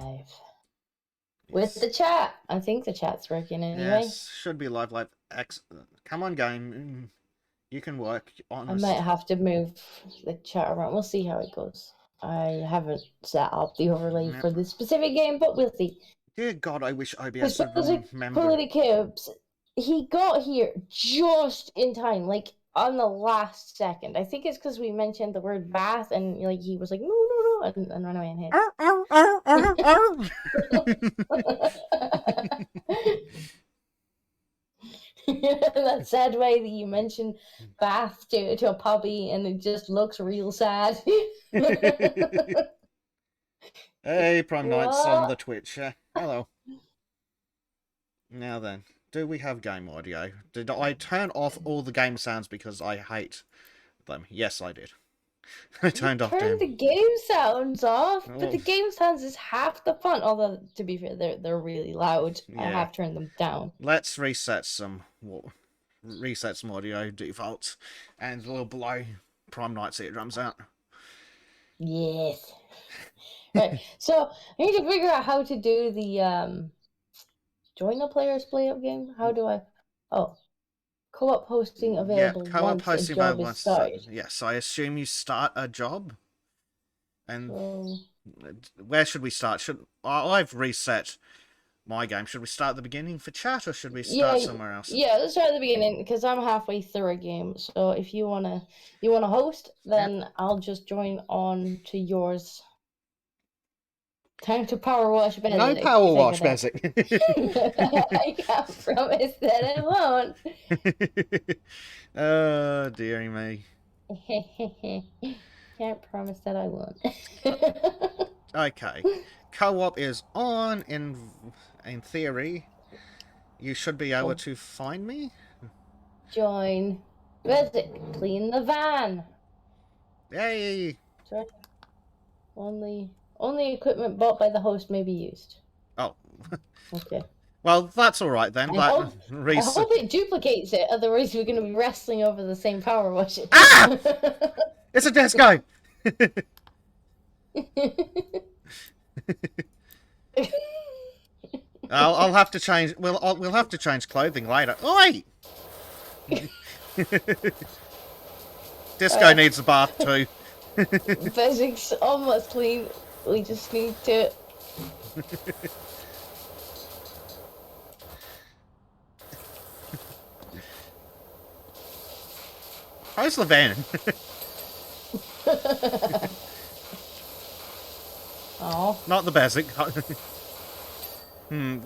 live. With the chat. I think the chat's working anyway. Yes, should be live. Come on, game. You can work. I might have to move the chat around. We'll see how it goes. I haven't set up the overlay for this specific game, but we'll see. Dear God, I wish OBS would remember. Politicubes, he got here just in time, like on the last second. I think it's because we mentioned the word bath, and like he was like, no, and ran away and hid. That sad way that you mentioned bath to a puppy, and it just looks real sad. Hey, Prime Knights on the Twitch. Hello. Now then, do we have game audio? Did I turn off all the game sounds because I hate them? Yes, I did. I turned the game sounds off, but the game sounds is half the fun. Although, to be fair, they're really loud. Yeah. I have turned them down. Let's reset some audio defaults, and we'll blow Prime Knight's eardrums out. Yes. Right. So I need to figure out how to do the join a player's play-up game. How do I? Oh. Co-op hosting available. Yeah, co-op hosting available once started. Yes, I assume you start a job. And where should we start? I've reset my game. Should we start at the beginning for chat, or should we start somewhere else? Yeah, let's start at the beginning because I'm halfway through a game. So if you wanna host, then I'll just join on to yours. Time to power wash Benedict. No power wash, Benedict. I can't promise that I won't. Oh, dearie me. Can't promise that I won't. Okay. Co-op is on in theory. You should be able to find me. Join. Benedict, clean the van. Yay. Sorry. Only equipment bought by the host may be used. Oh. Okay. Well, that's all right then. I hope it duplicates it, otherwise we're going to be wrestling over the same power wash. Ah! It's a disco! I'll have to change. We'll have to change clothing later. Oi! Disco needs a bath too. Bezik's almost clean. We just need to. How's the van? Oh. Not the basic.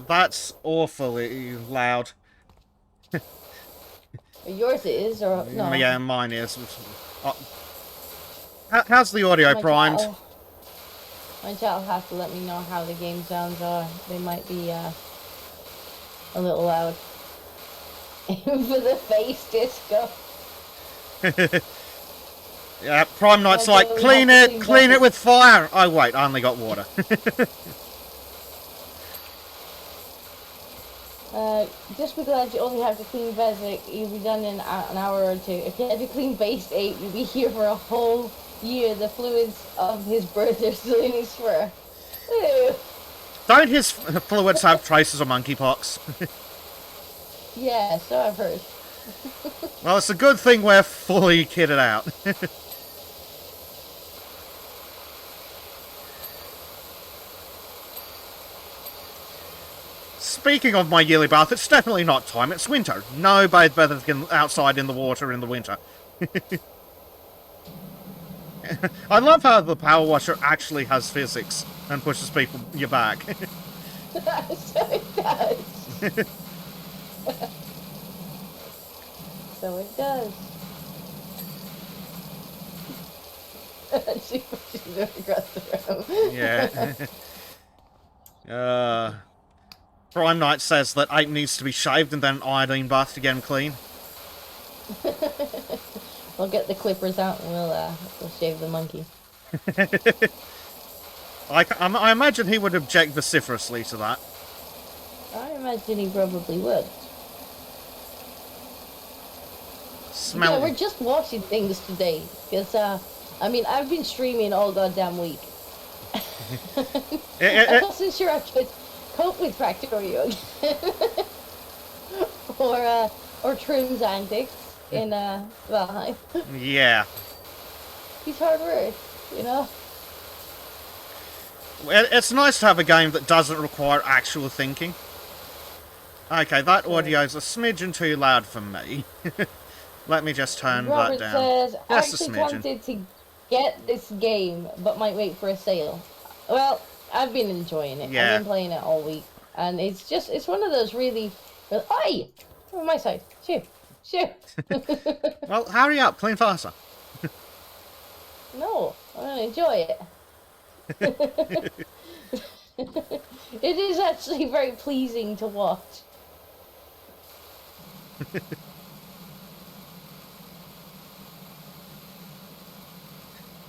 That's awfully loud. Yours is, or no? Yeah, mine is. How's the audio primed? My chat will have to let me know how the game sounds are. They might be a little loud. For the face disco. Yeah, Prime Knight's like, clean it with fire! Oh wait, I only got water. Just because you only have to clean Bezic, you'll be done in an hour or two. If you had to clean Base 8, you'll be here for a whole year. The fluids of his birth are still in his fur. Ew. Don't his fluids have traces of monkeypox? Yeah, so I've heard. Well, it's a good thing we're fully kitted out. Speaking of my yearly bath, it's definitely not time. It's winter. No bathe better than outside in the water in the winter. I love how the power washer actually has physics and pushes people your back. So it does. So it does. She pushes it across the room. Yeah. Prime Knight says that 8 needs to be shaved and then iodine bathed to get him clean. We'll get the clippers out and we'll shave the monkey. I imagine he would object vociferously to that. I imagine he probably would. Smell. Yeah, we're just watching things today because I mean I've been streaming all goddamn week. I wasn't sure I could cope with Factorio or Trim's antics in Valheim. Yeah. He's hard work, you know? It's nice to have a game that doesn't require actual thinking. Okay, that audio's a smidgen too loud for me. Let me just turn Robert that down. says, Just a actually smidgen. tempted to get this game, but might wait for a sale. Well, I've been enjoying it. Yeah. I've been playing it all week. And it's one of those really... Oi! On my side. Shoot. Shoot. Well, hurry up. Clean faster. No, I want to enjoy it. It is actually very pleasing to watch.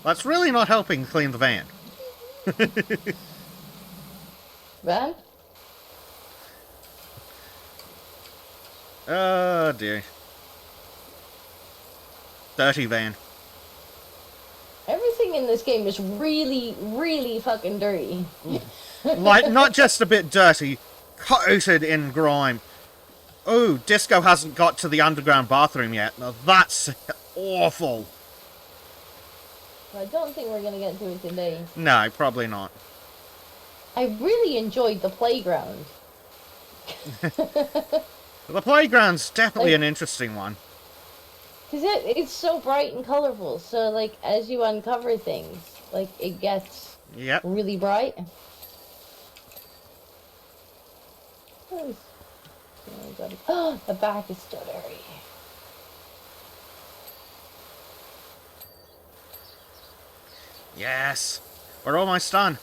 That's really not helping clean the van. Van? Oh dear. Dirty van. Everything in this game is really, really fucking dirty. Like, not just a bit dirty, coated in grime. Oh, Disco hasn't got to the underground bathroom yet. Now that's awful. I don't think we're gonna get to it today. No, probably not. I really enjoyed the playground. The playground's definitely an interesting one. Cause it's so bright and colorful. So like as you uncover things, like it gets really bright. Oh, the back is still dirty. Yes, we're almost done.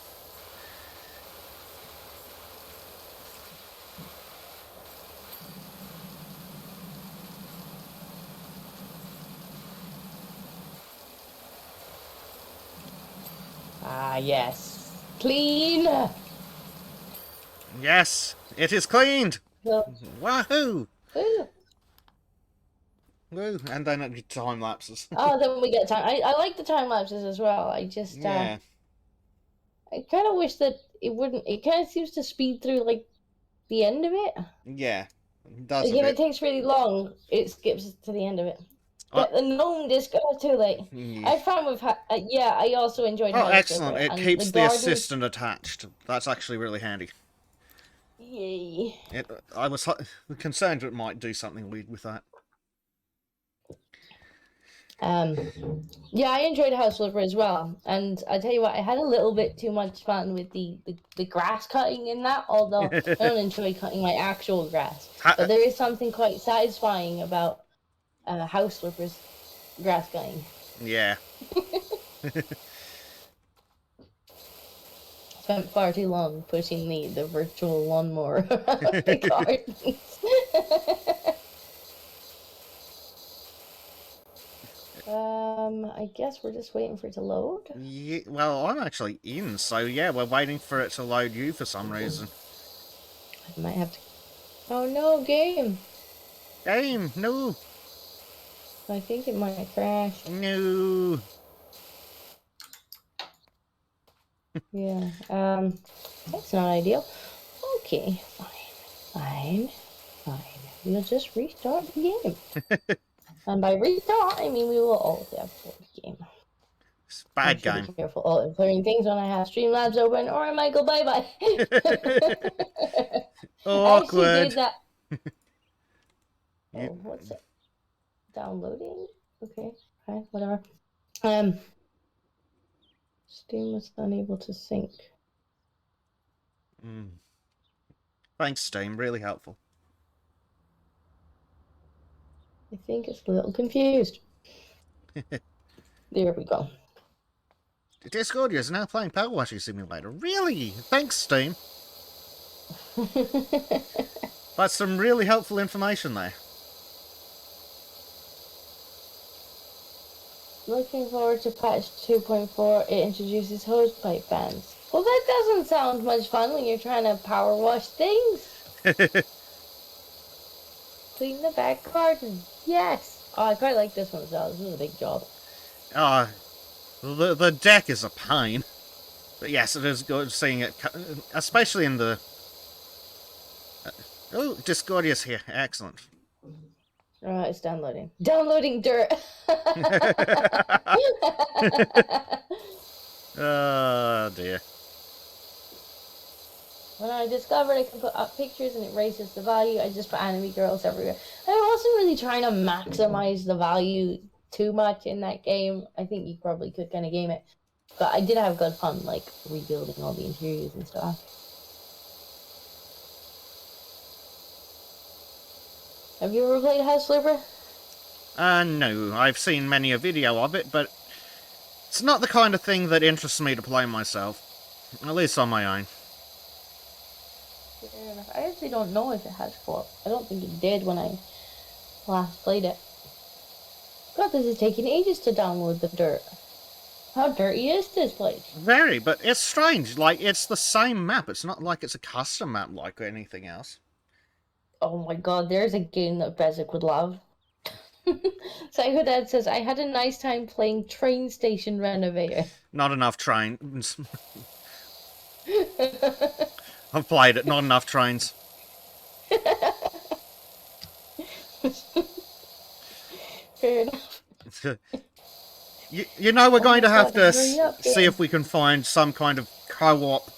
Ah, yes. Clean! Yes, it is cleaned! Well, Wahoo! ooh. Woo, and then time lapses. Oh, then we get time. I like the time lapses as well. I just, I kind of wish that it wouldn't. It kind of seems to speed through, like, the end of it. Yeah, it does like, if it takes really long, it skips to the end of it. But the gnome disco too late. I found with I also enjoyed. Oh, excellent! It keeps the assistant attached. That's actually really handy. Yay! I was concerned it might do something weird with that. Yeah, I enjoyed House Flipper as well, and I tell you what, I had a little bit too much fun with the grass cutting in that. Although I don't enjoy cutting my actual grass, but there is something quite satisfying about House Flipper's grass cutting. Yeah. Spent far too long pushing the virtual lawnmower around the gardens. I guess we're just waiting for it to load. Yeah, well, I'm actually in, so yeah, we're waiting for it to load you for some reason. I might have to... Oh no, game! Game, no! I think it might crash. No! Yeah, that's not ideal. Okay, fine. We'll just restart the game. And by restart, I mean we will also have the game. It's a bad game. Be careful in clearing things when I have Streamlabs open, or I might go bye-bye. Awkward. I actually did that. Oh, what's it? Downloading? Okay, fine, whatever. Steam was unable to sync. Thanks, Steam. Really helpful. I think it's a little confused. There we go. Discord is now playing Power Washing Simulator. Really? Thanks, Steam. That's some really helpful information there. Looking forward to patch 2.4. It introduces hosepipe bans. Well, that doesn't sound much fun when you're trying to power wash things. Clean the back garden. Yes. Oh, I quite like this one as well. This is a big job. The deck is a pain. Yes, it is good seeing it, especially in the... Oh, Discordia's here. Excellent. Right, it's downloading. Downloading dirt. Oh, dear. When I discovered I can put up pictures and it raises the value, I just put anime girls everywhere. I wasn't really trying to maximize the value too much in that game. I think you probably could kind of game it. But I did have good fun, like, rebuilding all the interiors and stuff. Have you ever played House Flipper? No. I've seen many a video of it, but it's not the kind of thing that interests me to play myself. At least on my own. Fair enough. I actually don't know if it has co-op. I don't think it did when I last played it. God, this is taking ages to download the dirt. How dirty is this place? Very, but it's strange. Like, it's the same map. It's not like it's a custom map like anything else. Oh my god, there's a game that Bezic would love. Psycho Dad says, I had a nice time playing Train Station Renovator. Not enough trains. I've played it, not enough trains. Fair enough. You know, we're going to have to see if we can find some kind of co-op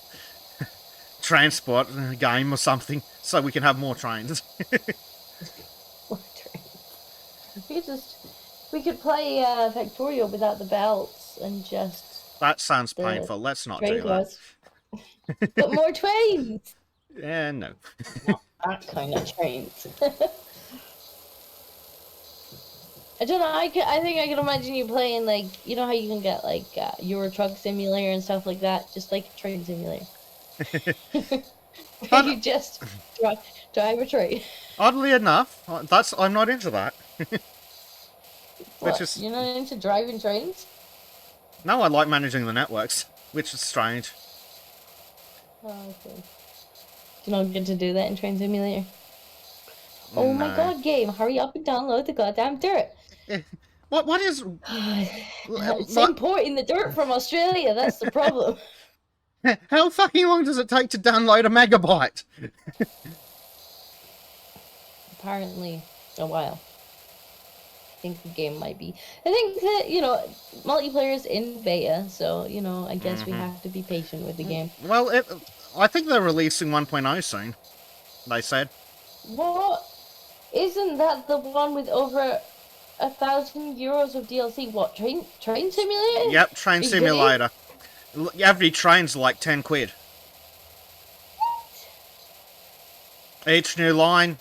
transport game or something, so we can have more trains. More trains. We could play Factorio without the belts and just... That sounds painful. Let's not do that. But more trains! Yeah, no. Not that kind of trains. I don't know, I think I can imagine you playing, like, you know how you can get, like, Euro Truck Simulator and stuff like that? Just like a train simulator. You just drive a train. Oddly enough, I'm not into that. What, you're not into driving trains? No, I like managing the networks, which is strange. Oh, okay. You don't get to do that in Train Simulator? Oh my god, game, hurry up and download the goddamn dirt. What is... It's importing the dirt from Australia, that's the problem. How fucking long does it take to download a megabyte? Apparently, a while. I think the game might be... I think that, you know, multiplayer is in beta, so, you know, I guess we have to be patient with the game. Well, I think they're releasing 1.0 soon, they said. What? Isn't that the one with over 1,000 euros of DLC? What, Train Simulator? Yep, Train Simulator. Every train's like 10 quid. What? Each new line,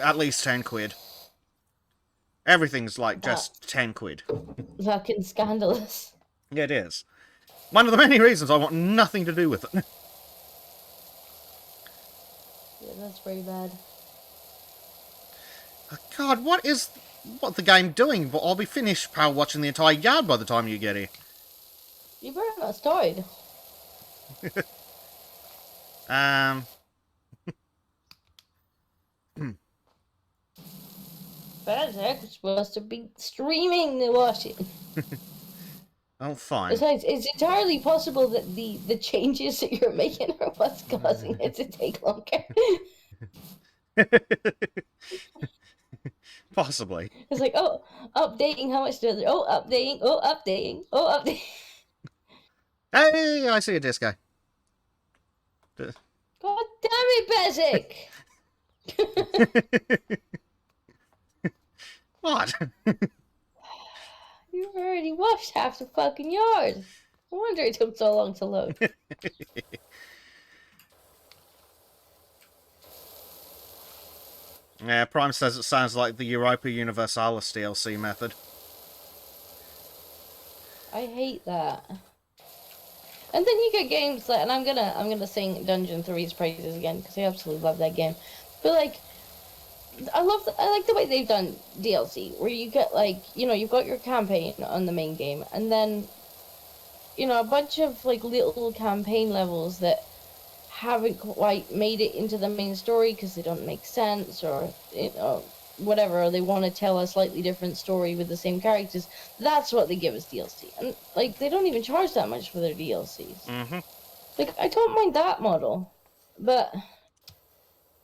at least 10 quid. Everything's like just 10 quid. Fucking scandalous. It is. One of the many reasons I want nothing to do with it. Yeah, that's pretty bad. God, what the game doing? I'll be finished power watching the entire yard by the time you get here. You better not started. Bezic was supposed to be streaming the washing. Oh, fine. Besides, it's entirely possible that the changes that you're making are what's causing it to take longer. Possibly. It's like, oh, updating, how much does it? Oh, updating, oh, updating, oh, updating. Hey, I see a disco. God damn it, Bezic! What? You've already washed half the fucking yard. No wonder it took so long to load. Yeah, Prime says it sounds like the Europa Universalis DLC method. I hate that. And then you get games like, and I'm gonna sing Dungeon 3's praises again because I absolutely love that game. But like, I like the way they've done DLC, where you get like, you know, you've got your campaign on the main game, and then, you know, a bunch of like little campaign levels that haven't quite made it into the main story because they don't make sense, or, you know, whatever, or they want to tell a slightly different story with the same characters. That's what they give us DLC, and like they don't even charge that much for their DLCs. Like, I don't mind that model, but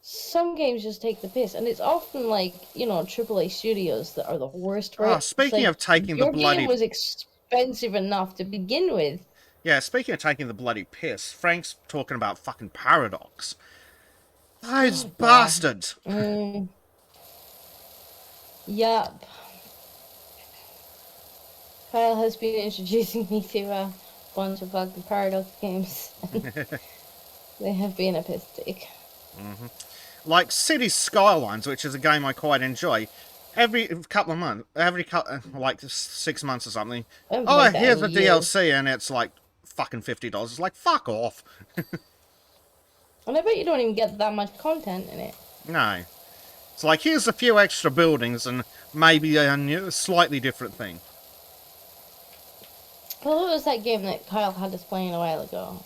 some games just take the piss, and it's often like, you know, AAA studios that are the worst for it. Speaking of taking the bloody... Your game was expensive enough to begin with. Yeah, speaking of taking the bloody piss, Frank's talking about fucking Paradox. Those bastards! Yup. Kyle has been introducing me to a bunch of fucking Paradox games. They have been a piss take. Like City Skylines, which is a game I quite enjoy. Every couple of months, like 6 months or something. Oh, here's the DLC, and it's like fucking $50. It's like, fuck off. And I bet you don't even get that much content in it. No. It's like, here's a few extra buildings and maybe a slightly different thing. Well, what was that game that Kyle had us playing a while ago?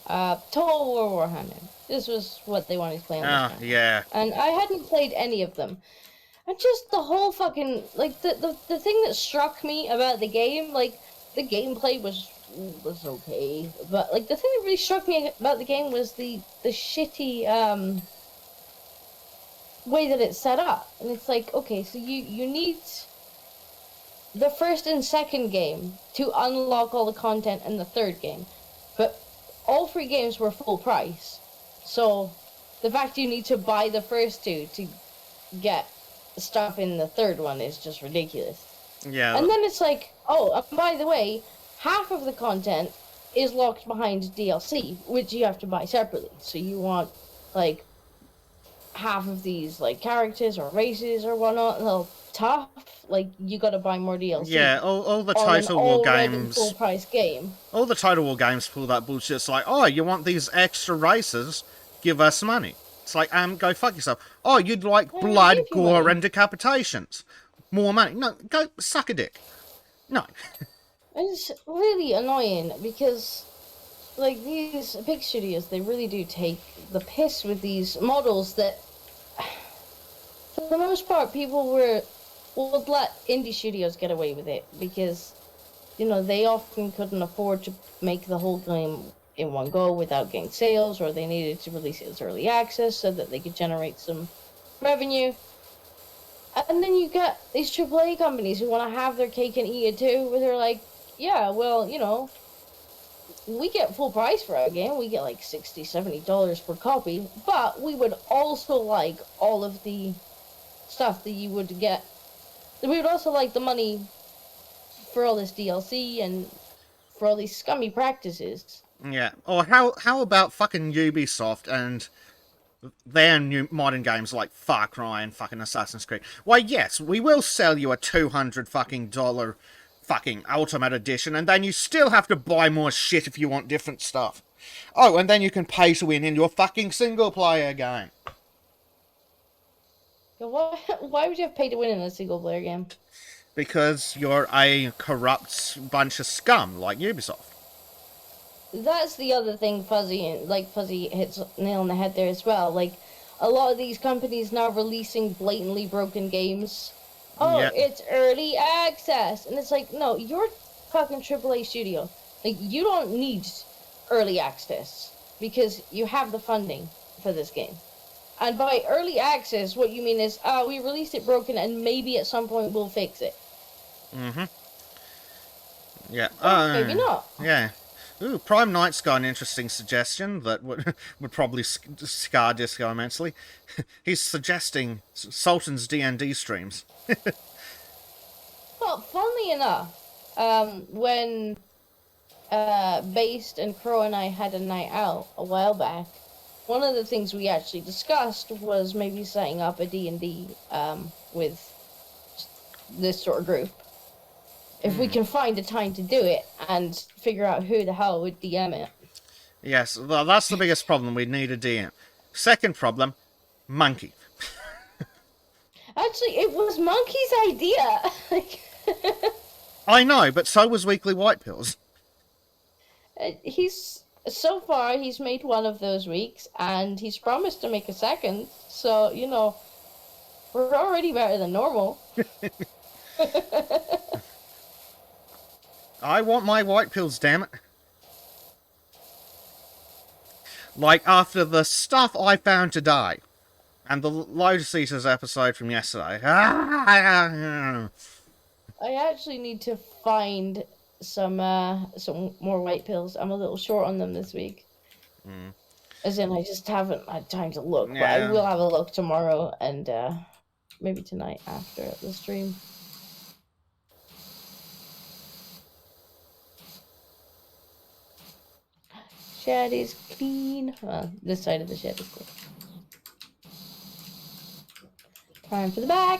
Total War Warhammer. This was what they wanted to play on this yeah. And I hadn't played any of them. And just the whole fucking, like, the thing that struck me about the game, like, the gameplay was okay, but, like, the thing that really struck me about the game was the shitty, way that it's set up. And it's like, okay, so you need the first and second game to unlock all the content in the third game. But all 3 games were full price. So the fact you need to buy the first 2 to get stuff in the third one is just ridiculous. Yeah. And then it's like, oh, by the way, half of the content is locked behind DLC, which you have to buy separately. So you want, like, half of these, like, characters or races or whatnot, they're tough. Like, you gotta buy more DLC. Yeah, all the Total War games... full price game. All the Total War games pull that bullshit. It's like, oh, you want these extra races? Give us money. It's like, go fuck yourself. Oh, you'd like blood, gore, and decapitations. More money. No, go suck a dick. No. It's really annoying because, like, these big studios, they really do take the piss with these models that, for the most part, people would let indie studios get away with it because, you know, they often couldn't afford to make the whole game in one go without getting sales, or they needed to release it as early access so that they could generate some revenue. And then you get these AAA companies who want to have their cake and eat it too, where they're like, yeah, well, you know, we get full price for our game. We get like $60, $70 per copy, but we would also like all of the stuff that you would get. We would also like the money for all this DLC and for all these scummy practices. Yeah. Or how about fucking Ubisoft and their new modern games like Far Cry and fucking Assassin's Creed? Why, yes, we will sell you a $200 fucking dollar fucking Ultimate Edition, and then you still have to buy more shit if you want different stuff. Oh, and then you can pay to win in your fucking single-player game. Why would you have paid to win in a single-player game? Because you're a corrupt bunch of scum like Ubisoft. That's the other thing Fuzzy hits nail on the head there as well. Like, a lot of these companies now releasing blatantly broken games. Oh, yep. It's early access. And it's like, no, you're a fucking AAA studio. Like, you don't need early access because you have the funding for this game. And by early access, what you mean is, we released it broken and maybe at some point we'll fix it. Mm-hmm. Yeah. Maybe not. Yeah. Ooh, Prime Knight's got an interesting suggestion that would probably scar Disco immensely. He's suggesting Sultan's D&D streams. Well, funnily enough, when Based and Crow and I had a night out a while back, one of the things we actually discussed was maybe setting up a D&D with this sort of group. If we can find a time to do it and figure out who the hell would DM it. Yes, well, that's the biggest problem. We need a DM. Second problem, Monkey. Actually, it was Monkey's idea. I know, but so was Weekly White Pills. So far, he's made one of those weeks, and he's promised to make a second. So, you know, we're already better than normal. I want my white pills, damn it. Like, after the stuff I found today, and the Lotus Eaters episode from yesterday. I actually need to find some more white pills. I'm a little short on them this week. As in, I just haven't had time to look, but I will have a look tomorrow and maybe tonight after the stream. Shed is clean. This side of the shed is clean. Time for the back.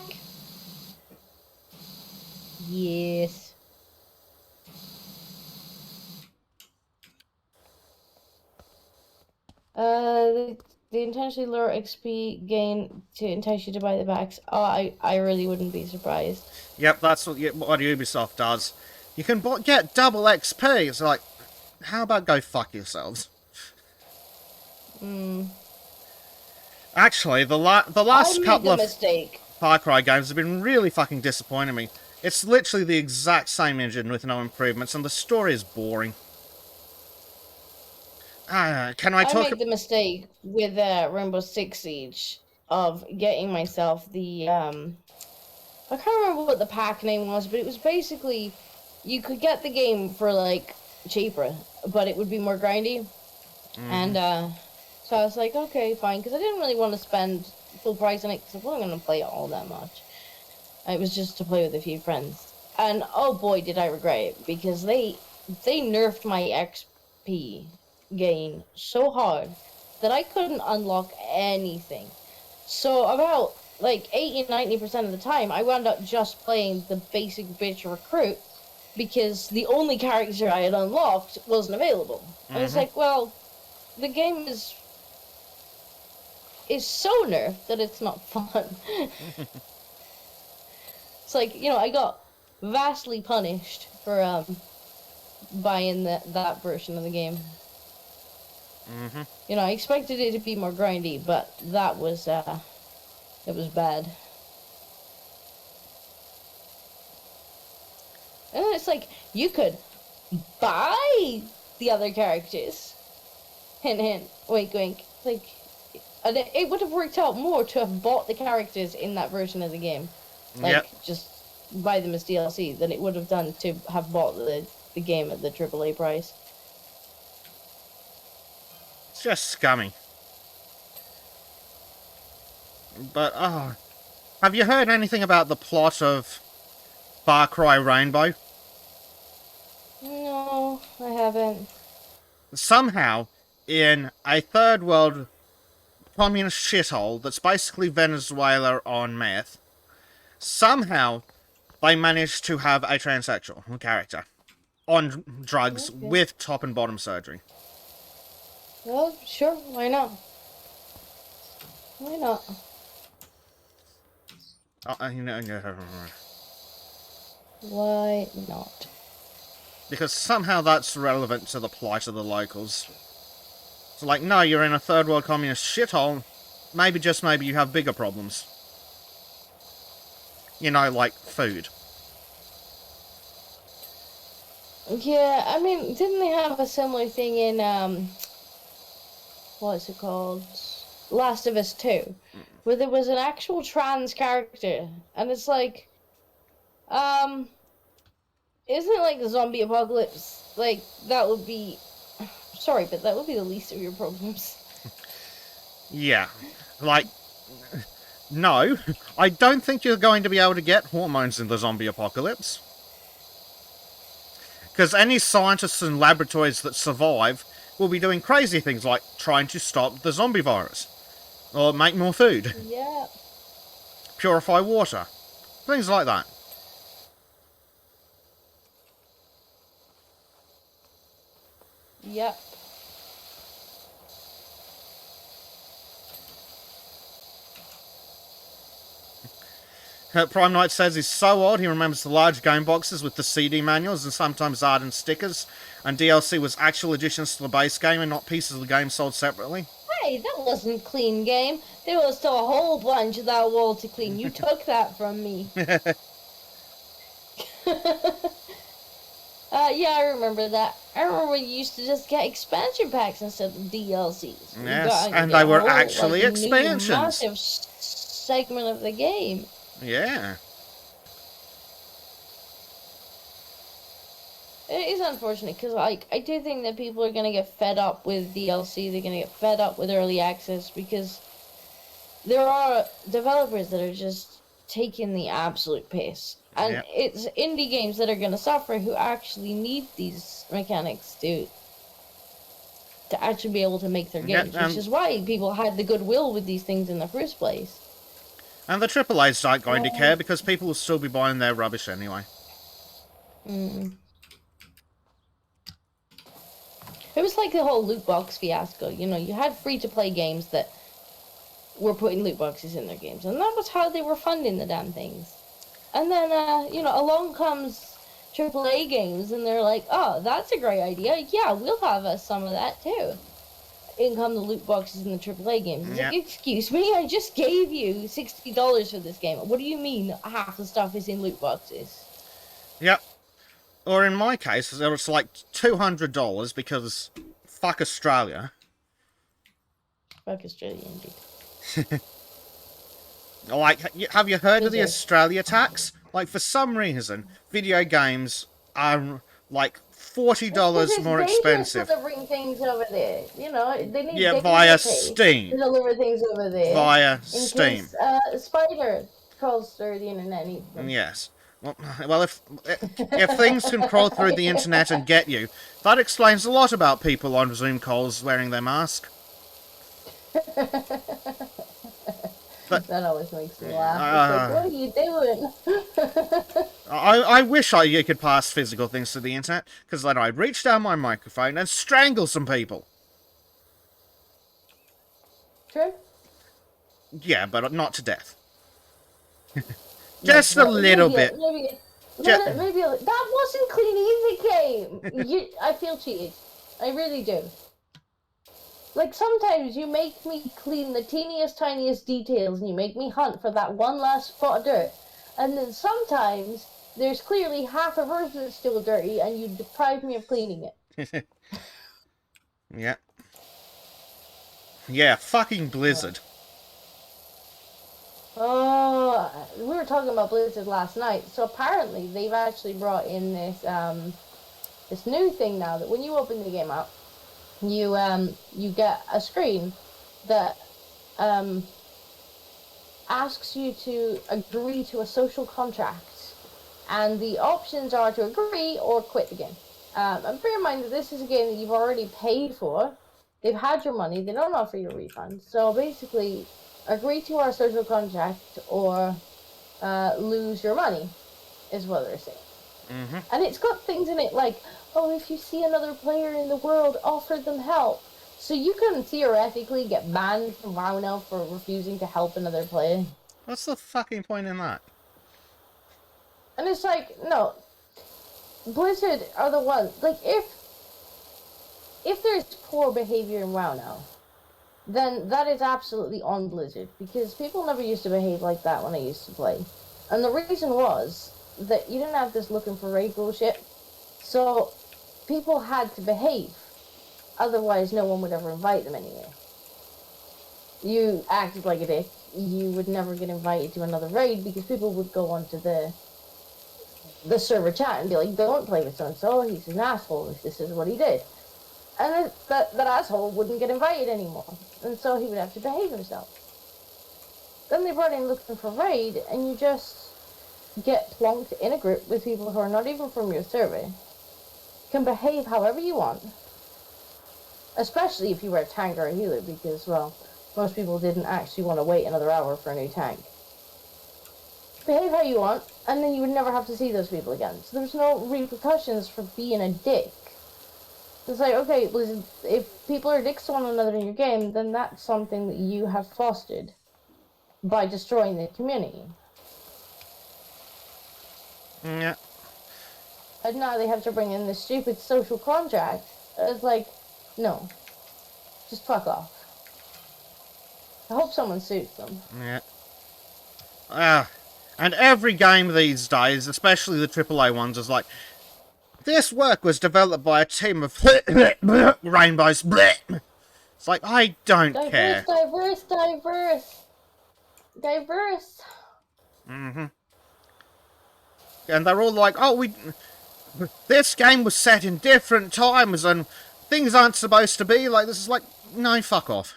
Yes. The intentionally lower XP gain to entice you to buy the backs. Oh, I really wouldn't be surprised. Yep, that's what Ubisoft does. You can get double XP. It's like, how about go fuck yourselves? Actually, the last couple of Far Cry games have been really fucking disappointing me. It's literally the exact same engine with no improvements, and the story is boring. Can I talk? I made the mistake with Rainbow Six Siege of getting myself the I can't remember what the pack name was, but it was basically you could get the game for like cheaper, but it would be more grindy. And so I was like, okay, fine, because I didn't really want to spend full price on it because I wasn't going to play it all that much. It was just to play with a few friends, and oh boy, did I regret it, because they nerfed my XP gain so hard that I couldn't unlock anything. So about like 80-90% of the time, I wound up just playing the basic bitch recruit because the only character I had unlocked wasn't available. I was like, well, the game is so nerfed that it's not fun. It's like, you know, I got vastly punished for buying that version of the game. You know, I expected it to be more grindy, but that was it was bad. And then it's like you could buy the other characters. Hint, hint. Wink, wink. Like, it would have worked out more to have bought the characters in that version of the game. Like, just buy them as DLC than it would have done to have bought the game at the AAA price. It's just scummy. But, have you heard anything about the plot of Far Cry Rainbow? No, I haven't. Somehow, in a third world communist shithole that's basically Venezuela on meth, somehow they managed to have a transsexual character on drugs with top and bottom surgery. Well, sure, why not? Why not? Why not? Because somehow that's relevant to the plight of the locals. It's like, no, you're in a third world communist shithole. Maybe, just maybe, you have bigger problems. You know, like food. Yeah, I mean, didn't they have a similar thing in, what's it called? Last of Us 2, where there was an actual trans character, and it's like, isn't it like the zombie apocalypse? Like, that would be, sorry, but that would be the least of your problems. Yeah, like, no, I don't think you're going to be able to get hormones in the zombie apocalypse. Because any scientists and laboratories that survive will be doing crazy things like trying to stop the zombie virus. Or make more food. Yeah. Purify water. Things like that. Yep. Prime Knight says he's so old he remembers the large game boxes with the CD manuals and sometimes art and stickers, and DLC was actual additions to the base game and not pieces of the game sold separately. Hey, that wasn't clean game. There was still a whole bunch of that wall to clean. You took that from me. Yeah, I remember that. I remember you used to just get expansion packs instead of DLCs. You Yes, got and get they a were whole actually new expansions. massive segment of the game. Yeah. It is unfortunate because like I do think that people are gonna get fed up with DLC. They're gonna get fed up with early access because there are developers that are just taking the absolute piss. And Yeah. it's indie games that are going to suffer who actually need these mechanics to actually be able to make their Yeah, games, which is why people had the goodwill with these things in the first place. and the AAAs aren't going to care because people will still be buying their rubbish anyway. Mm. It was like the whole loot box fiasco. You know, you had free-to-play games that were putting loot boxes in their games, and that was how they were funding the damn things. And then, you know, along comes AAA games, and they're like, oh, that's a great idea. Yeah, we'll have some of that too. In come the loot boxes in the AAA games. It's Yeah. like, excuse me, I just gave you $60 for this game. What do you mean half the stuff is in loot boxes? Yep. Or in my case, it's like $200 because fuck Australia. Fuck Australia, indeed. Like, have you heard of the Australia tax? Like, for some reason, video games are like $40 more expensive. Delivering things over there, you know, they need. Yeah, they via Steam. To deliver things over there. Via Steam. Case, Spider crawls through the internet. Yes. Well, if things can crawl through the internet and get you, that explains a lot about people on Zoom calls wearing their mask. But that always makes me laugh. Like, what are you doing? I wish you could pass physical things to the internet, because then I'd reach down my microphone and strangle some people. True. Yeah, but not to death. Just a little bit. Maybe that wasn't cleaning the game. I feel cheated. I really do. Like, sometimes you make me clean the teeniest, tiniest details, and you make me hunt for that one last spot of dirt. And then sometimes there's clearly half a roof that's still dirty, and you deprive me of cleaning it. Yeah. Yeah, fucking Blizzard. Oh, we were talking about Blizzard last night. So apparently they've actually brought in this this new thing now that when you open the game up, you get a screen that asks you to agree to a social contract, and the options are to agree or quit the game. And bear in mind that this is a game that you've already paid for. They've had your money. They don't offer you a refund. So basically, agree to our social contract or lose your money, is what they're saying. Mm-hmm. And it's got things in it like, oh, if you see another player in the world, offer them help. So you can theoretically get banned from WoW now for refusing to help another player. What's the fucking point in that? And it's like, no. Blizzard are the ones, like, if there's poor behavior in WoW now, then that is absolutely on Blizzard, because people never used to behave like that when I used to play. And the reason was that you didn't have this looking for raid bullshit, so people had to behave. Otherwise, no one would ever invite them anywhere. You acted like a dick, you would never get invited to another raid, because people would go onto the server chat and be like, don't play with so-and-so, he's an asshole, this is what he did. And that asshole wouldn't get invited anymore. And so he would have to behave himself. Then they brought in looking for raid, and you just get plonked in a group with people who are not even from your server. You can behave however you want. Especially if you were a tank or a healer, because, well, most people didn't actually want to wait another hour for a new tank. Behave how you want, and then you would never have to see those people again. So there's no repercussions for being a dick. It's like, okay, listen, if people are dicks to one another in your game, then that's something that you have fostered by destroying the community. Yeah. And now they have to bring in this stupid social contract. It's like, no. Just fuck off. I hope someone sues them. Yeah. And every game these days, especially the AAA ones, is like, this work was developed by a team of rainbows. It's like, I don't care. Diverse. Mm-hmm. And they're all like, oh, this game was set in different times and things aren't supposed to be like this. Is like, no, fuck off.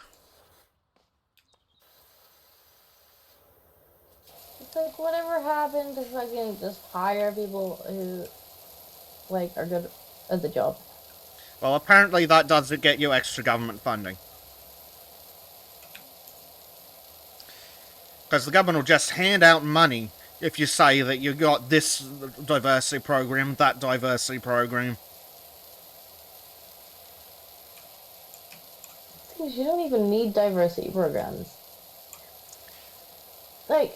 It's like, whatever happened to fucking just hire people who, like, are good at the job. Well, apparently that doesn't get you extra government funding. Because the government will just hand out money if you say that you got this diversity program, that diversity program. You don't even need diversity programs. Like,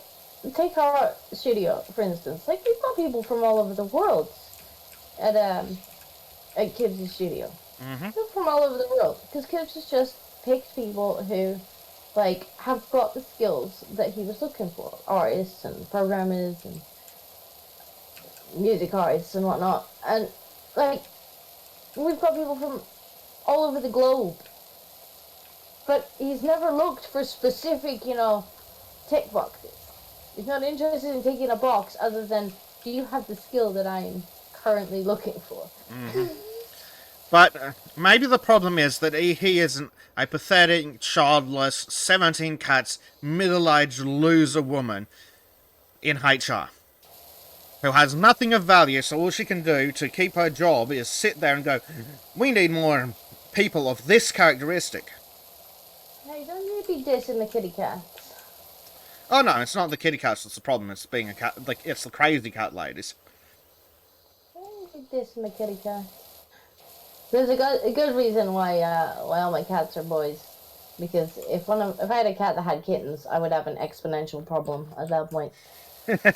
take our studio, for instance. Like, we've got people from all over the world at Kibbs' studio. Mm-hmm. People from all over the world. Because Kibbs has just picked people who, like, have got the skills that he was looking for. Artists and programmers and music artists and whatnot. And, like, we've got people from all over the globe. But he's never looked for specific, tick boxes. He's not interested in taking a box other than, do you have the skill that I'm currently looking for? Mm-hmm. But maybe the problem is that he isn't a pathetic, childless, 17 cats, middle-aged loser woman in HR. Who has nothing of value, so all she can do to keep her job is sit there and go, we need more people of this characteristic. Hey, don't you be dissing the kitty cats. Oh no, it's not the kitty cats that's the problem, it's being a cat, like, it's the crazy cat ladies. Don't you be dissing the kitty cats. There's a good reason why all my cats are boys. Because if I had a cat that had kittens, I would have an exponential problem at that point. Because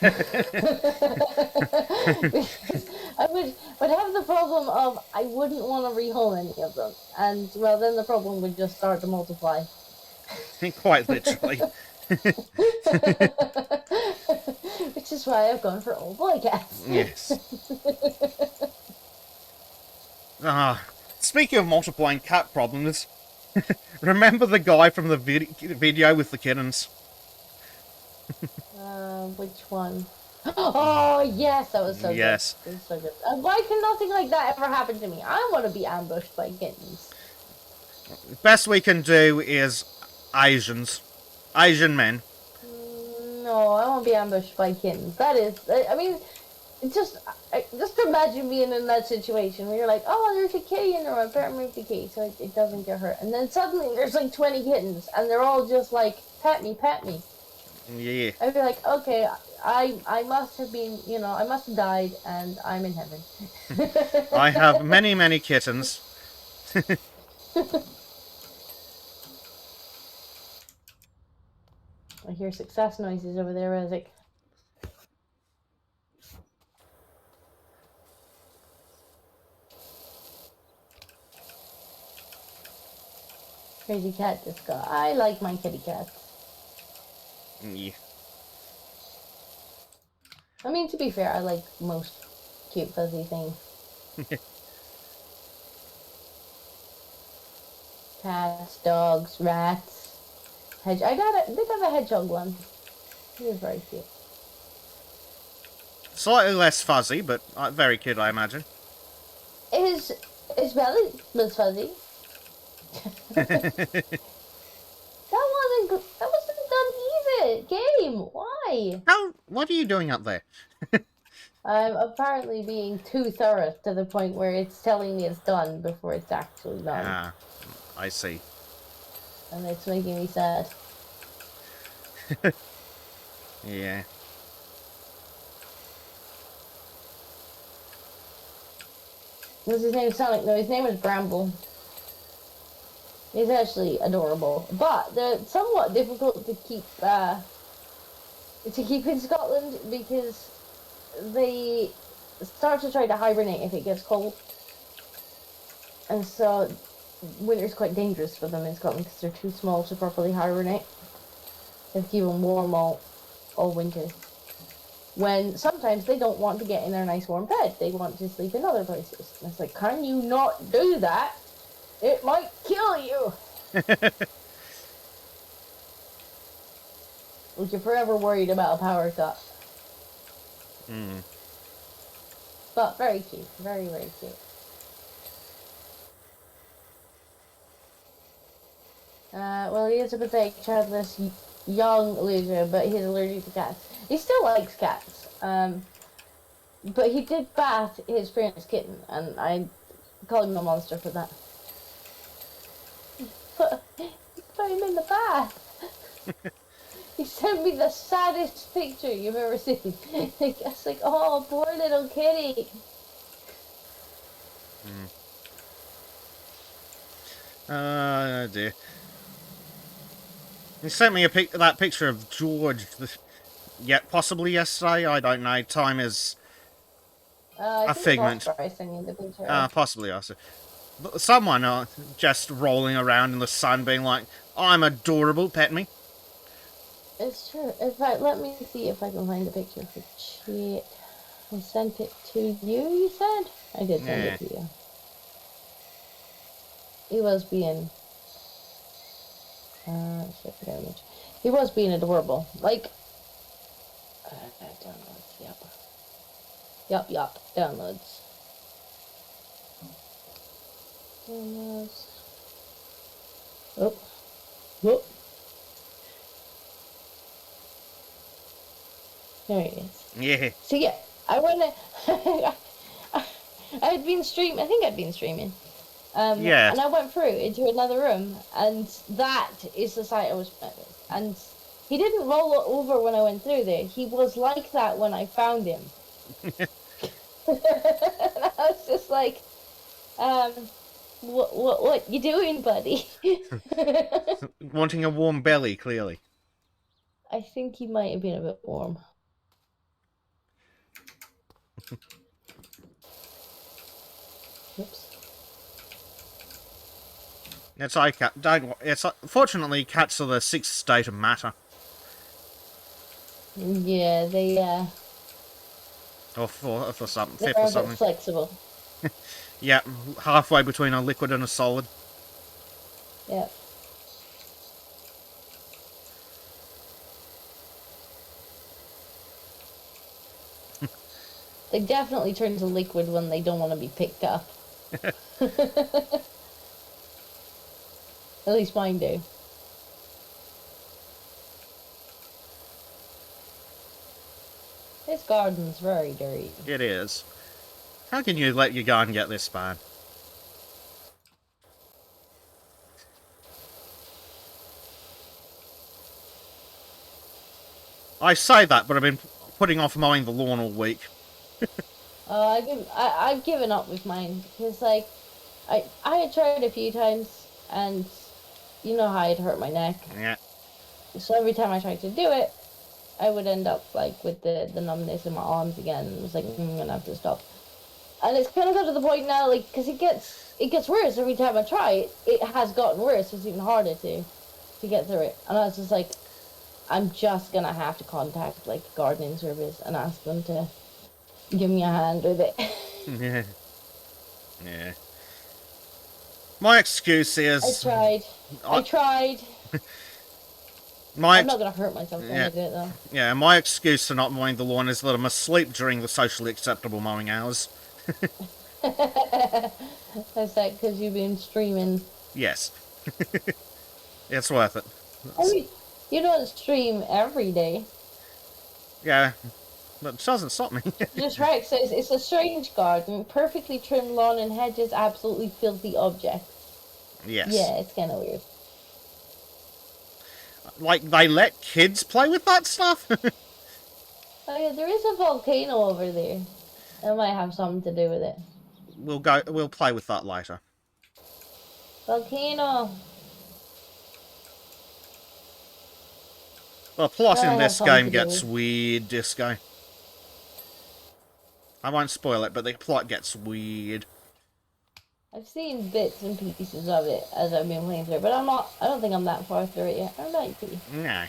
I would have the problem of I wouldn't want to rehome any of them. And, well, then the problem would just start to multiply. Quite literally. Which is why I've gone for old boy cats. Yes. Speaking of multiplying cat problems, remember the guy from the video with the kittens? Which one? Oh, yes, that was so good. Yes. That was so good. Why can nothing like that ever happen to me? I want to be ambushed by kittens. Best we can do is Asians. Asian men. No, I won't be ambushed by kittens. That is, I mean, just imagine being in that situation where you're like, oh, there's a kitty in there, I better move the kitty so it doesn't get hurt. And then suddenly there's like 20 kittens, and they're all just like, pet me, pet me. Yeah. I'd be like, okay, I must have been, I must have died, and I'm in heaven. I have many, many kittens. I hear success noises over there, Isaac. Crazy cat just got. I like my kitty cats. Yeah. I mean, to be fair, I like most cute fuzzy things. Cats, dogs, rats. I did have a hedgehog one. He was very cute. Slightly less fuzzy, but very cute, I imagine. His belly was fuzzy. That wasn't done either. Game, why? What are you doing up there? I'm apparently being too thorough to the point where it's telling me it's done before it's actually done. Ah, I see. And it's making me sad. Yeah. What's his name? Sonic? No, his name is Bramble. He's actually adorable, but they're somewhat difficult to keep in Scotland because they start to try to hibernate if it gets cold, and so winter's quite dangerous for them in Scotland because they're too small to properly hibernate. They have to keep them warm all winter. when sometimes they don't want to get in their nice warm bed. They want to sleep in other places. And it's like, can you not do that? It might kill you. Like, you're forever worried about a power cut. But very cute. Very, very cute. Well, he is a pathetic, childless, young loser, but he's allergic to cats. He still likes cats. But he did bath his parents' kitten, and I call him a monster for that. Put him in the bath. He sent me the saddest picture you've ever seen. It's like, oh, poor little kitty. Oh dear. He sent me that picture of George. Possibly yesterday. I don't know. Time is a figment. Possibly also. Someone just rolling around in the sun, being like, "I'm adorable. Pet me." It's true. In fact, let me see if I can find the picture for chat. I sent it to you, you said? I did send it to you. He was being... he was being adorable. Like... downloads, yep. Yup, downloads. Downloads. Oh. There he is. Yeah. So yeah, I wanna. I had been streaming. I think I'd been streaming. Yeah. And I went through into another room, and that is the site I was met with. And he didn't roll over when I went through there. He was like that when I found him. And I was just like, what you doing, buddy? Wanting a warm belly, clearly. I think he might have been a bit warm. Oops. It's like fortunately cats are the sixth state of matter. Yeah, they or for something, they're fifth or a something. bit flexible. Yeah, halfway between a liquid and a solid. Yeah. They definitely turn to liquid when they don't want to be picked up. At least mine do. This garden's very dirty. It is. How can you let your garden get this bad? I say that, but I've been putting off mowing the lawn all week. I've given up with mine because, like, I had tried a few times, and you know how I'd hurt my neck. Yeah. So every time I tried to do it, I would end up like with the numbness in my arms again. It was like, I'm gonna have to stop. And it's kind of got to the point now, like, because it gets worse every time I try it. It has gotten worse. It's even harder to get through it. And I was just like, I'm just gonna have to contact like gardening service and ask them to give me a hand with it. Yeah. Yeah. My excuse is... I tried. I'm not going to hurt myself when I do it, though. Yeah, my excuse for not mowing the lawn is that I'm asleep during the socially acceptable mowing hours. That's that because you've been streaming. Yes. It's worth it. I mean, you don't stream every day. Yeah. But it doesn't stop me. Just Rex says, it's a strange garden, perfectly trimmed lawn and hedges, absolutely filthy objects. Yes. Yeah, it's kind of weird. Like, they let kids play with that stuff? Oh yeah, there is a volcano over there. That might have something to do with it. We'll play with that later. Volcano. The plot in this game gets weird, Disco. I won't spoil it, but the plot gets weird. I've seen bits and pieces of it as I've been playing through it, but I don't think I'm that far through it yet. I might be. No.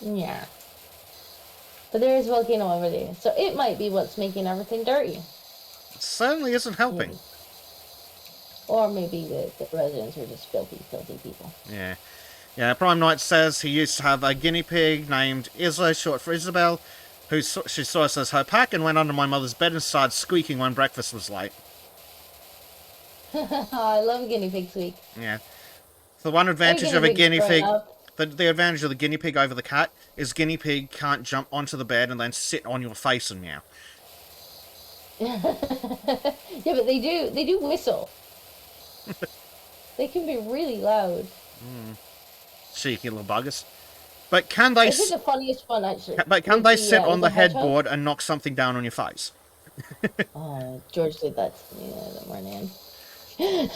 Yeah. But there is a volcano over there, so it might be what's making everything dirty. It certainly isn't helping. Maybe. Or maybe the residents are just filthy people. Yeah. Yeah, Prime Knight says he used to have a guinea pig named Izzo, short for Isabel, who she saw us as her pack and went under my mother's bed and started squeaking when breakfast was late. Oh, I love guinea pig squeak. Yeah. The one advantage of a guinea pig, the advantage of the guinea pig over the cat is guinea pig can't jump onto the bed and then sit on your face and meow. Yeah, but they do whistle. They can be really loud. Cheeky little buggers. But can they? This is the funniest one, actually. But can they sit on the headboard and knock something down on your face? Oh, George did that to me the other morning. He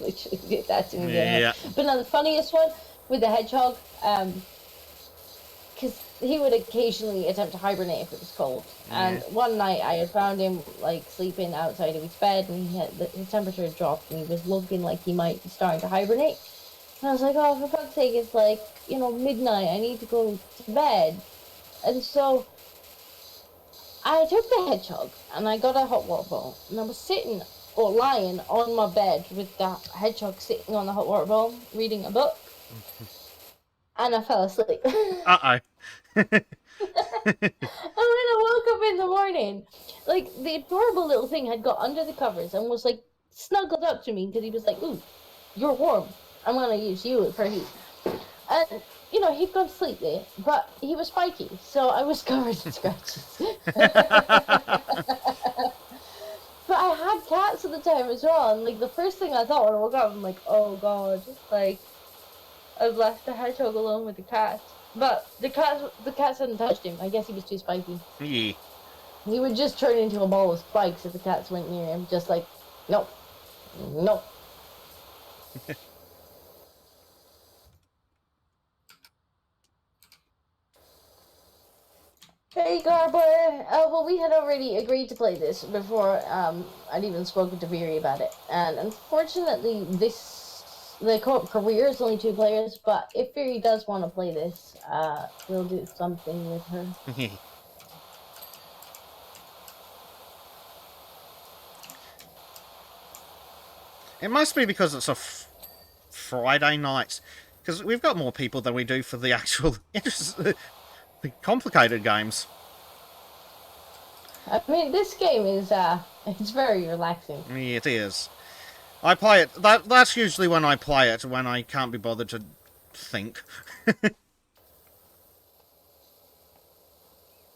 literally did that to me. Yeah. But no, the funniest one with the hedgehog, because he would occasionally attempt to hibernate if it was cold. Yeah. And one night I had found him like sleeping outside of his bed, and his temperature had dropped, and he was looking like he might be starting to hibernate. And I was like, oh, for fuck's sake, it's like, midnight, I need to go to bed. And so I took the hedgehog and I got a hot water bowl, and I was lying on my bed with the hedgehog sitting on the hot water bowl reading a book, and I fell asleep. Uh-oh. And when I woke up in the morning, like, the adorable little thing had got under the covers and was like snuggled up to me because he was like, ooh, you're warm, I'm gonna use you for heat. And he'd gone to sleep there, but he was spiky, so I was covered in scratches. But I had cats at the time as well, and like the first thing I thought when I woke up, I'm like, oh god, like I've left the hedgehog alone with the cat. But the cats hadn't touched him. I guess he was too spiky. Yeah. He would just turn into a ball of spikes if the cats went near him, just like, nope. Hey Garber! Well, we had already agreed to play this before I'd even spoken to Viri about it, and unfortunately the co-op career is only 2 players, but if Viri does want to play this, we'll do something with her. It must be because it's a Friday night, because we've got more people than we do for the actual the complicated games. I mean, this game is it's very relaxing. Yeah, it is. I play it. That's usually when I play it, when I can't be bothered to think.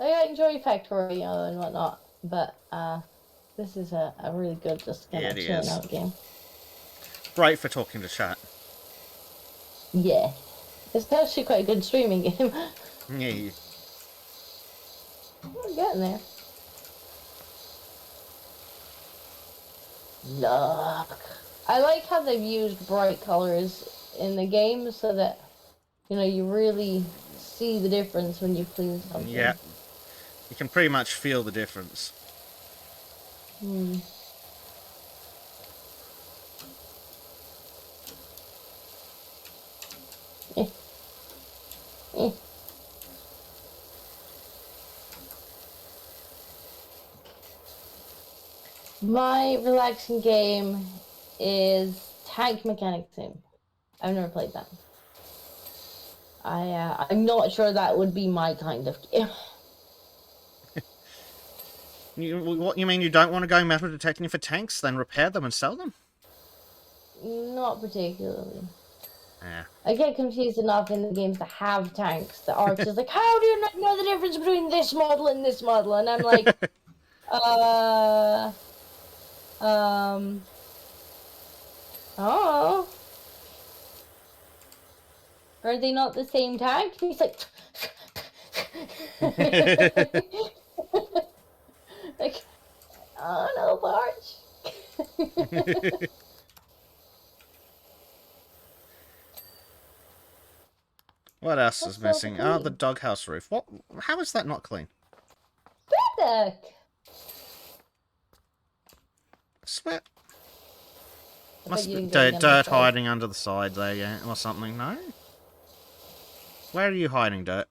I enjoy Factorio and whatnot, but this is a really good just kind of chilling out game. Great for talking to chat. Yeah, it's actually quite a good streaming game. Yeah. We're getting there. Look. I like how they've used bright colors in the game so that, you really see the difference when you clean something. Yeah. You can pretty much feel the difference. My relaxing game is Tank Mechanic Sim. I've never played that. I'm not sure that would be my kind of game. What, you mean you don't want to go metal detecting for tanks, then repair them and sell them? Not particularly. Yeah. I get confused enough in the games that have tanks. The Arch is like, how do you not know the difference between this model and this model? And I'm like, oh. Are they not the same tank? And he's like, like, oh no, Arch. What else is missing? Oh, the doghouse roof. What? How is that not clean? Bedek. Sweat. Must be dirt hiding under the side there, yeah, or something. No. Where are you hiding, dirt?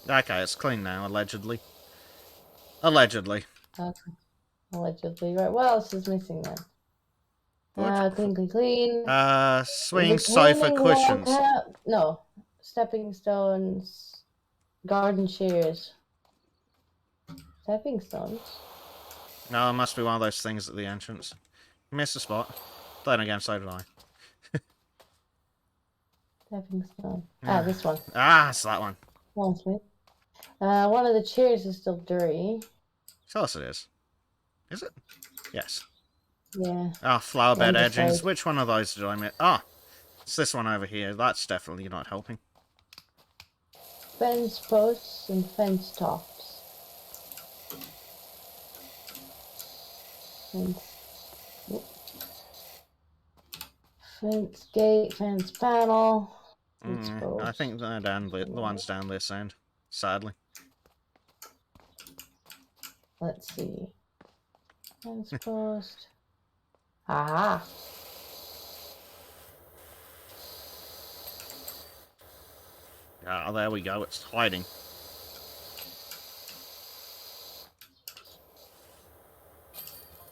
Okay, it's clean now, allegedly. Allegedly. Okay. Allegedly. Right, what else is missing then? Clean, clean, clean. Swing sofa Retaining wall cushions. No. Stepping stones. Garden shears. Stepping stones? No, it must be one of those things at the entrance. Missed a spot. Then again, so did I. Stepping stone. Ah, this one. Ah, it's that one. One of the chairs is still dirty. Of course it is. Is it? Yes. Yeah. Ah, flower bed edgings. Side. Which one of those did I miss? Ah, it's this one over here. That's definitely not helping. Fence posts and fence tops. Fence gate, fence panel. I think they're down the ones down this end, sadly. Let's see. Fence post. Aha. Ah, there we go. It's hiding.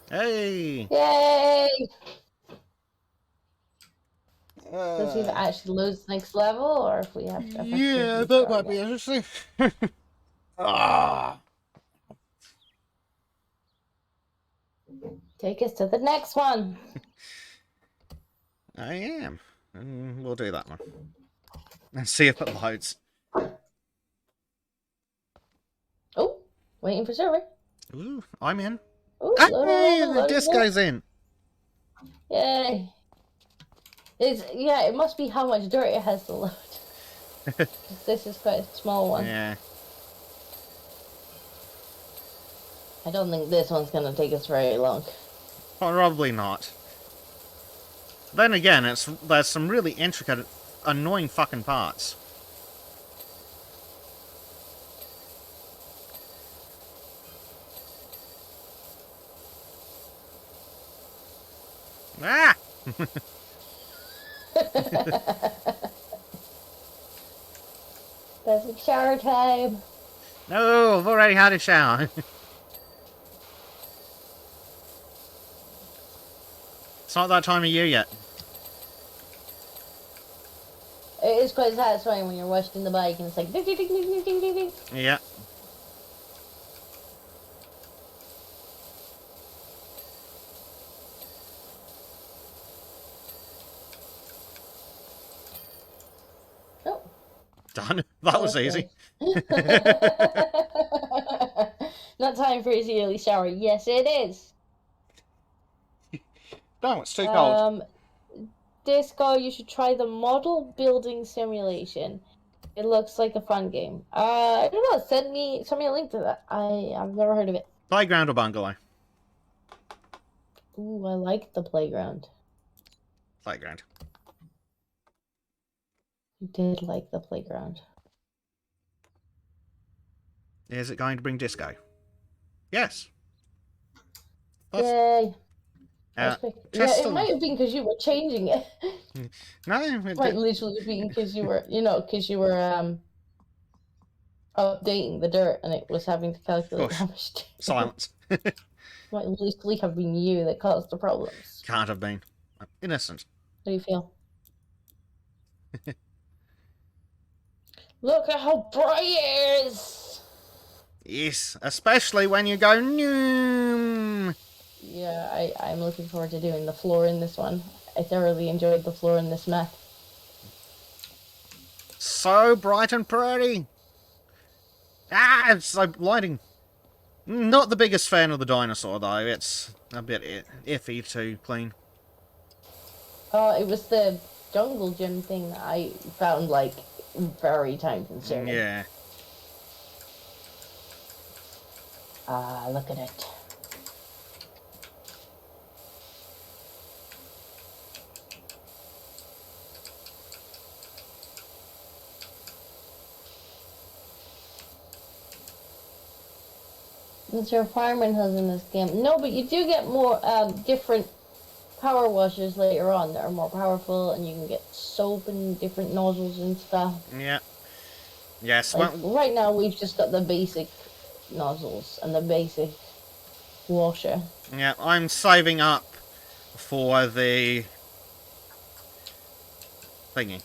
Hey! Yay! Let's see if it actually loads the next level, or if we have to. Yeah, that might be interesting. Ah! Take us to the next one. I am. We'll do that one. And see if it loads. Oh, waiting for server. Ooh, I'm in. Ooh, hey, the disco's in. Yay. It must be how much dirt it has to load. This is quite a small one. Yeah. I don't think this one's gonna take us very long. Probably not. Then again, there's some really intricate, annoying fucking parts. Ah! That's shower time. No, I've already had a shower. It's not that time of year yet. It is quite satisfying when you're washing the bike and it's like ding, ding, ding, ding, ding, ding, ding. Yeah. Oh. Done. That was easy. Not time for his yearly shower. Yes, it is. No, it's too cold. Disco, you should try the model building simulation. It looks like a fun game. I don't know. Send me a link to that. I've never heard of it. Playground or bungalow? Ooh, I like the playground. Playground. You did like the playground. Is it going to bring disco? Yes. Yay. Yeah, it on... might have been because you were changing it. No, it might literally be because you were, updating the dirt and it was having to calculate how much. Silence. Might literally have been you that caused the problems. Can't have been. I'm innocent. How do you feel? Look at how bright it is! Yes, especially when you go noom. Yeah, I'm looking forward to doing the floor in this one. I thoroughly enjoyed the floor in this map. So bright and pretty. Ah, it's so lighting. Not the biggest fan of the dinosaur, though. It's a bit iffy to clean. It was the jungle gym thing that I found, very time-consuming. Yeah. Ah, look at it. That's your fireman has in this game. No, but you do get more different power washers later on that are more powerful, and you can get soap and different nozzles and stuff. Yeah. Yes. Like, right now, we've just got the basic nozzles and the basic washer. Yeah, I'm saving up for the thingy.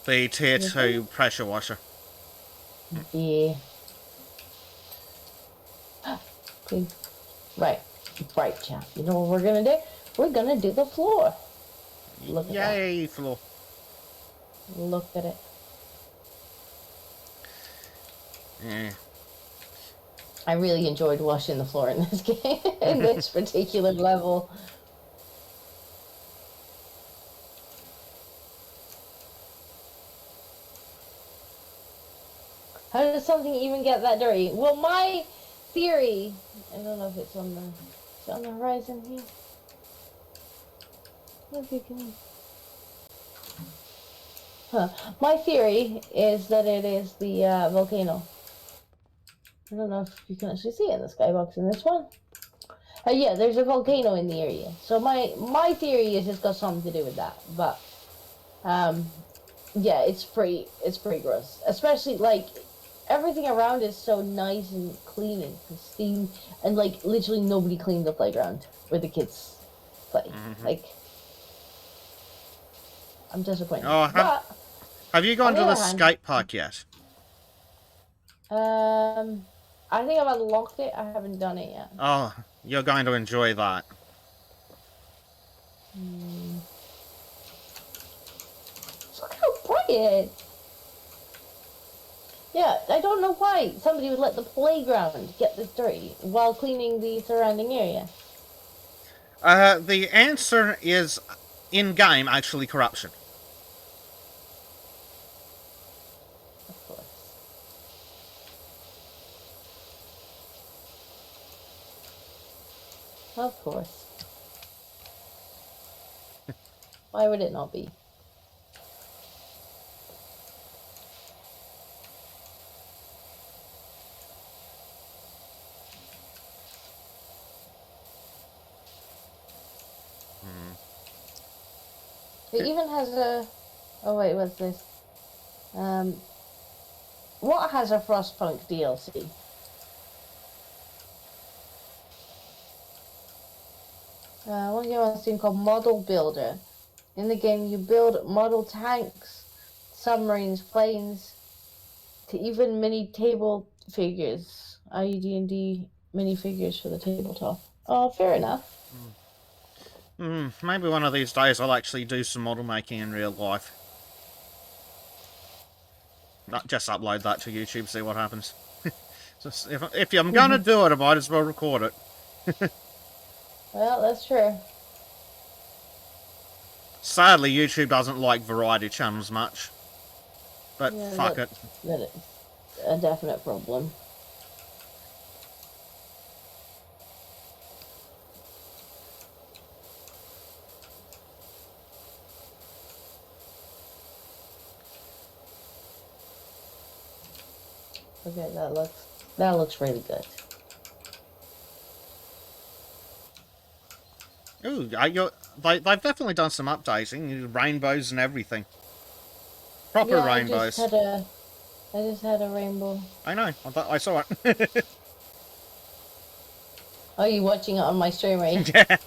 The tier 2 pressure washer. Yeah. Please. Right, chap. You know what we're gonna do? We're gonna do the floor. Look at that. Yay, floor. Look at it. Yeah. I really enjoyed washing the floor in this game, in this particular level. How does something even get that dirty? Well, my theory, I don't know if it's on the horizon here. If you can. Huh. My theory is that it is the volcano. I don't know if you can actually see it in the skybox in this one. Yeah, there's a volcano in the area. So my theory is it's got something to do with that. But yeah, it's pretty gross. Especially like everything around is so nice and clean and pristine, and like literally nobody cleaned the playground where the kids play. Like, I'm disappointed. Oh, have you gone to the skate park yet? I think I've unlocked it. I haven't done it yet. Oh, you're going to enjoy that. Look how bright it is. Yeah, I don't know why somebody would let the playground get this dirty while cleaning the surrounding area. The answer is in-game, actually, corruption. Of course. Of course. Why would it not be? It even has a... Oh wait, what's this? What has a Frostpunk DLC? One game on Steam called Model Builder. In the game, you build model tanks, submarines, planes, to even mini table figures, i.e. D&D minifigures for the tabletop. Oh, fair enough. Maybe one of these days I'll actually do some model making in real life. Not just upload that to YouTube, see what happens. Just, if I'm gonna do it, I might as well record it. Well, that's true. Sadly, YouTube doesn't like variety channels much. But yeah, fuck it. That is a definite problem. Okay, that looks really good. Ooh, they've definitely done some updating, rainbows and everything. Proper rainbows. I just had a rainbow. I know. I saw it. Are you watching it on my stream, right? Yeah.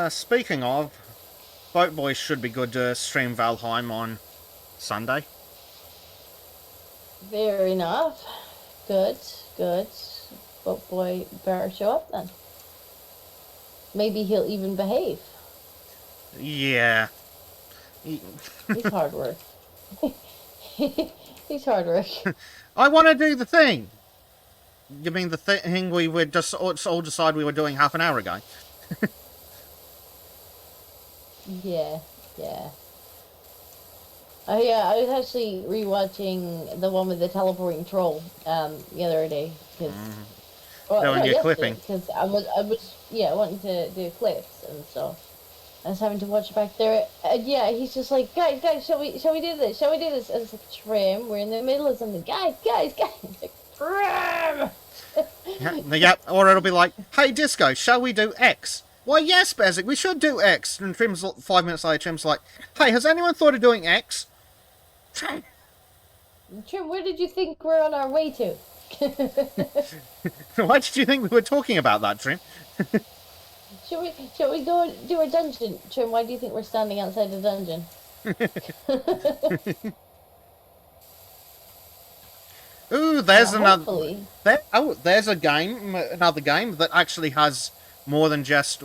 Speaking of, Boat Boy should be good to stream Valheim on Sunday. Fair enough. Good. Boat Boy better show up then. Maybe he'll even behave. Yeah. He's hard work. He's hard work. I want to do the thing. You mean the thing we would just all decide we were doing half an hour ago? Yeah. Oh yeah, I was actually rewatching the one with the teleporting troll the other day because your clipping. Because I was wanting to do clips and stuff. I was having to watch it back there. Yeah, he's just like, guys, shall we do this? Shall we do this? And it's like, Trim, we're in the middle of something. Guys. It's like, Trim! Yeah, or it'll be like, hey, Disco, shall we do X? Why, yes, Bezic, we should do X. And Trim's 5 minutes later, Trim's like, hey, has anyone thought of doing X? Trim, where did you think we're on our way to? Why did you think we were talking about that, Trim? Should we go do a dungeon? Trim, why do you think we're standing outside the dungeon? Ooh, there's another. There's a game, another game that actually has more than just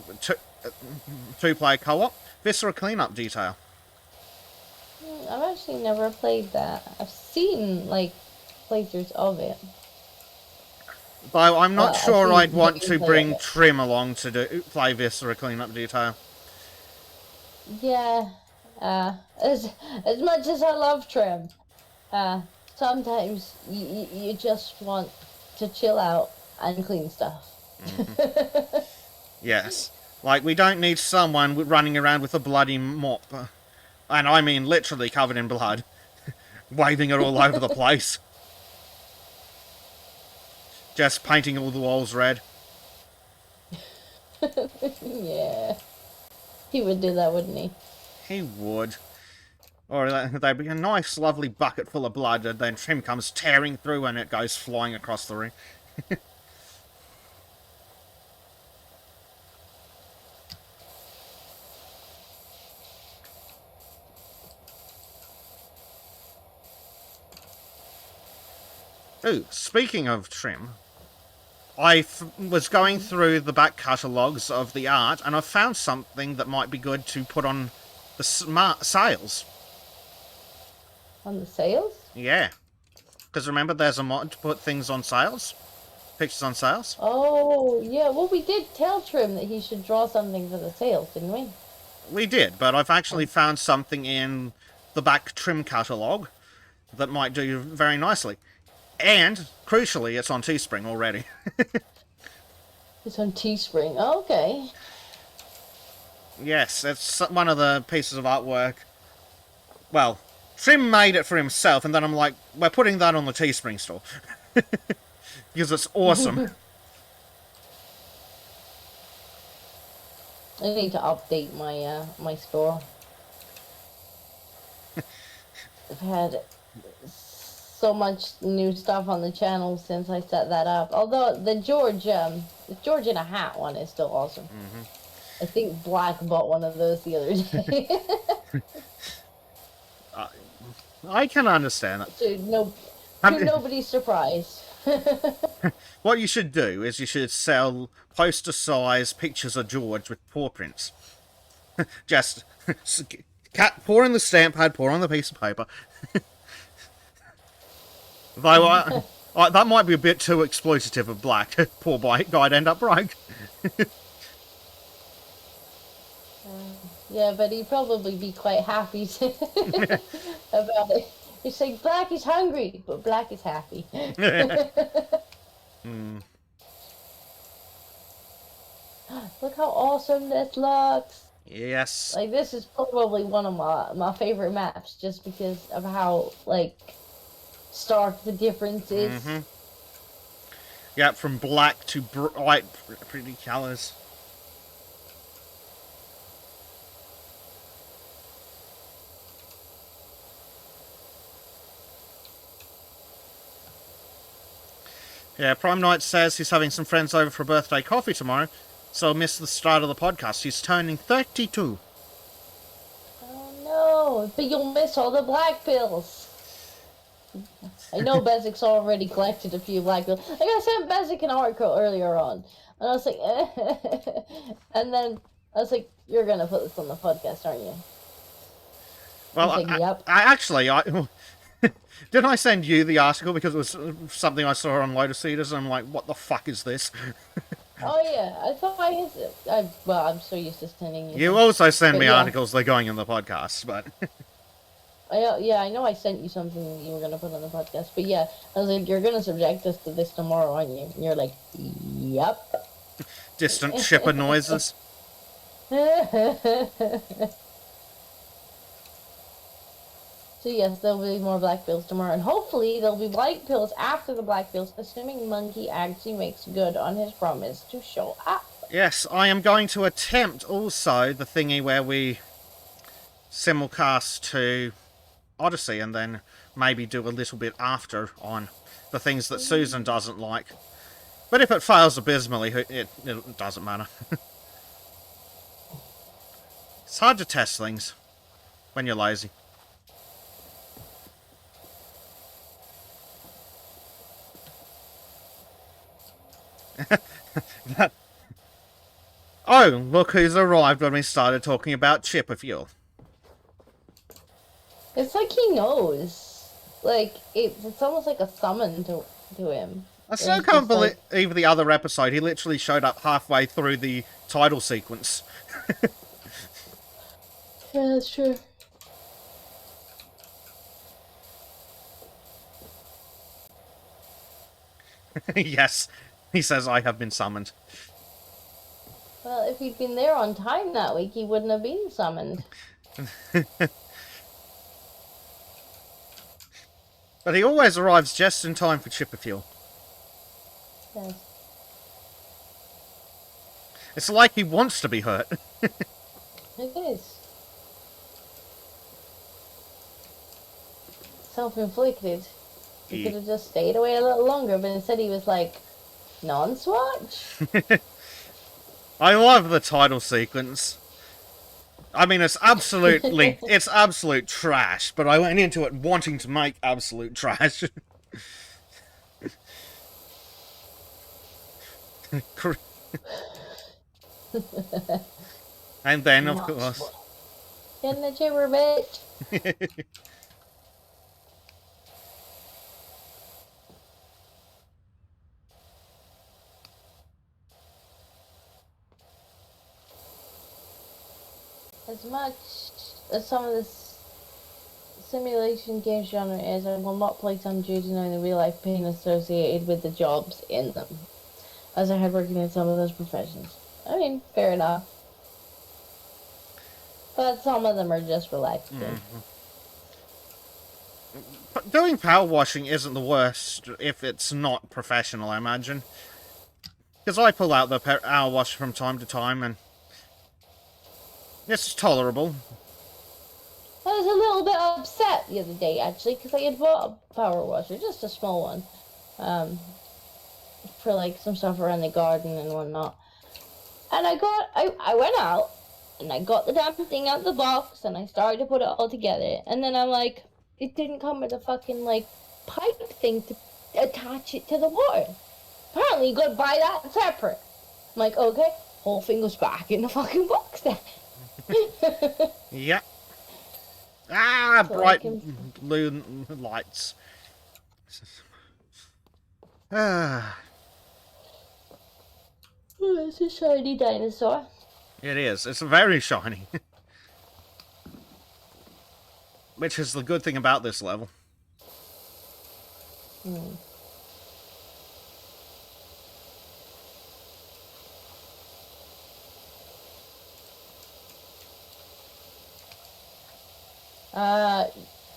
two-player co-op. Viscera Cleanup Detail. I've actually never played that. I've seen like playthroughs of it. Though I'm not sure I'd want to bring Trim along to play Viscera Cleanup Detail. Yeah, as much as I love Trim, sometimes you just want to chill out and clean stuff. Mm-hmm. Yes, like we don't need someone running around with a bloody mop, and I mean literally covered in blood, waving it all over the place. Just painting all the walls red. Yeah. He would do that, wouldn't he? He would. Or there'd be a nice, lovely bucket full of blood, and then Trim comes tearing through and it goes flying across the room. Ooh, speaking of Trim, I was going through the back catalogues of the art, and I found something that might be good to put on the sails. On the sails? Yeah. Because remember, there's a mod to put things on sails? Pictures on sails? Oh, yeah. Well, we did tell Trim that he should draw something for the sails, didn't we? We did, but I've actually found something in the back Trim catalogue that might do very nicely. And, crucially, it's on Teespring already. It's on Teespring. Oh, okay. Yes, it's one of the pieces of artwork. Well, Trim made it for himself, and then I'm like, we're putting that on the Teespring store. Because it's awesome. I need to update my my store. I've had so much new stuff on the channel since I set that up. Although the George in a hat one is still awesome. Mm-hmm. I think Black bought one of those the other day. I can understand that. To nobody's surprise. What you should do is you should sell poster-size pictures of George with paw prints. Just pour in the stamp pad, pour on the piece of paper. Though that might be a bit too exploitative of Black. Poor guy'd end up broke. Yeah, but he'd probably be quite happy about it. It's like, Black is hungry, but Black is happy. Look how awesome this looks. Yes. Like, this is probably one of my favorite maps, just because of how, like, stark the difference is. Mm-hmm. Yeah, from black to bright, pretty colors. Yeah, Prime Knight says he's having some friends over for a birthday coffee tomorrow, so I'll miss the start of the podcast. He's turning 32. Oh no, but you'll miss all the black pills. I know Bezik's already collected a few black pills. Like, I sent Bezik an article earlier on, and I was like, and then I was like, you're gonna put this on the podcast, aren't you? Well, like, yep. I actually, didn't I send you the article because it was something I saw on Lotus Eaters, and I'm like, what the fuck is this? Oh yeah, I thought well, I'm so used to sending you. You also send me articles, they're going in the podcast, but... Yeah, I know I sent you something that you were going to put on the podcast, but yeah, I was like, you're going to subject us to this tomorrow, aren't you? And you're like, yep. Distant shipper noises. So yes, there'll be more black pills tomorrow, and hopefully there'll be white pills after the black pills, assuming Monkey actually makes good on his promise to show up. Yes, I am going to attempt also the thingy where we simulcast to Odyssey and then maybe do a little bit after on the things that Susan doesn't like. But if it fails abysmally, it doesn't matter. It's hard to test things when you're lazy. Oh, look who's arrived when we started talking about Chipperfield. It's like he knows. Like, it's almost like a summon to him. I still can't believe even the other episode, he literally showed up halfway through the title sequence. Yeah, that's true. Yes, he says, I have been summoned. Well, if he'd been there on time that week, he wouldn't have been summoned. But he always arrives just in time for Chipperfield. Yes. It's like he wants to be hurt. It is. Self-inflicted. He could have just stayed away a little longer, but instead he was like, non-swatch? I love the title sequence. I mean, it's absolute trash, but I went into it wanting to make absolute trash. And then, of course... Get the chipper, bitch! As much as some of this simulation game genre is, I will not play some due to knowing the real-life pain associated with the jobs in them, as I had working in some of those professions. I mean, fair enough. But some of them are just relaxing. Mm-hmm. But doing power washing isn't the worst if it's not professional, I imagine. Because I pull out the power washer from time to time, and it's tolerable. I was a little bit upset the other day, actually, because I had bought a power washer, just a small one, for like some stuff around the garden and whatnot. And I went out, and I got the damn thing out of the box, and I started to put it all together, and then I'm like, it didn't come with a fucking, like, pipe thing to attach it to the water. Apparently you gotta buy that separate. I'm like, okay, whole thing goes back in the fucking box then. Yep. Ah, so bright blue lights. Ah. Oh, it's a shiny dinosaur. It is. It's very shiny. Which is the good thing about this level.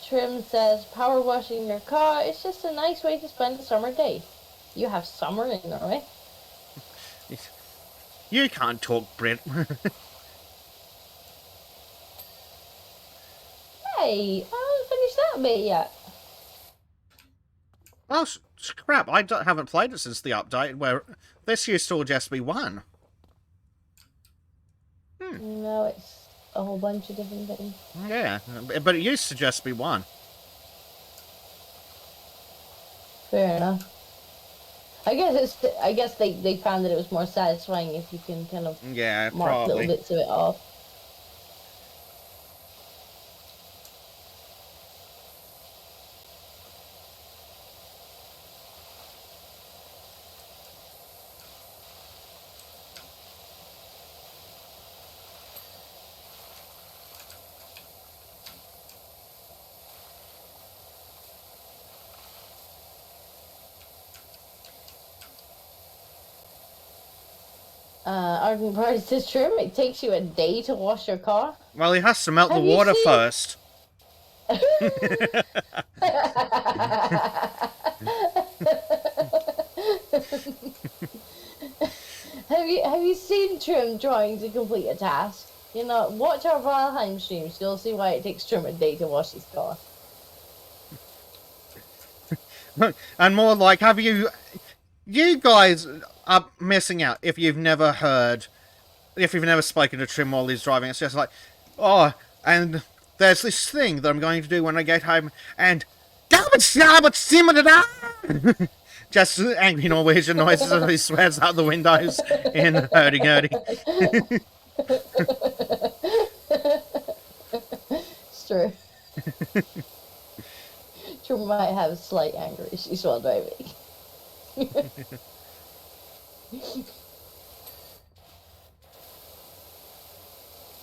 Trim says, power washing your car is just a nice way to spend a summer day. You have summer in Norway. You can't talk, Brit. Hey, I haven't finished that bit yet. Oh, crap. I haven't played it since the update, where this used to just be one. No, it's a whole bunch of different things. Yeah, but it used to just be one. Fair enough. I guess they found that it was more satisfying if you can kind of mark little bits of it off. Arden Party says, Trim, it takes you a day to wash your car. Well, he has to melt the water first. Have you seen Trim trying to complete a task? You know, watch our Valheim streams. You'll see why it takes Trim a day to wash his car. And more like, have you guys are missing out if you've never heard, if you've never spoken to Trim while he's driving. It's just like, oh, and there's this thing that I'm going to do when I get home, and just angry Norwegian noises as he swears out the windows in hurdy-gurdy. It's true. Trim might have slight anger issues while driving.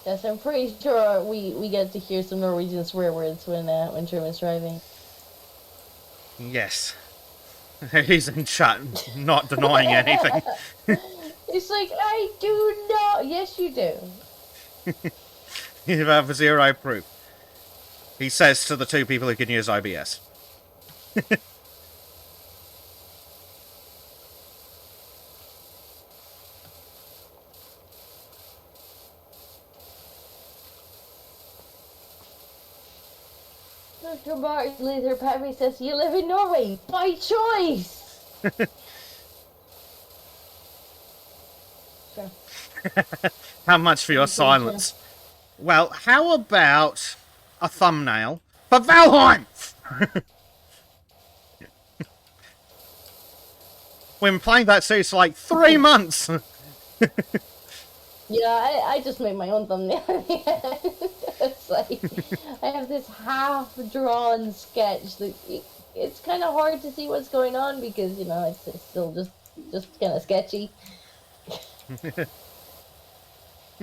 Yes, I'm pretty sure we get to hear some Norwegian swear words when Trim is driving. Yes. He's in chat, not denying anything. It's like, I do not. Yes, you do. You have zero proof. He says to the two people who can use OBS. Dr. Martin Luther Perry says, you live in Norway by choice! Sure. How much for your silence? Well, how about a thumbnail for Valheim? We've been playing that series for like 3 months. Yeah, I just made my own thumbnail. It's like, I have this half-drawn sketch that it's kind of hard to see what's going on because, you know, it's still just kind of sketchy.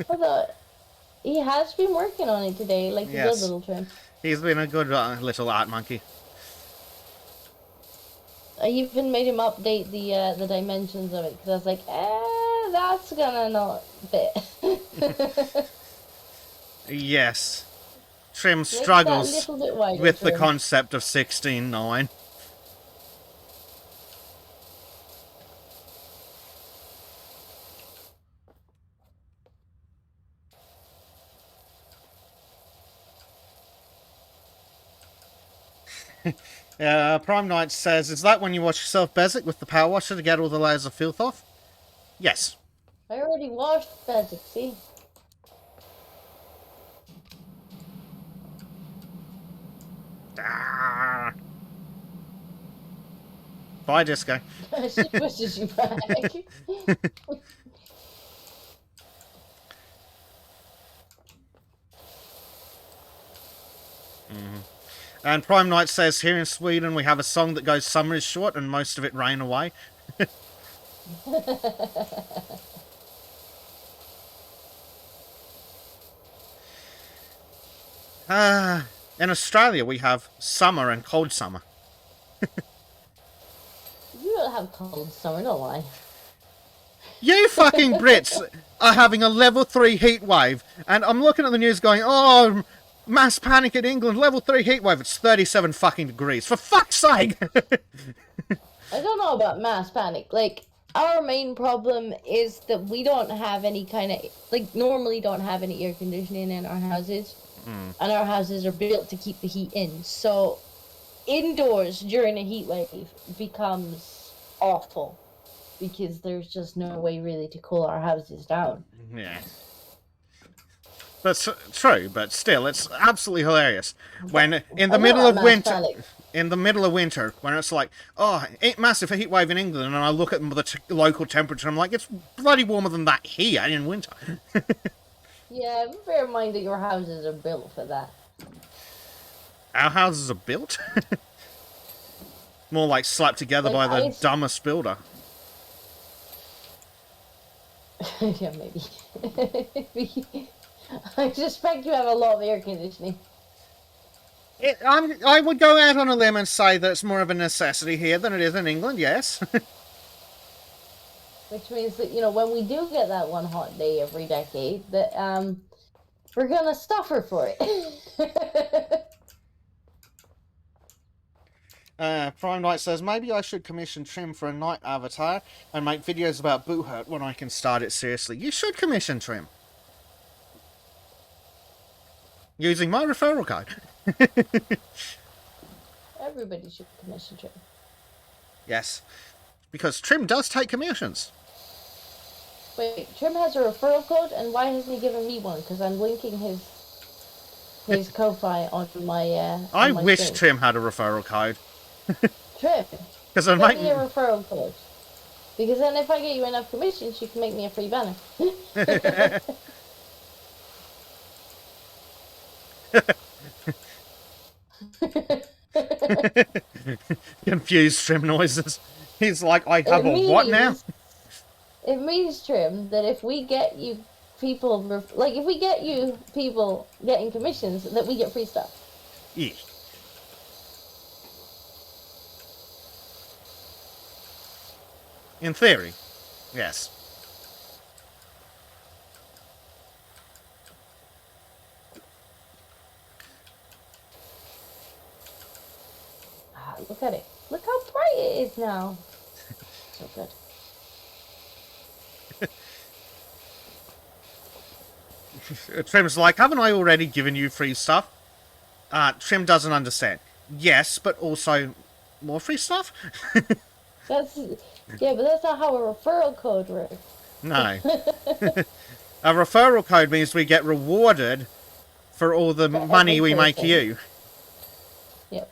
Although, he has been working on it today, like a good little Trim. He's been a good little art monkey. I even made him update the dimensions of it because I was like, that's gonna not fit. Yes. Trim struggles wider, with the concept of 16:9. Prime Knight says, is that when you wash yourself basic with the power washer to get all the layers of filth off? Yes. I already washed basic, see? Ah. Bye, Disco. She pushes you back. And Prime Knight says, here in Sweden we have a song that goes, summer is short and most of it rain away. In Australia we have summer and cold summer. You don't have cold summer, don't lie. You fucking Brits are having a level 3 heat wave, and I'm looking at the news going, oh, mass panic in England, level 3 heat wave, it's 37 fucking degrees. For fuck's sake! I don't know about mass panic. Like, our main problem is that we don't have any kind of, like, normally don't have any air conditioning in our houses. And our houses are built to keep the heat in. So, indoors during a heat wave becomes awful. Because there's just no way really to cool our houses down. Yeah. That's true, but still, it's absolutely hilarious. When, in the middle of winter... In the middle of winter, when it's like, oh, massive heat wave in England, and I look at the local temperature, I'm like, it's bloody warmer than that here in winter. Yeah, bear in mind that your houses are built for that. Our houses are built? More like slapped together by the dumbest builder. Yeah, maybe. I suspect you have a lot of air conditioning. I would go out on a limb and say that it's more of a necessity here than it is in England, yes. Which means that, you know, when we do get that one hot day every decade, that we're gonna suffer for it. Prime Knight says, maybe I should commission Trim for a night avatar and make videos about Boohurt when I can start it seriously. You should commission Trim. Using my referral code. Everybody should commission Trim. Yes. Because Trim does take commissions. Wait, Trim has a referral code, and why hasn't he given me one? Because I'm linking his Ko-Fi on my I my wish screen. Trim had a referral code. Trim, Because give me a referral code. Because then if I get you enough commissions, you can make me a free banner. Confused Trim noises. He's like, I have a what now? It means, Trim, that if we get you people, like if we get you people getting commissions, that we get free stuff. Yeah. In theory, yes. Look at it. Look how bright it is now. So good. Trim's like, haven't I already given you free stuff? Trim doesn't understand. Yes, but also more free stuff? Yeah, but that's not how a referral code works. No. A referral code means we get rewarded for all the money we make you. Yep.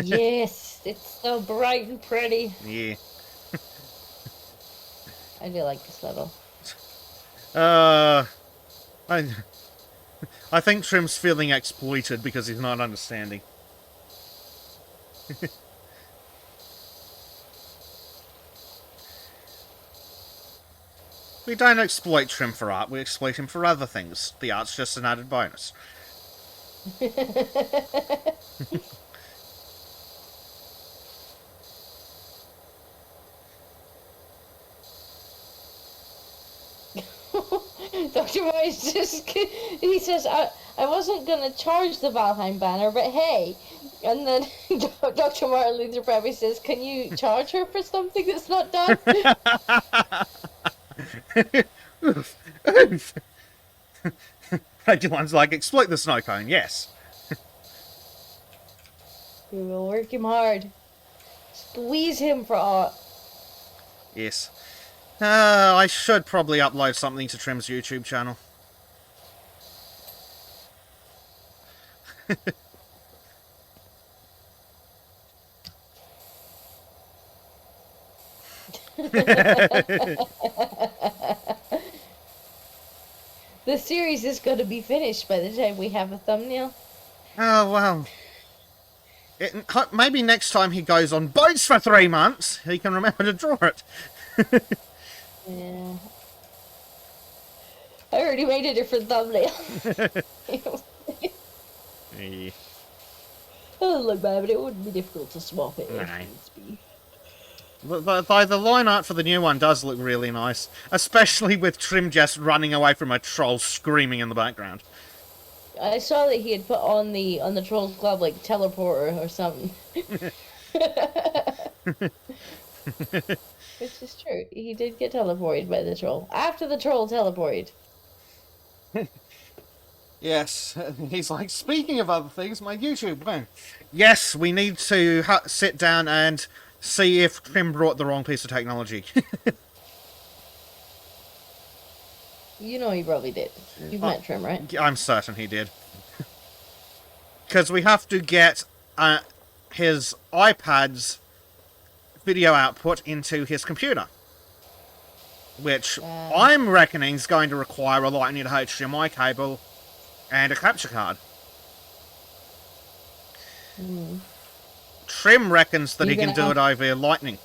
Yes, it's so bright and pretty. Yeah. I do like this level. I think Trim's feeling exploited because he's not understanding. We don't exploit Trim for art, we exploit him for other things. The art's just an added bonus. Dr. Moyes just, he says, I wasn't going to charge the Valheim banner, but hey. And then Dr. Martin Luther probably says, can you charge her for something that's not done? Regulon's like, exploit the snow cone, yes. We will work him hard. Squeeze him for art. Yes. I should probably upload something to Trim's YouTube channel. The series is going to be finished by the time we have a thumbnail. Oh, well. Maybe next time he goes on boats for 3 months, he can remember to draw it. Yeah. I already made a different thumbnail. Yeah. Oh, look, man, but it wouldn't be difficult to swap it. Though the line art for the new one does look really nice, especially with Trim just running away from a troll screaming in the background. I saw that he had put on the Trolls Club like teleporter or something. Which is true. He did get teleported by the troll. After the troll teleported. Yes, he's like, speaking of other things, my YouTube, man. Yes, we need to sit down and see if Trim brought the wrong piece of technology. You know he probably did. You've met Trim, right? I'm certain he did. Because we have to get his iPad's video output into his computer. Which I'm reckoning is going to require a Lightning to HDMI cable and a capture card. Trim reckons that he can do it over Lightning.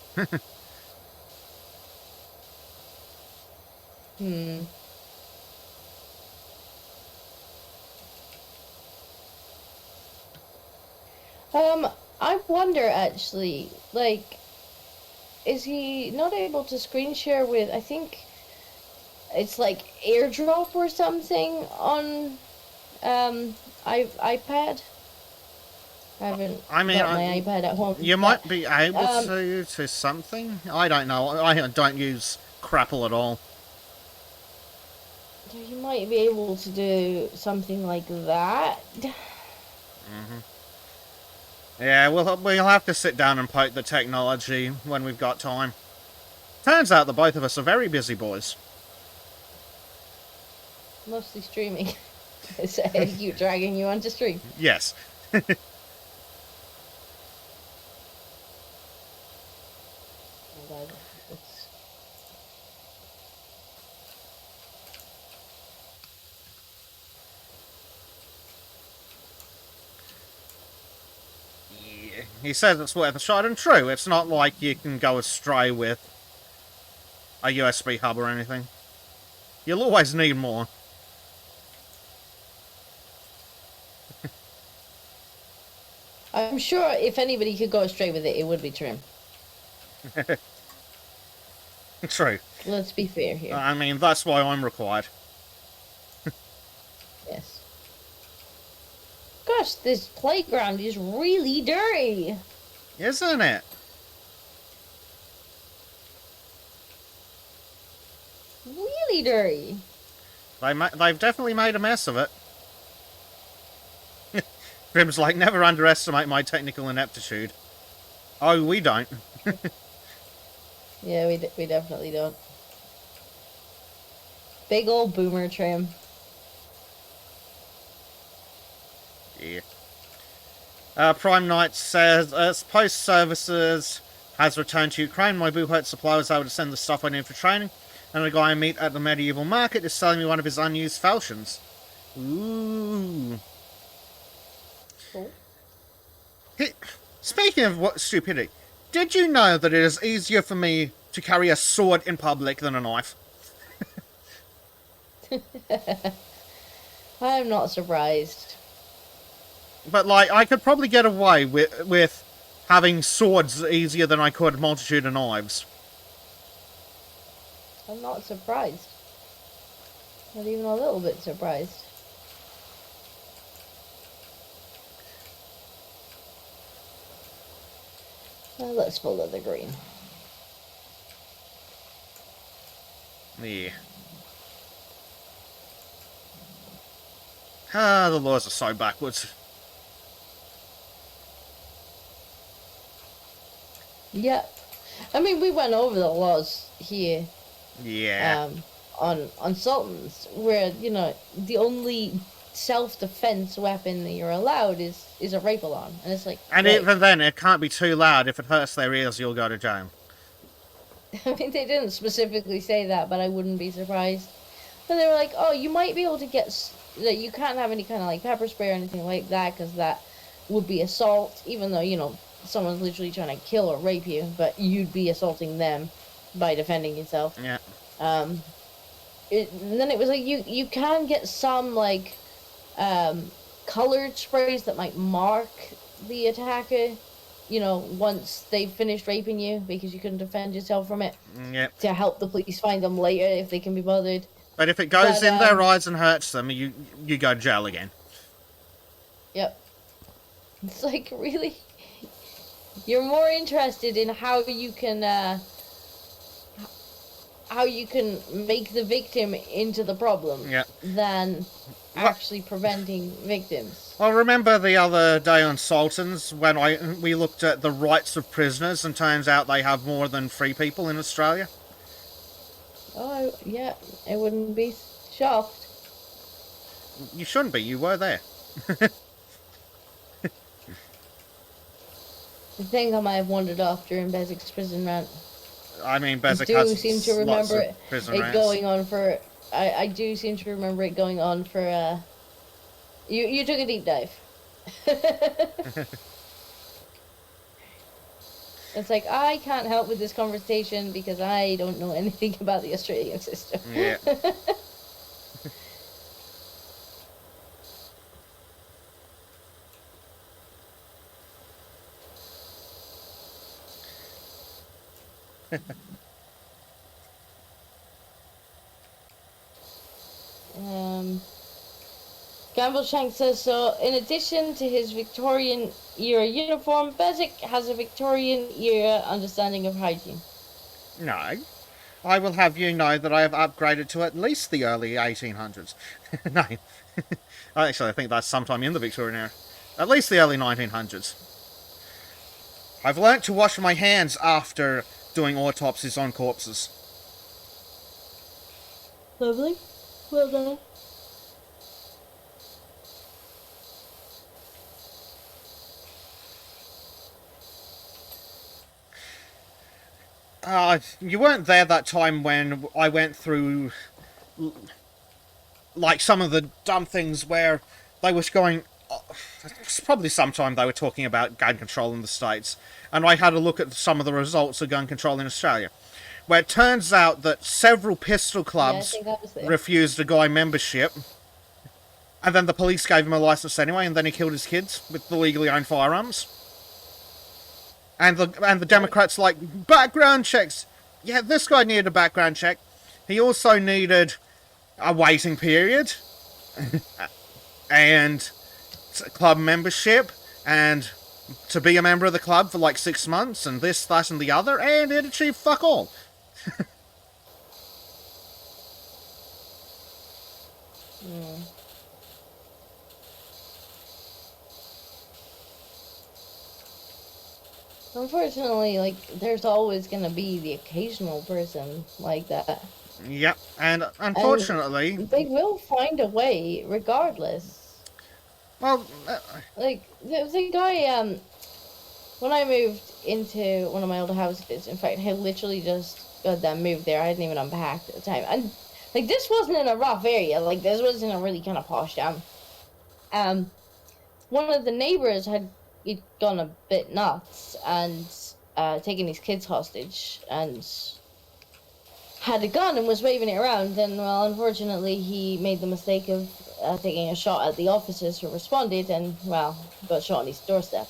I wonder actually, like, is he not able to screen share with, I think it's like AirDrop or something on iPad? I haven't I mean, got my iPad at home. you But, might be able to something. I don't know. I don't use Crapple at all. you might be able to do something like that. Yeah, we'll have to sit down and poke the technology when we've got time. Turns out that both of us are very busy boys. Mostly streaming. So you dragging you onto stream. Yes. He says it's worth a shot, and true, it's not like you can go astray with a USB hub or anything. You'll always need more. I'm sure if anybody could go astray with it, it would be Trim. True. Let's be fair here. I mean, that's why I'm required. Yes. Gosh, this playground is really dirty. Isn't it? Really dirty. They've definitely made a mess of it. Grim's like, never underestimate my technical ineptitude. Oh, we don't. Yeah, we definitely don't. Big old boomer Trim. Yeah. Prime Knight says, as post services has returned to Ukraine, my Buhut supplier was able to send the stuff I need for training, and a guy I meet at the medieval market is selling me one of his unused falchions. Ooh. Cool. Speaking of what stupidity, did you know that it is easier for me to carry a sword in public than a knife? I'm not surprised. But, like, I could probably get away with having swords easier than I could a multitude of knives. I'm not surprised. Not even a little bit surprised. Well, let's follow the green. Yeah. Ah, the laws are so backwards. Yep. I mean, we went over the laws here. Yeah. On Sultans, where, you know, the only self-defense weapon that you're allowed is a rape alarm, and it's like. And wait. even then, it can't be too loud. If it hurts their ears, you'll go to jail. I mean, they didn't specifically say that, but I wouldn't be surprised. But they were like, oh, you might be able to get that. You can't have any kind of like pepper spray or anything like that, because that would be assault, even though, you know, someone's literally trying to kill or rape you, but you'd be assaulting them by defending yourself. Yeah. And then it was like you can get some like colored sprays that might mark the attacker, you know, once they've finished raping you, because you couldn't defend yourself from it. Yep. To help the police find them later if they can be bothered. But if it goes in their eyes and hurts them, you go to jail again. Yep. It's like, really? You're more interested in how you can make the victim into the problem, Yep, than actually preventing victims. Well, remember the other day on Sultans when we looked at the rights of prisoners, and turns out they have more than 3 people in Australia? Oh, yeah, I wouldn't be shocked. You shouldn't be, you were there. I think I might have wandered off during Bezik's prison rant. I mean, Bezic I do has seem to remember it rants. going on for. I do seem to remember it going on for. You took a deep dive. It's like, I can't help with this conversation because I don't know anything about the Australian system. Yeah. Gamble Shank says, so in addition to his Victorian era uniform, Bezic has a Victorian era understanding of hygiene. No. I will have you know that I have upgraded to at least the early 1800s. No. Actually, I think that's sometime in the Victorian era. At least the early 1900s. I've learnt to wash my hands after doing autopsies on corpses. Lovely. Well done. You weren't there that time when I went through, like, some of the dumb things where they was going... It's probably sometime they were talking about gun control in the States, and I had a look at some of the results of gun control in Australia, where it turns out that several pistol clubs refused a guy membership, and then the police gave him a license anyway, and then he killed his kids with the legally owned firearms. And the Democrats like, background checks. Yeah, this guy needed a background check. He also needed a waiting period. And club membership. And to be a member of the club for like 6 months. And this, that, and the other. And it achieved fuck all. Unfortunately, like, there's always gonna be the occasional person like that. Yep, and unfortunately... And they will find a way, regardless. Well... like, there was a guy, when I moved into one of my older houses, in fact, I literally just moved there, I hadn't even unpacked at the time, and, like, this wasn't in a rough area, like, this was in a really kind of posh town. One of the neighbors had gone a bit nuts and taken his kids hostage and had a gun and was waving it around, and well, unfortunately he made the mistake of taking a shot at the officers who responded and, well, got shot on his doorstep.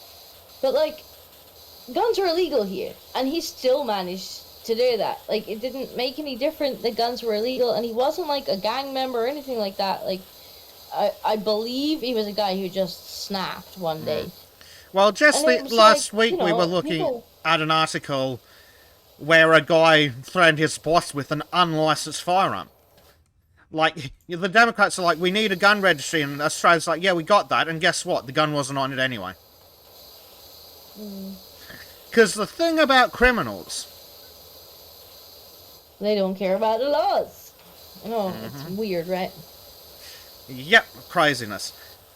But, like, guns are illegal here, and he still managed to do that. Like, it didn't make any difference that guns were illegal, and he wasn't like a gang member or anything like that. Like, I believe he was a guy who just snapped one day. Well, just last week we were looking at an article where a guy threatened his boss with an unlicensed firearm. Like, the Democrats are like, we need a gun registry, and Australia's like, yeah, we got that, and guess what? The gun wasn't on it anyway. Because the thing about criminals... they don't care about the laws. It's weird, right? Yep, craziness.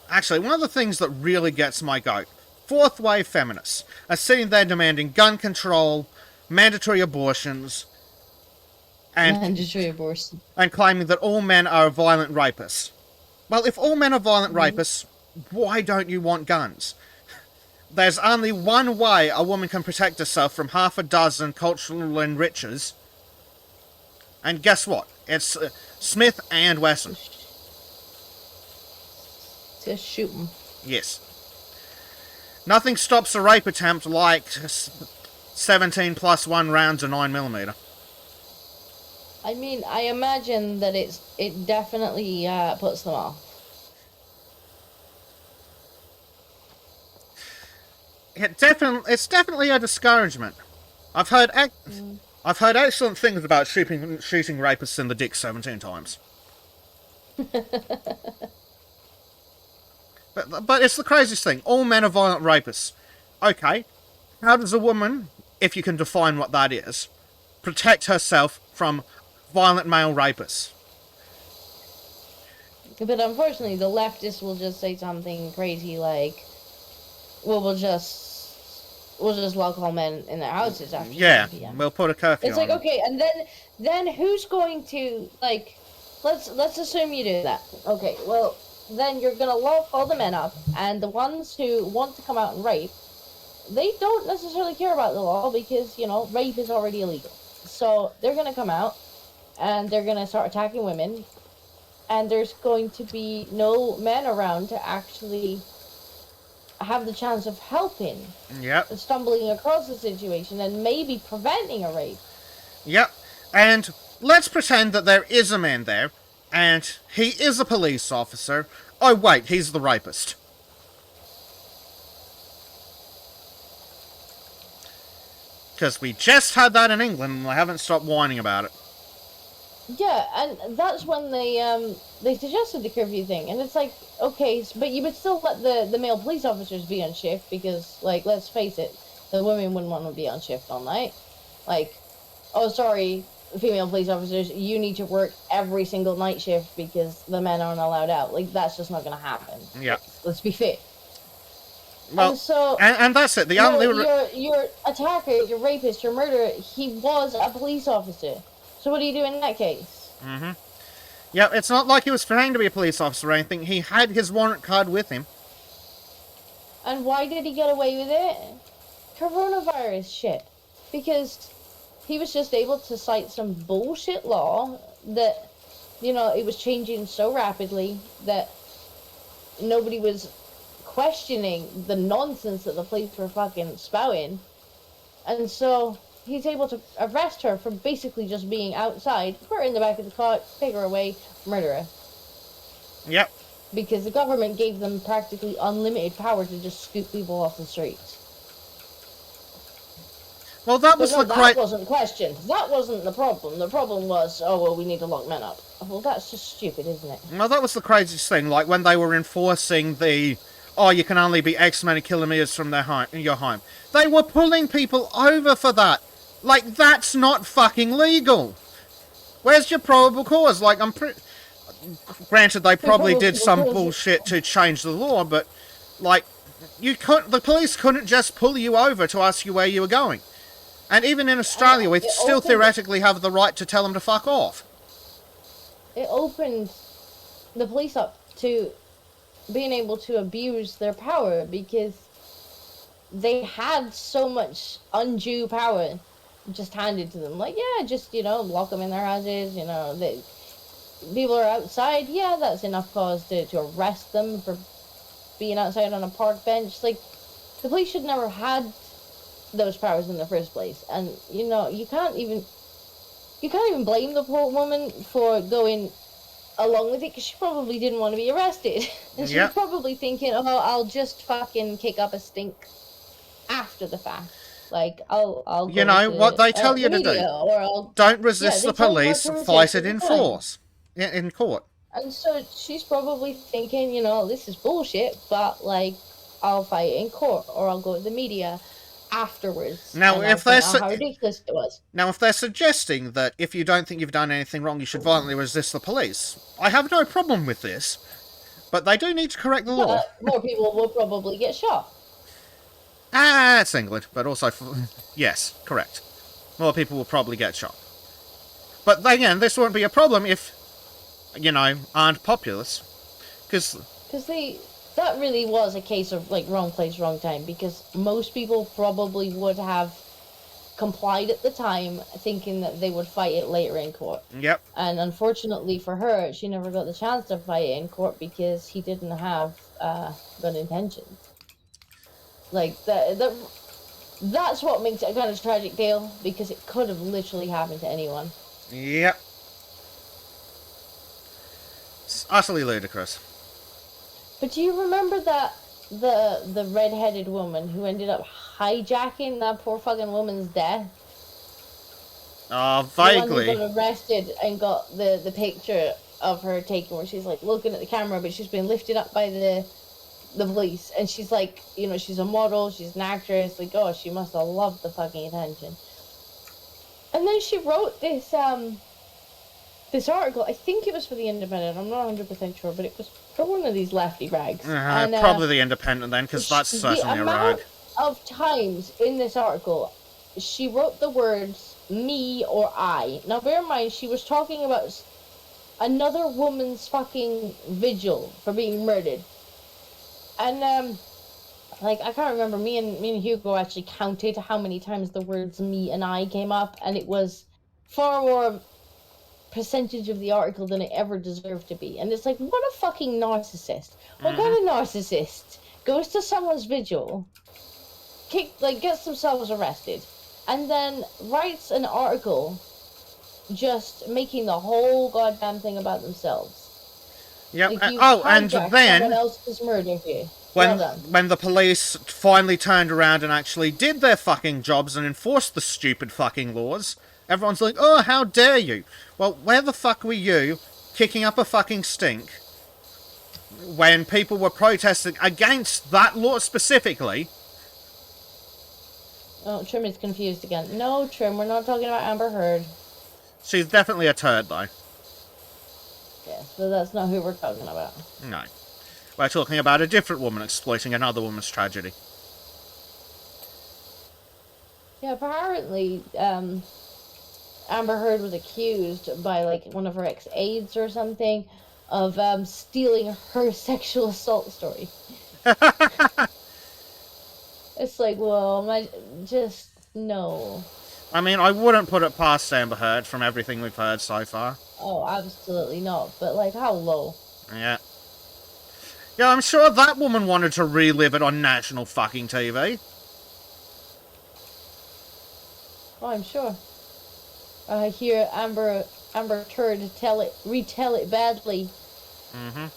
Actually, one of the things that really gets my goat, fourth wave feminists are sitting there demanding gun control, mandatory abortions, and claiming that all men are violent rapists. Well, if all men are violent rapists, why don't you want guns? There's only one way a woman can protect herself from half a dozen cultural enrichers, and guess what? It's Smith and Wesson. Just shoot them. Yes. Nothing stops a rape attempt like 17 plus 1 rounds of 9mm. I mean, I imagine that it definitely puts them off. It's definitely a discouragement. I've heard excellent things about shooting rapists in the dick 17 times. But it's the craziest thing. All men are violent rapists. Okay, how does a woman, if you can define what that is, protect herself from violent male rapists? But unfortunately, the leftists will just say something crazy like, well, we'll just lock all men in their houses after 7 p.m. We'll put a curfew on. It's like, okay, and then who's going to, like, let's assume you do that. Okay, well, then you're gonna lock all the men up, and the ones who want to come out and rape, they don't necessarily care about the law because, rape is already illegal. So they're gonna come out, and they're gonna start attacking women, and there's going to be no men around to actually have the chance of helping. Yep. Stumbling across the situation and maybe preventing a rape. Yep. And let's pretend that there is a man there, and he is a police officer. Oh, wait, he's the rapist. Because we just had that in England, and I haven't stopped whining about it. Yeah, and that's when they suggested the curfew thing, and it's like, okay, but you would still let the male police officers be on shift because, like, let's face it, the women wouldn't want to be on shift all night. Like, oh, sorry, female police officers, you need to work every single night shift because the men aren't allowed out. Like, that's just not going to happen. Yeah. Let's be fair. Well, and so, and that's it. The your attacker, your rapist, your murderer, he was a police officer. So what do you do in that case? Mm-hmm. Yeah, it's not like he was trying to be a police officer or anything. He had his warrant card with him. And why did he get away with it? Coronavirus shit. Because he was just able to cite some bullshit law that, you know, it was changing so rapidly that nobody was questioning the nonsense that the police were fucking spouting. And so he's able to arrest her for basically just being outside, put her in the back of the car, take her away, murder her. Yep. Because the government gave them practically unlimited power to just scoop people off the streets. Well, that wasn't questioned. That wasn't the problem. The problem was, oh, well, we need to lock men up. Well, that's just stupid, isn't it? Well, that was the craziest thing. Like, when they were enforcing the, oh, you can only be X many kilometers from your home. They were pulling people over for that. Like, that's not fucking legal. Where's your probable cause? Like, granted, they probably did some bullshit to change the law, but, like, the police couldn't just pull you over to ask you where you were going. And even in Australia, we still theoretically have the right to tell them to fuck off. It opened the police up to being able to abuse their power because they had so much undue power just handed to them. Like, yeah, just, you know, lock them in their houses, you know, people are outside, yeah, that's enough cause to arrest them for being outside on a park bench. Like, the police should never had those powers in the first place. And, you know, you can't even blame the poor woman for going along with it because she probably didn't want to be arrested. And she was probably thinking, oh, I'll just fucking kick up a stink after the fact. Like, I'll go, you know, what they tell you to do. Don't resist the police, fight it in force. In court. And so she's probably thinking, you know, this is bullshit, but, like, I'll fight it in court, or I'll go to the media afterwards. Now, if they're how ridiculous it was. Now, if they're suggesting that if you don't think you've done anything wrong, you should violently resist the police, I have no problem with this. But they do need to correct the law. More people will probably get shot. It's England, but also, yes, correct. More people will probably get shot. But then again, this won't be a problem if, you know, aren't populous. Because that really was a case of, like, wrong place, wrong time, because most people probably would have complied at the time, thinking that they would fight it later in court. Yep. And unfortunately for her, she never got the chance to fight it in court because he didn't have good intentions. Like, that's what makes it a kind of tragic tale, because it could have literally happened to anyone. Yep. It's utterly ludicrous. But do you remember that the red-headed woman who ended up hijacking that poor fucking woman's death? Vaguely. The one who got arrested and got the picture of her taken where she's, like, looking at the camera, but she's been lifted up by the police, and she's, like, you know, she's a model, she's an actress, like, oh, she must have loved the fucking attention. And then she wrote this article, I think it was for The Independent, I'm not 100% sure, but it was for one of these lefty rags. Probably The Independent then, because that's certainly a rag. The amount of times in this article, she wrote the words, me or I. Now, bear in mind, she was talking about another woman's fucking vigil for being murdered. And, like, I can't remember, me and Hugo actually counted how many times the words me and I came up, and it was far more percentage of the article than it ever deserved to be. And it's like, what a fucking narcissist. What kind of narcissist goes to someone's vigil, gets themselves arrested, and then writes an article just making the whole goddamn thing about themselves. Yep. Like And then someone else's murder here. When the police finally turned around and actually did their fucking jobs and enforced the stupid fucking laws, everyone's like, oh, how dare you? Well, where the fuck were you kicking up a fucking stink when people were protesting against that law specifically? Oh, Trim is confused again. No, Trim, we're not talking about Amber Heard. She's definitely a turd, though. Yes, but that's not who we're talking about. No. We're talking about a different woman exploiting another woman's tragedy. Yeah, apparently, Amber Heard was accused by, like, one of her ex-aides or something of stealing her sexual assault story. It's like, well, just no. I mean, I wouldn't put it past Amber Heard from everything we've heard so far. Oh, absolutely not. But, like, how low? Yeah. Yeah, I'm sure that woman wanted to relive it on national fucking TV. Oh, I'm sure. I hear Amber Turd retell it badly. Mm-hmm.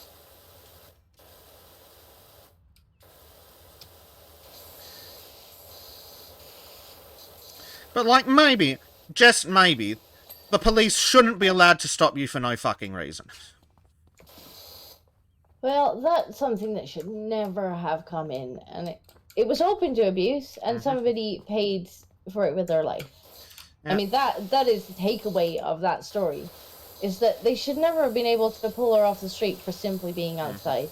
But, like, maybe, just maybe, the police shouldn't be allowed to stop you for no fucking reason. Well, that's something that should never have come in, and it was open to abuse, and somebody paid for it with their life. Yeah. I mean, that is the takeaway of that story, is that they should never have been able to pull her off the street for simply being outside.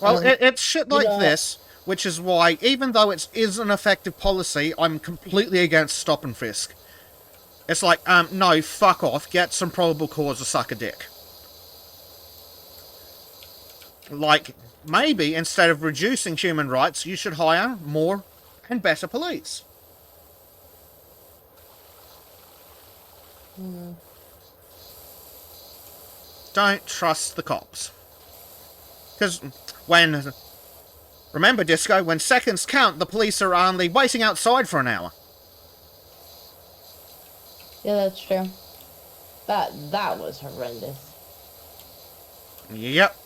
Well, it's shit like this, which is why, even though it is an effective policy, I'm completely against stop and frisk. It's like, no, fuck off, get some probable cause to suck a dick. Like, maybe instead of reducing human rights, you should hire more and better police. Don't trust the cops. Because remember, Disco, when seconds count, the police are only waiting outside for an hour. Yeah, that's true. That was horrendous. Yep.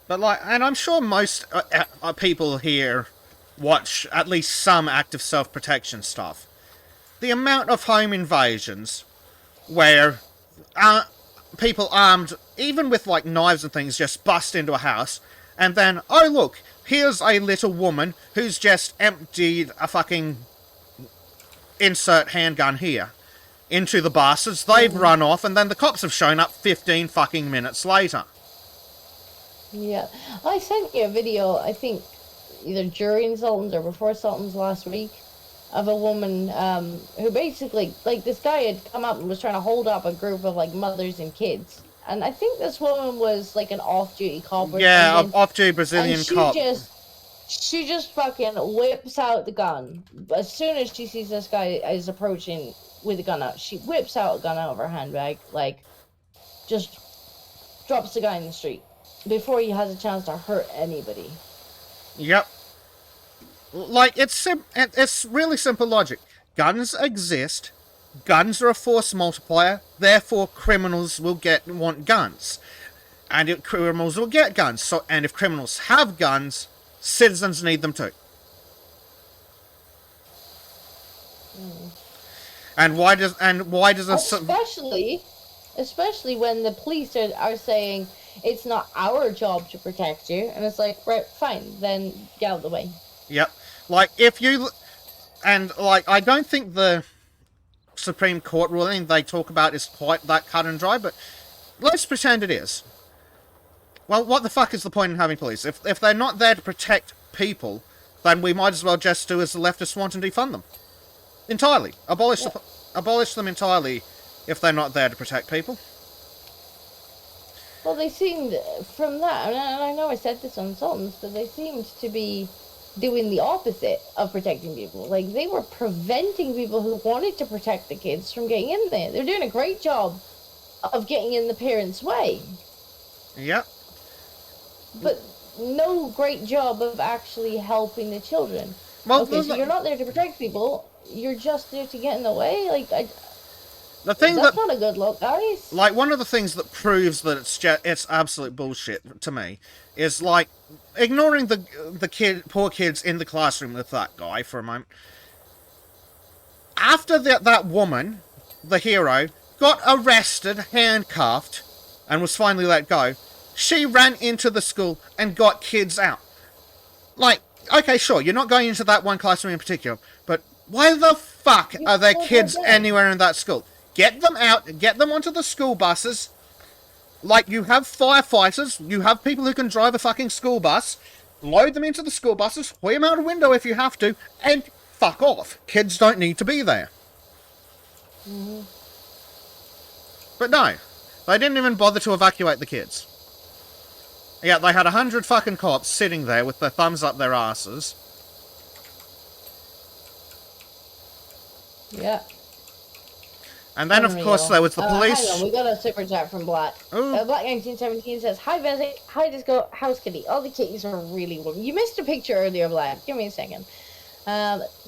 But, like, and I'm sure most people here watch at least some active self-protection stuff. The amount of home invasions where people armed, even with, like, knives and things, just bust into a house, and then, oh, look, here's a little woman who's just emptied a fucking insert handgun here into the bastards. They've run off, and then the cops have shown up 15 fucking minutes later. Yeah. I sent you a video, I think, either during Sultan's or before Sultan's last week, of a woman who basically, like, this guy had come up and was trying to hold up a group of, like, mothers and kids. And I think this woman was, like, an off-duty cop or something. Yeah, off-duty Brazilian cop. She just fucking whips out the gun. As soon as she sees this guy is approaching with a gun out, she whips out a gun out of her handbag, like, just drops the guy in the street before he has a chance to hurt anybody. Yep. Like, it's really simple logic. Guns exist. Guns are a force multiplier. Therefore, criminals will want guns. And criminals will get guns. And if criminals have guns, citizens need them too. And why does especially when the police are saying it's not our job to protect you, and it's like, right, fine, then get out of the way. Yep. Like, I don't think the Supreme Court ruling they talk about is quite that cut and dry, but let's pretend it is. Well, what the fuck is the point in having police? If they're not there to protect people, then we might as well just do as the leftists want and defund them. Entirely. Abolish them entirely if they're not there to protect people. Well, they seemed, from that, and I know I said this on Sultans, but they seemed to be doing the opposite of protecting people. Like, they were preventing people who wanted to protect the kids from getting in there. They're doing a great job of getting in the parents' way. Yep. But no great job of actually helping the children. Well, okay, so you're not there to protect people. You're just there to get in the way. Like, that's not a good look, guys. Like, one of the things that proves that it's absolute bullshit to me is, like, ignoring the poor kids in the classroom with that guy for a moment. After that woman, the hero, got arrested, handcuffed, and was finally let go, she ran into the school and got kids out. Like, okay, sure, you're not going into that one classroom in particular, but why the fuck are there kids anywhere in that school? Get them out, get them onto the school buses. Like, you have firefighters, you have people who can drive a fucking school bus. Load them into the school buses, hoy them out a window if you have to, and fuck off. Kids don't need to be there. Mm-hmm. But no, they didn't even bother to evacuate the kids. Yeah, they had 100 fucking cops sitting there with their thumbs up their asses. Yeah. And then, of course, there was the police. Hang on, we got a super chat from Black. Black 1917 says, "Hi, Vezzy. Hi, Disco. House Kitty. All the kitties are really warm." You missed a picture earlier, Black. Give me a second.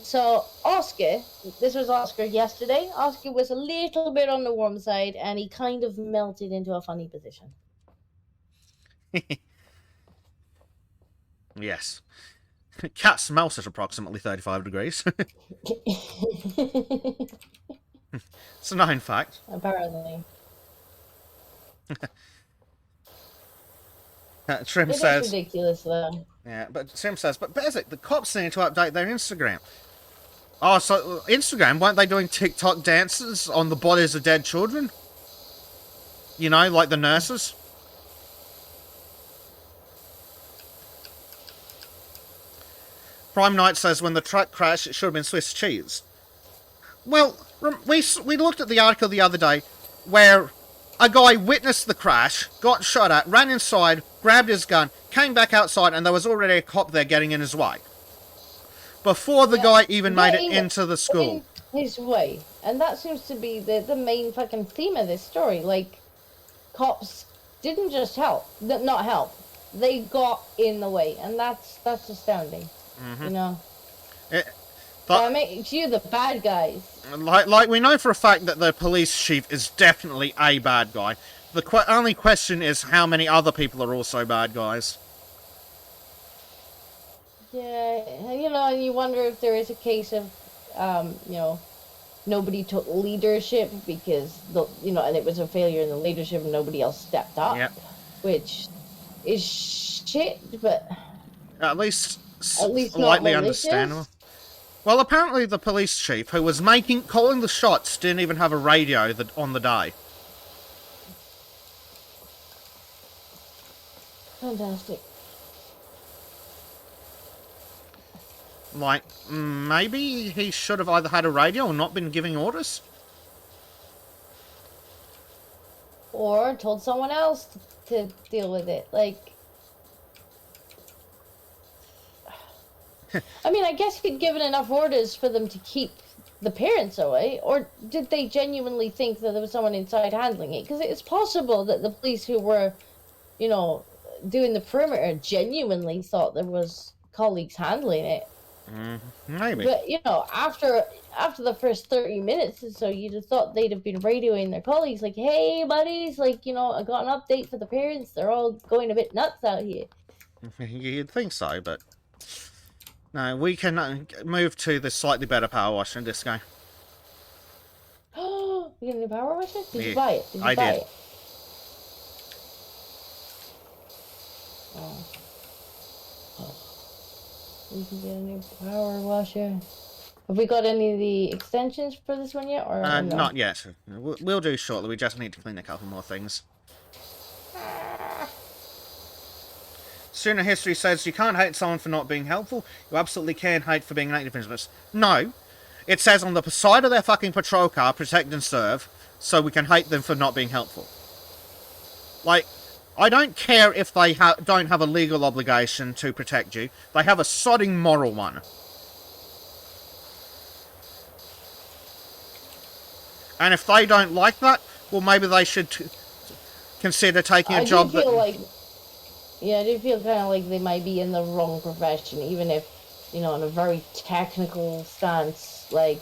So, Oscar, this was Oscar yesterday. Oscar was a little bit on the warm side, and he kind of melted into a funny position. Yes. Cat smells at approximately 35 degrees. It's a known fact. Apparently. Trim it says... It's ridiculous, though. Yeah, but Trim says, but Bezic, the cops need to update their Instagram. Oh, so Instagram, weren't they doing TikTok dances on the bodies of dead children? You know, like the nurses? Prime Knight says, when the truck crashed, it should have been Swiss cheese. Well, we looked at the article the other day where a guy witnessed the crash, got shot at, ran inside, grabbed his gun, came back outside, and there was already a cop there getting in his way. Before the guy even made it into the school. His way. And that seems to be the main fucking theme of this story. Like, cops didn't just not help. They got in the way. And that's astounding. Mm-hmm. You know? That makes you the bad guys. Like, we know for a fact that the police chief is definitely a bad guy. The only question is how many other people are also bad guys. Yeah, you know, and you wonder if there is a case of, you know, nobody took leadership because, and it was a failure in the leadership and nobody else stepped up. Yep. Which is shit, but... At least slightly understandable. Well, apparently the police chief, who was calling the shots, didn't even have a radio on the day. Fantastic. Like, maybe he should have either had a radio or not been giving orders? Or told someone else to deal with it. Like... I mean, I guess he'd given enough orders for them to keep the parents away, or did they genuinely think that there was someone inside handling it? Because it's possible that the police who were, you know, doing the perimeter genuinely thought there was colleagues handling it. Maybe. But, you know, after the first 30 minutes or so, you'd have thought they'd have been radioing their colleagues, like, "Hey, buddies, like, you know, I got an update for the parents. They're all going a bit nuts out here." You'd think so, but... No, we can move to the slightly better power washer in Disco. Oh, you get a new power washer? Did you buy it? I did. Oh. We can get a new power washer. Have we got any of the extensions for this one yet? Or no? Not yet. We'll do shortly. We just need to clean a couple more things. Sooner History says, you can't hate someone for not being helpful. You absolutely can hate for being an active business. No. It says on the side of their fucking patrol car, protect and serve, so we can hate them for not being helpful. Like, I don't care if they don't have a legal obligation to protect you. They have a sodding moral one. And if they don't like that, well, maybe they should consider taking a job that... Yeah, I do feel kind of like they might be in the wrong profession, even if, you know, in a very technical stance, like,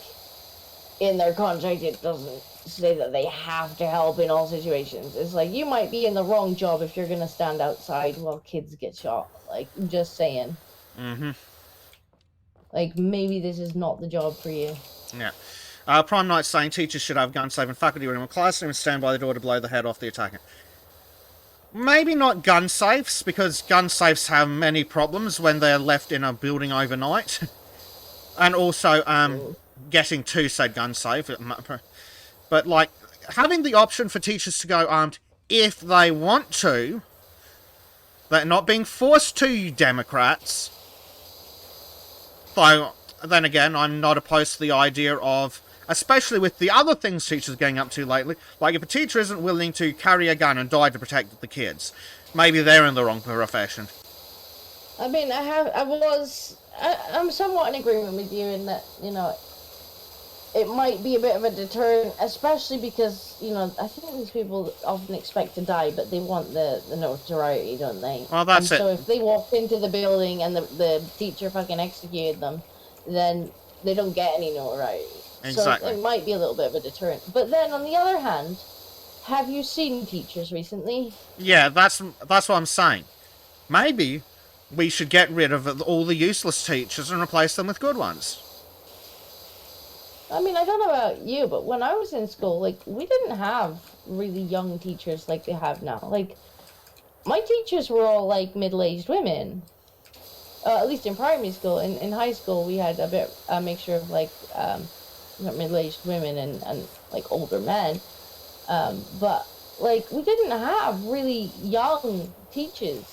in their contract, it doesn't say that they have to help in all situations. It's like, you might be in the wrong job if you're going to stand outside while kids get shot. Like, just saying. Mm-hmm. Like, maybe this is not the job for you. Yeah. Prime Knight saying teachers should have gun safe in faculty room and classroom and stand by the door to blow the head off the attacker. Maybe not gun safes, because gun safes have many problems when they're left in a building overnight. And also, getting to said gun safe. But, like, having the option for teachers to go armed if they want to, they're not being forced to, you Democrats. Though, then again, I'm not opposed to the idea of, especially with the other things teachers are getting up to lately, like if a teacher isn't willing to carry a gun and die to protect the kids, maybe they're in the wrong profession. I mean, I'm somewhat in agreement with you in that, you know, it might be a bit of a deterrent, especially because, you know, I think these people often expect to die, but they want the notoriety, don't they? Well, that's it. So if they walked into the building and the teacher fucking executed them, then they don't get any notoriety. Exactly. So it might be a little bit of a deterrent. But then, on the other hand, have you seen teachers recently? Yeah, that's what I'm saying. Maybe we should get rid of all the useless teachers and replace them with good ones. I mean, I don't know about you, but when I was in school, like, we didn't have really young teachers like they have now. Like, my teachers were all, like, middle-aged women. At least in primary school. In high school, we had a mixture of, like, middle-aged women and, like, older men. But, like, we didn't have really young teachers.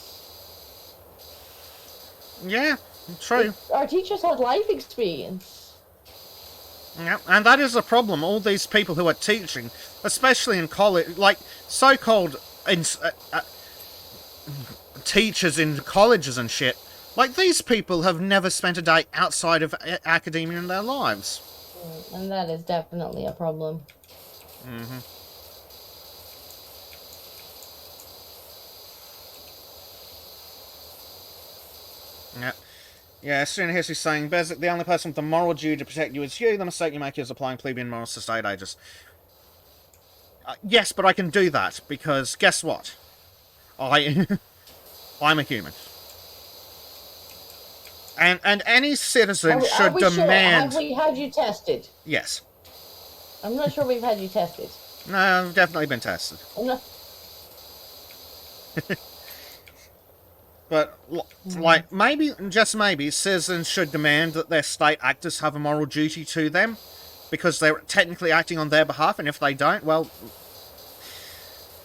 Yeah, true. Our teachers had life experience. Yeah, and that is a problem. All these people who are teaching, especially in college, like so-called teachers in colleges and shit, like these people have never spent a day outside of academia in their lives. And that is definitely a problem. Mm-hmm. Yeah. Yeah, Student History saying, Bezic, the only person with the moral duty to protect you is you. The mistake you make is applying plebeian morals to state agents. Yes, but I can do that, because guess what? I'm a human. And any citizen should demand... Sure? Have we had you tested? Yes. I'm not sure we've had you tested. No, I've definitely been tested. I'm not... But, like, maybe, just maybe, citizens should demand that their state actors have a moral duty to them, because they're technically acting on their behalf, and if they don't, well...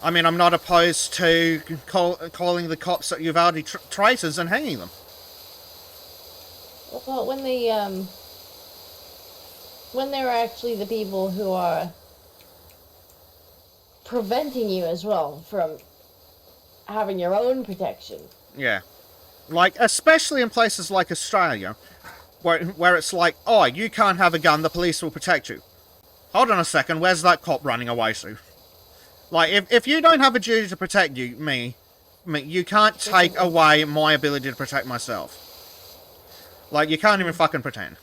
I mean, I'm not opposed to calling the cops at Uvalde traitors and hanging them. Well, when they're actually the people who are preventing you as well from having your own protection. Yeah. Like, especially in places like Australia, where it's like, oh, you can't have a gun, the police will protect you. Hold on a second, where's that cop running away to? Like, if you don't have a duty to protect me, you can't take away my ability to protect myself. Like, you can't even fucking pretend.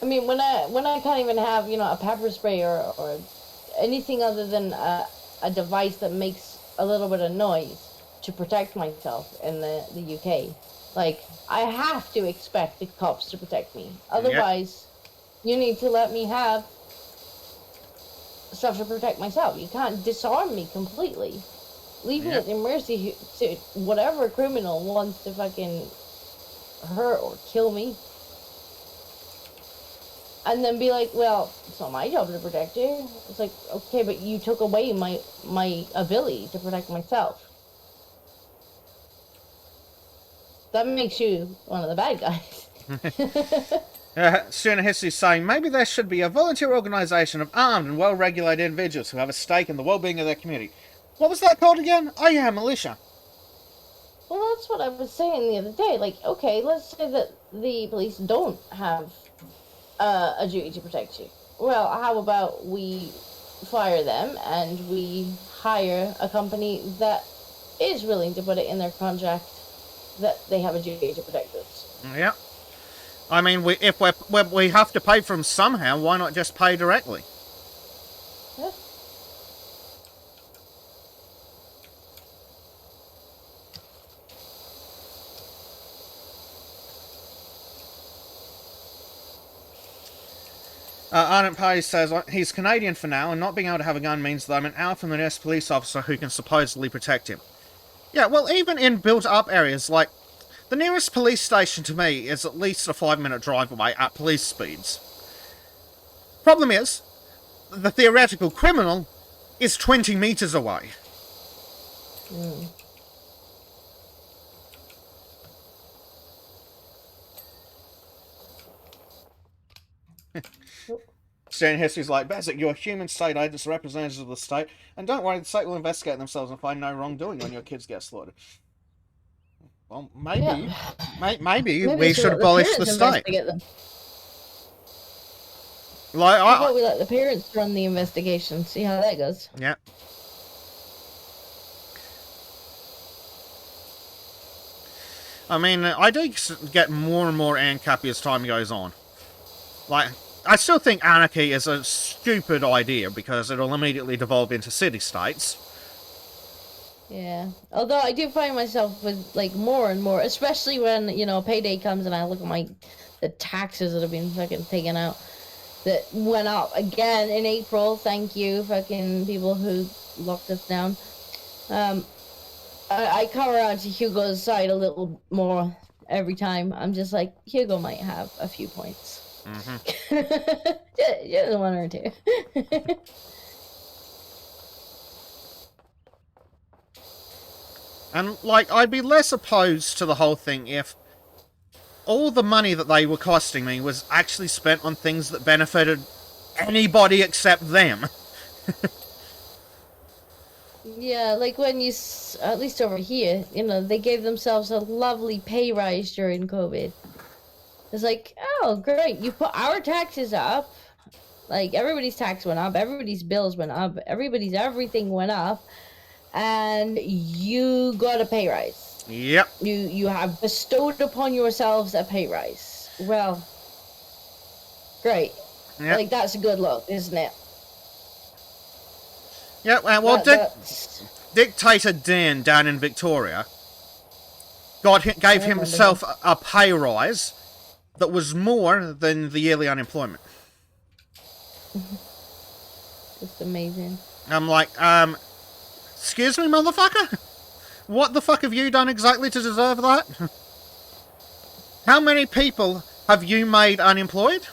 I mean, when I can't even have, you know, a pepper spray or anything other than a device that makes a little bit of noise to protect myself in the UK. Like, I have to expect the cops to protect me. Otherwise, you need to let me have stuff to protect myself. You can't disarm me completely. Leave me at the mercy to whatever criminal wants to fucking hurt or kill me. And then be like, well, it's not my job to protect you. It's like, okay, but you took away my ability to protect myself. That makes you one of the bad guys. Student History is saying, maybe there should be a volunteer organisation of armed and well-regulated individuals who have a stake in the well-being of their community. What was that called again? Oh yeah, militia. Well, that's what I was saying the other day. Like, okay, let's say that the police don't have a duty to protect you. Well, how about we fire them and we hire a company that is willing to put it in their contract that they have a duty to protect us. Yeah. I mean, if we have to pay for them somehow, why not just pay directly? Yeah. Ardent Party says he's Canadian for now, and not being able to have a gun means that I'm an hour from the nearest police officer who can supposedly protect him. Yeah, well, even in built-up areas, like, the nearest police station to me is at least a 5-minute drive away at police speeds. Problem is, the theoretical criminal is 20 meters away. Mm. Student History's like, Bezic, you're human state agents, representatives of the state, and don't worry, the state will investigate themselves and find no wrongdoing when your kids get slaughtered. Well, maybe we should abolish the state. Like, how about we let the parents run the investigation, see how that goes? Yeah. I mean, I do get more and more ANCAPy as time goes on. Like, I still think anarchy is a stupid idea because it'll immediately devolve into city-states. Yeah. Although I do find myself with, like, more and more, especially when, you know, payday comes and I look at the taxes that have been fucking taken out that went up again in April. Thank you, fucking people who locked us down. I come around to Hugo's side a little more every time. I'm just like, Hugo might have a few points. Mm-hmm. Just one or two. And, like, I'd be less opposed to the whole thing if all the money that they were costing me was actually spent on things that benefited anybody except them. Yeah, like when you, at least over here, you know, they gave themselves a lovely pay rise during COVID. It's like, oh, great, you put our taxes up. Like, everybody's tax went up, everybody's bills went up, everybody's everything went up, and you got a pay rise. Yep. You have bestowed upon yourselves a pay rise. Well, great. Yep. Like, that's a good look, isn't it? Yeah, well, Dictator Dan down in Victoria gave himself a pay rise that was more than the yearly unemployment. Just amazing. I'm like, excuse me, motherfucker? What the fuck have you done exactly to deserve that? How many people have you made unemployed?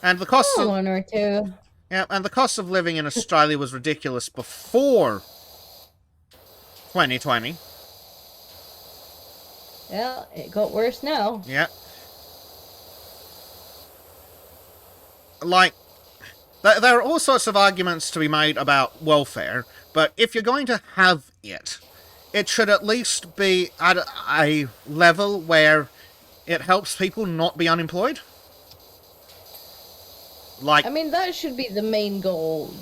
And the cost of one or two. Yeah, and the cost of living in Australia was ridiculous before 2020. Yeah, it got worse now. Yeah. Like, there are all sorts of arguments to be made about welfare, but if you're going to have it, it should at least be at a level where it helps people not be unemployed. Like, I mean, that should be the main goal.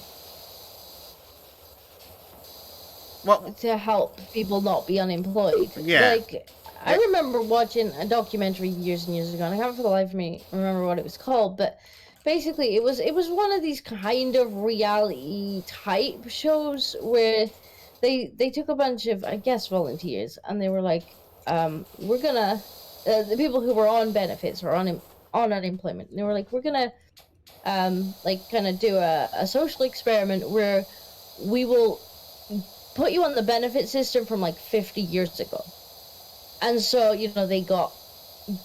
Well, to help people not be unemployed. Yeah. Like, I remember watching a documentary years and years ago, and I can't for the life of me remember what it was called, but basically it was one of these kind of reality type shows where they took a bunch of, I guess, volunteers, and they were like, we're gonna, the people who were on benefits or on unemployment, and they were like, we're gonna like kind of do a social experiment where we will put you on the benefit system from like 50 years ago. And so, you know, they got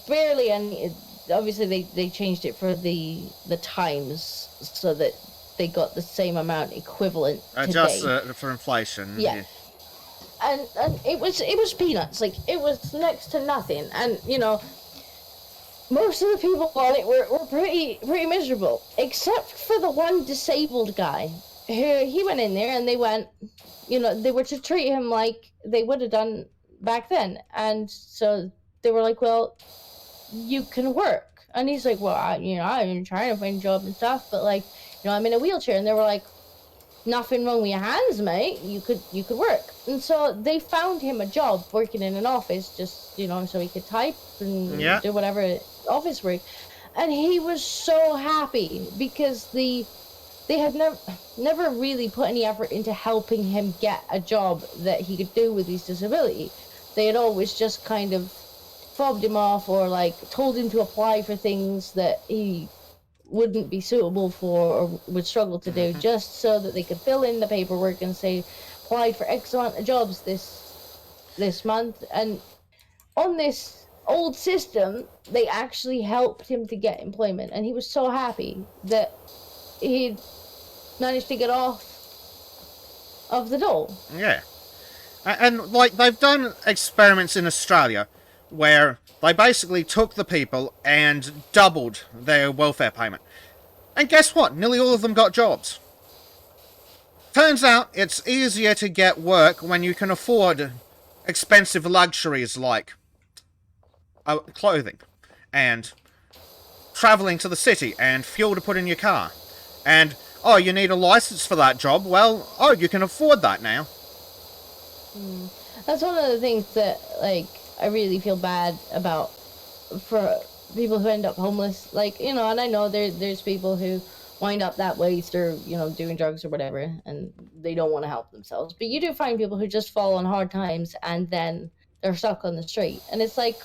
barely any, obviously they changed it for the times so that they got the same amount equivalent today. Just for inflation. Yeah. And it was peanuts. Like, it was next to nothing. And, you know, most of the people on it were pretty miserable, except for the one disabled guy who, he went in there and they went, you know, they were to treat him like they would have done back then. And so they were like, well, you can work. And he's like, well, I've been trying to find a job and stuff, but like, I'm in a wheelchair. And they were like, nothing wrong with your hands, mate. You could work. And so they found him a job working in an office, just, so he could type and do whatever office work. And he was so happy because they had never really put any effort into helping him get a job that he could do with his disability. They had always just kind of fobbed him off or like told him to apply for things that he wouldn't be suitable for or would struggle to do, just so that they could fill in the paperwork and say applied for X amount of jobs this month. And on this old system, they actually helped him to get employment, and he was so happy that he'd managed to get off of the dole. Yeah. And like they've done experiments in Australia where they basically took the people and doubled their welfare payment. And guess what? Nearly all of them got jobs. Turns out it's easier to get work when you can afford expensive luxuries like clothing and travelling to the city and fuel to put in your car. And, oh, you need a license for that job. Well, oh, you can afford that now. That's one of the things that, like, I really feel bad about for people who end up homeless. Like, and I know there's people who wind up that way through, doing drugs or whatever, and they don't want to help themselves. But you do find people who just fall on hard times and then they're stuck on the street. And it's like,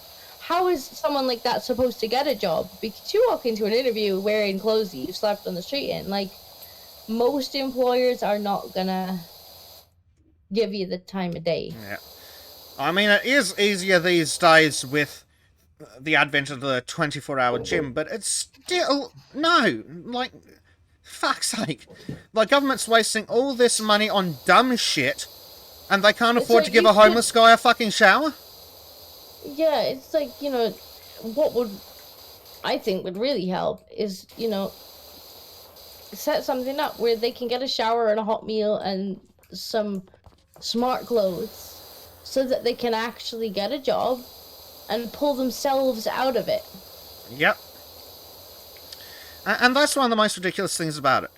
how is someone like that supposed to get a job? Because you walk into an interview wearing clothes that you slept on the street in. Like, most employers are not gonna give you the time of day. Yeah. I mean, it is easier these days with the advent of the 24-hour gym, but it's still... No! Like, fuck's sake. The government's wasting all this money on dumb shit, and they can't afford to give a homeless guy a fucking shower? Yeah, it's like, what would... I think would really help is, set something up where they can get a shower and a hot meal and some smart clothes, so that they can actually get a job and pull themselves out of it. Yep. And that's one of the most ridiculous things about it.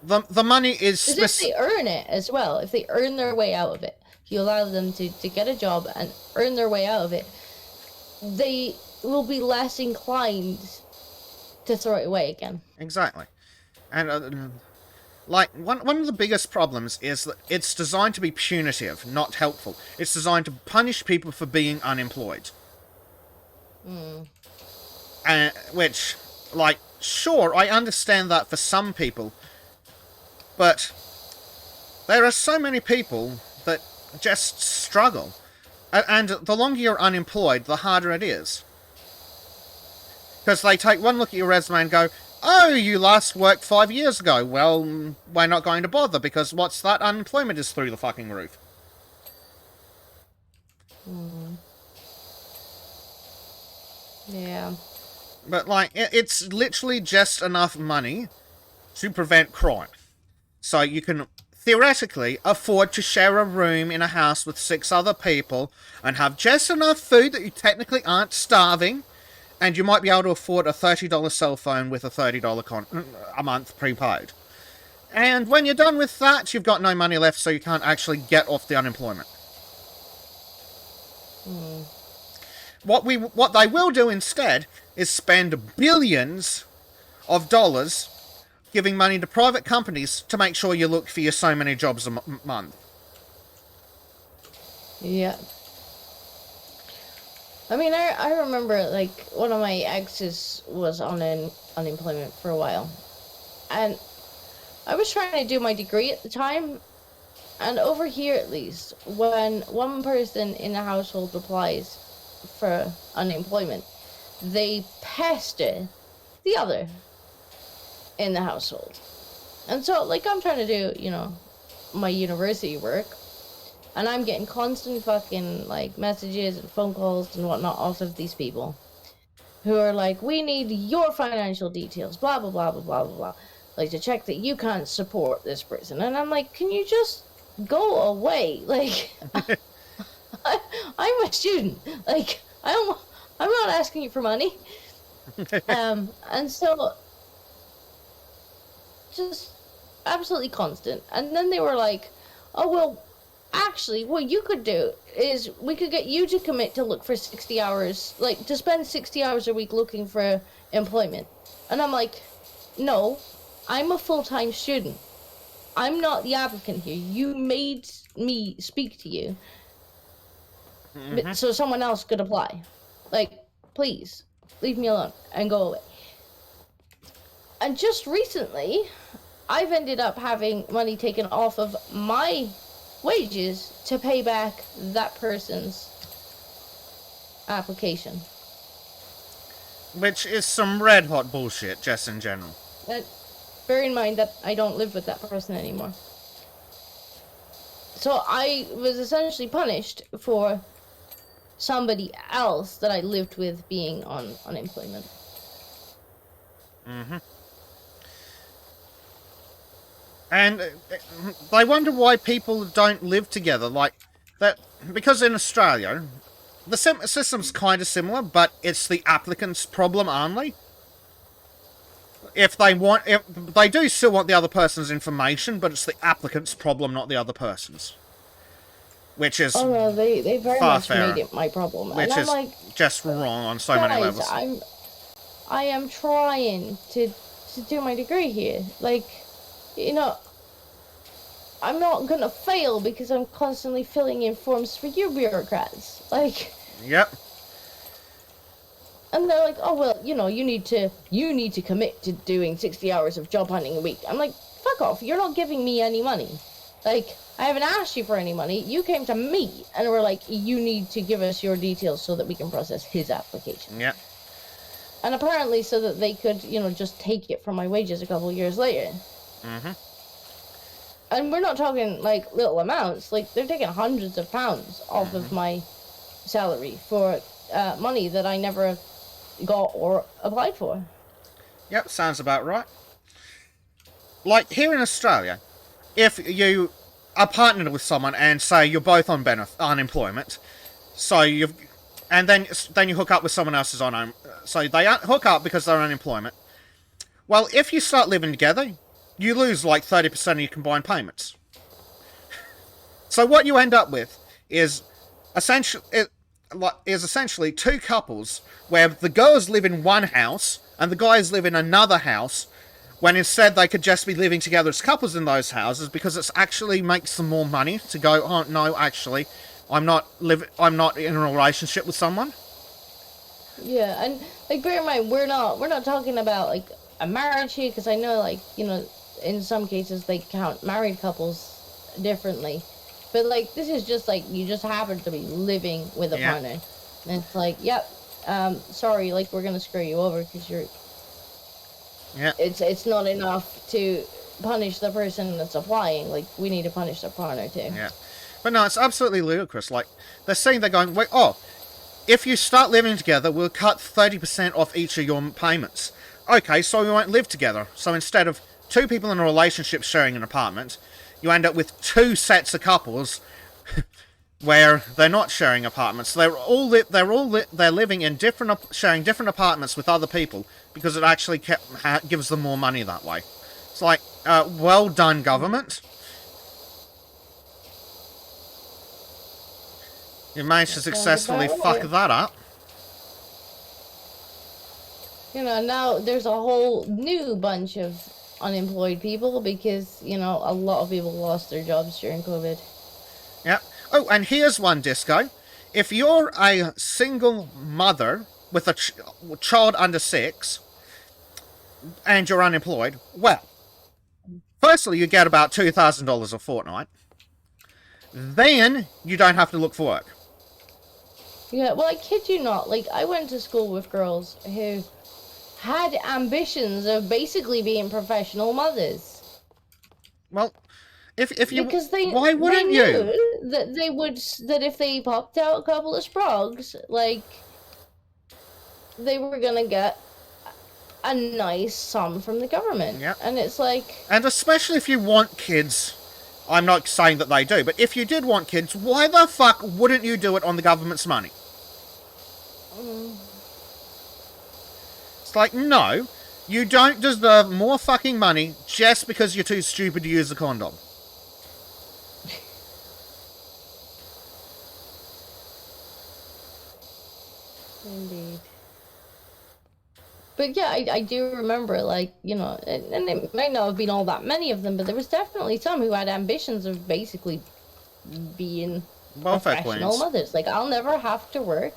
The money is... If they earn it as well, if they earn their way out of it, if you allow them to get a job and earn their way out of it, they will be less inclined to throw it away again. Exactly. And... like, one of the biggest problems is that it's designed to be punitive, not helpful. It's designed to punish people for being unemployed. Which, like, sure, I understand that for some people, but there are so many people that just struggle. And the longer you're unemployed, the harder it is. Because they take one look at your resume and go, oh, you last worked 5 years ago. Well, we're not going to bother, because what's that? Unemployment is through the fucking roof. Yeah. But, like, it's literally just enough money to prevent crime. So you can theoretically afford to share a room in a house with 6 other people and have just enough food that you technically aren't starving. And you might be able to afford a $30 cell phone with a $30 a month prepaid. And when you're done with that, you've got no money left, so you can't actually get off the unemployment. What they will do instead is spend billions of dollars giving money to private companies to make sure you look for your so many jobs a month. Yeah. I mean, I remember, like, one of my exes was on unemployment for a while. And I was trying to do my degree at the time. And over here, at least, when one person in the household applies for unemployment, they pester the other in the household. And so, like, I'm trying to do, my university work. And I'm getting constant fucking, like, messages and phone calls and whatnot off of these people who are like, we need your financial details, blah, blah, blah, blah, blah, blah, blah. Like, to check that you can't support this person. And I'm like, can you just go away? Like, I'm full-time student. Like, I'm not asking you for money. And so, just absolutely constant. And then they were like, oh, well, actually, what you could do is we could get you to commit to look for 60 hours, like, to spend 60 hours a week looking for employment. And I'm like, no, I'm a full-time student. I'm not the applicant here. You made me speak to you so someone else could apply. Like, please, leave me alone and go away. And just recently, I've ended up having money taken off of my wages to pay back that person's application. Which is some red hot bullshit, just in general. And bear in mind that I don't live with that person anymore. So I was essentially punished for somebody else that I lived with being on unemployment. And I wonder why people don't live together like that. Because in Australia, the system's kind of similar, but it's the applicant's problem only. If they do still want the other person's information, but it's the applicant's problem, not the other person's. Which is they very much made it my problem. Which is like, just wrong on so many levels. I am trying to do my degree here. Like, you know, I'm not gonna fail because I'm constantly filling in forms for you bureaucrats. Like. Yep. And they're like, oh, well, you know, you need to commit to doing 60 hours of job hunting a week. I'm like, fuck off. You're not giving me any money. Like, I haven't asked you for any money. You came to me and were like, you need to give us your details so that we can process his application. Yeah. And apparently so that they could, you know, just take it from my wages a couple of years later. And we're not talking, like, little amounts. Like, they're taking hundreds of pounds off of my salary for money that I never got or applied for. Yep, sounds about right. Like, here in Australia, if you are partnered with someone and say you're both on unemployment, so and then you hook up with someone else's so they hook up because they're on unemployment. Well, if you start living together, you lose like 30% of your combined payments. So what you end up with is essentially two couples where the girls live in one house and the guys live in another house, when instead they could just be living together as couples in those houses because it actually makes them more money to go, oh no, actually, I'm not in a relationship with someone. Yeah, and like bear in mind, we're not talking about like a marriage here, because I know, like, you know, in some cases they count married couples differently. But, like, this is just, like, you just happen to be living with a partner. And it's like, yep, sorry, like, we're going to screw you over because you're... Yeah. It's not enough to punish the person that's applying. Like, we need to punish the partner, too. Yeah. But no, it's absolutely ludicrous. Like, they're going, wait, if you start living together, we'll cut 30% off each of your payments. Okay, so we won't live together. So instead of two people in a relationship sharing an apartment, you end up with two sets of couples where they're not sharing apartments. They're living in sharing different apartments with other people because it actually gives them more money that way. It's like, well done, government. You managed to successfully fuck that up. You know, now there's a whole new bunch of unemployed people because, you know, a lot of people lost their jobs during COVID. Yeah. Oh, and here's one, Disco. If you're a single mother with a child under 6 and you're unemployed, well, firstly, you get about $2,000 a fortnight. Then you don't have to look for work. Yeah, well, I kid you not. Like, I went to school with girls who had ambitions of basically being professional mothers. Well, if you, because why wouldn't they you? Knew that if they popped out a couple of sprogs, like, they were gonna get a nice sum from the government. Yeah. And it's like, and especially if you want kids I'm not saying that they do, but if you did want kids, why the fuck wouldn't you do it on the government's money? It's like, no, you don't deserve more fucking money just because you're too stupid to use a condom. Indeed. But yeah, I do remember, like, you know, and it might not have been all that many of them, but there was definitely some who had ambitions of basically being professional mothers. Like, I'll never have to work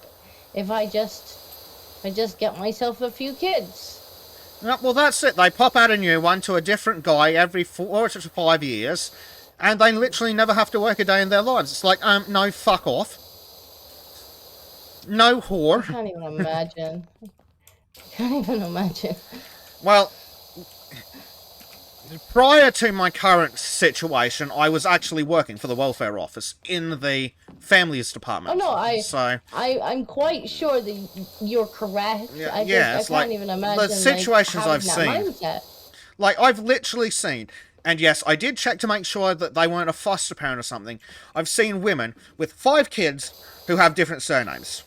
if I just get myself a few kids. Well, that's it. They pop out a new one to a different guy every 4 to 5 years, and they literally never have to work a day in their lives. It's like, no, fuck off. No whore. I can't even imagine. I can't even imagine. Well, prior to my current situation, I was actually working for the welfare office in the families department. Oh no, I'm quite sure that you're correct. Yeah, I can't even imagine the situations like, I've seen. Mindset. Like, I've literally seen, and yes, I did check to make sure that they weren't a foster parent or something. I've seen women with 5 kids who have different surnames.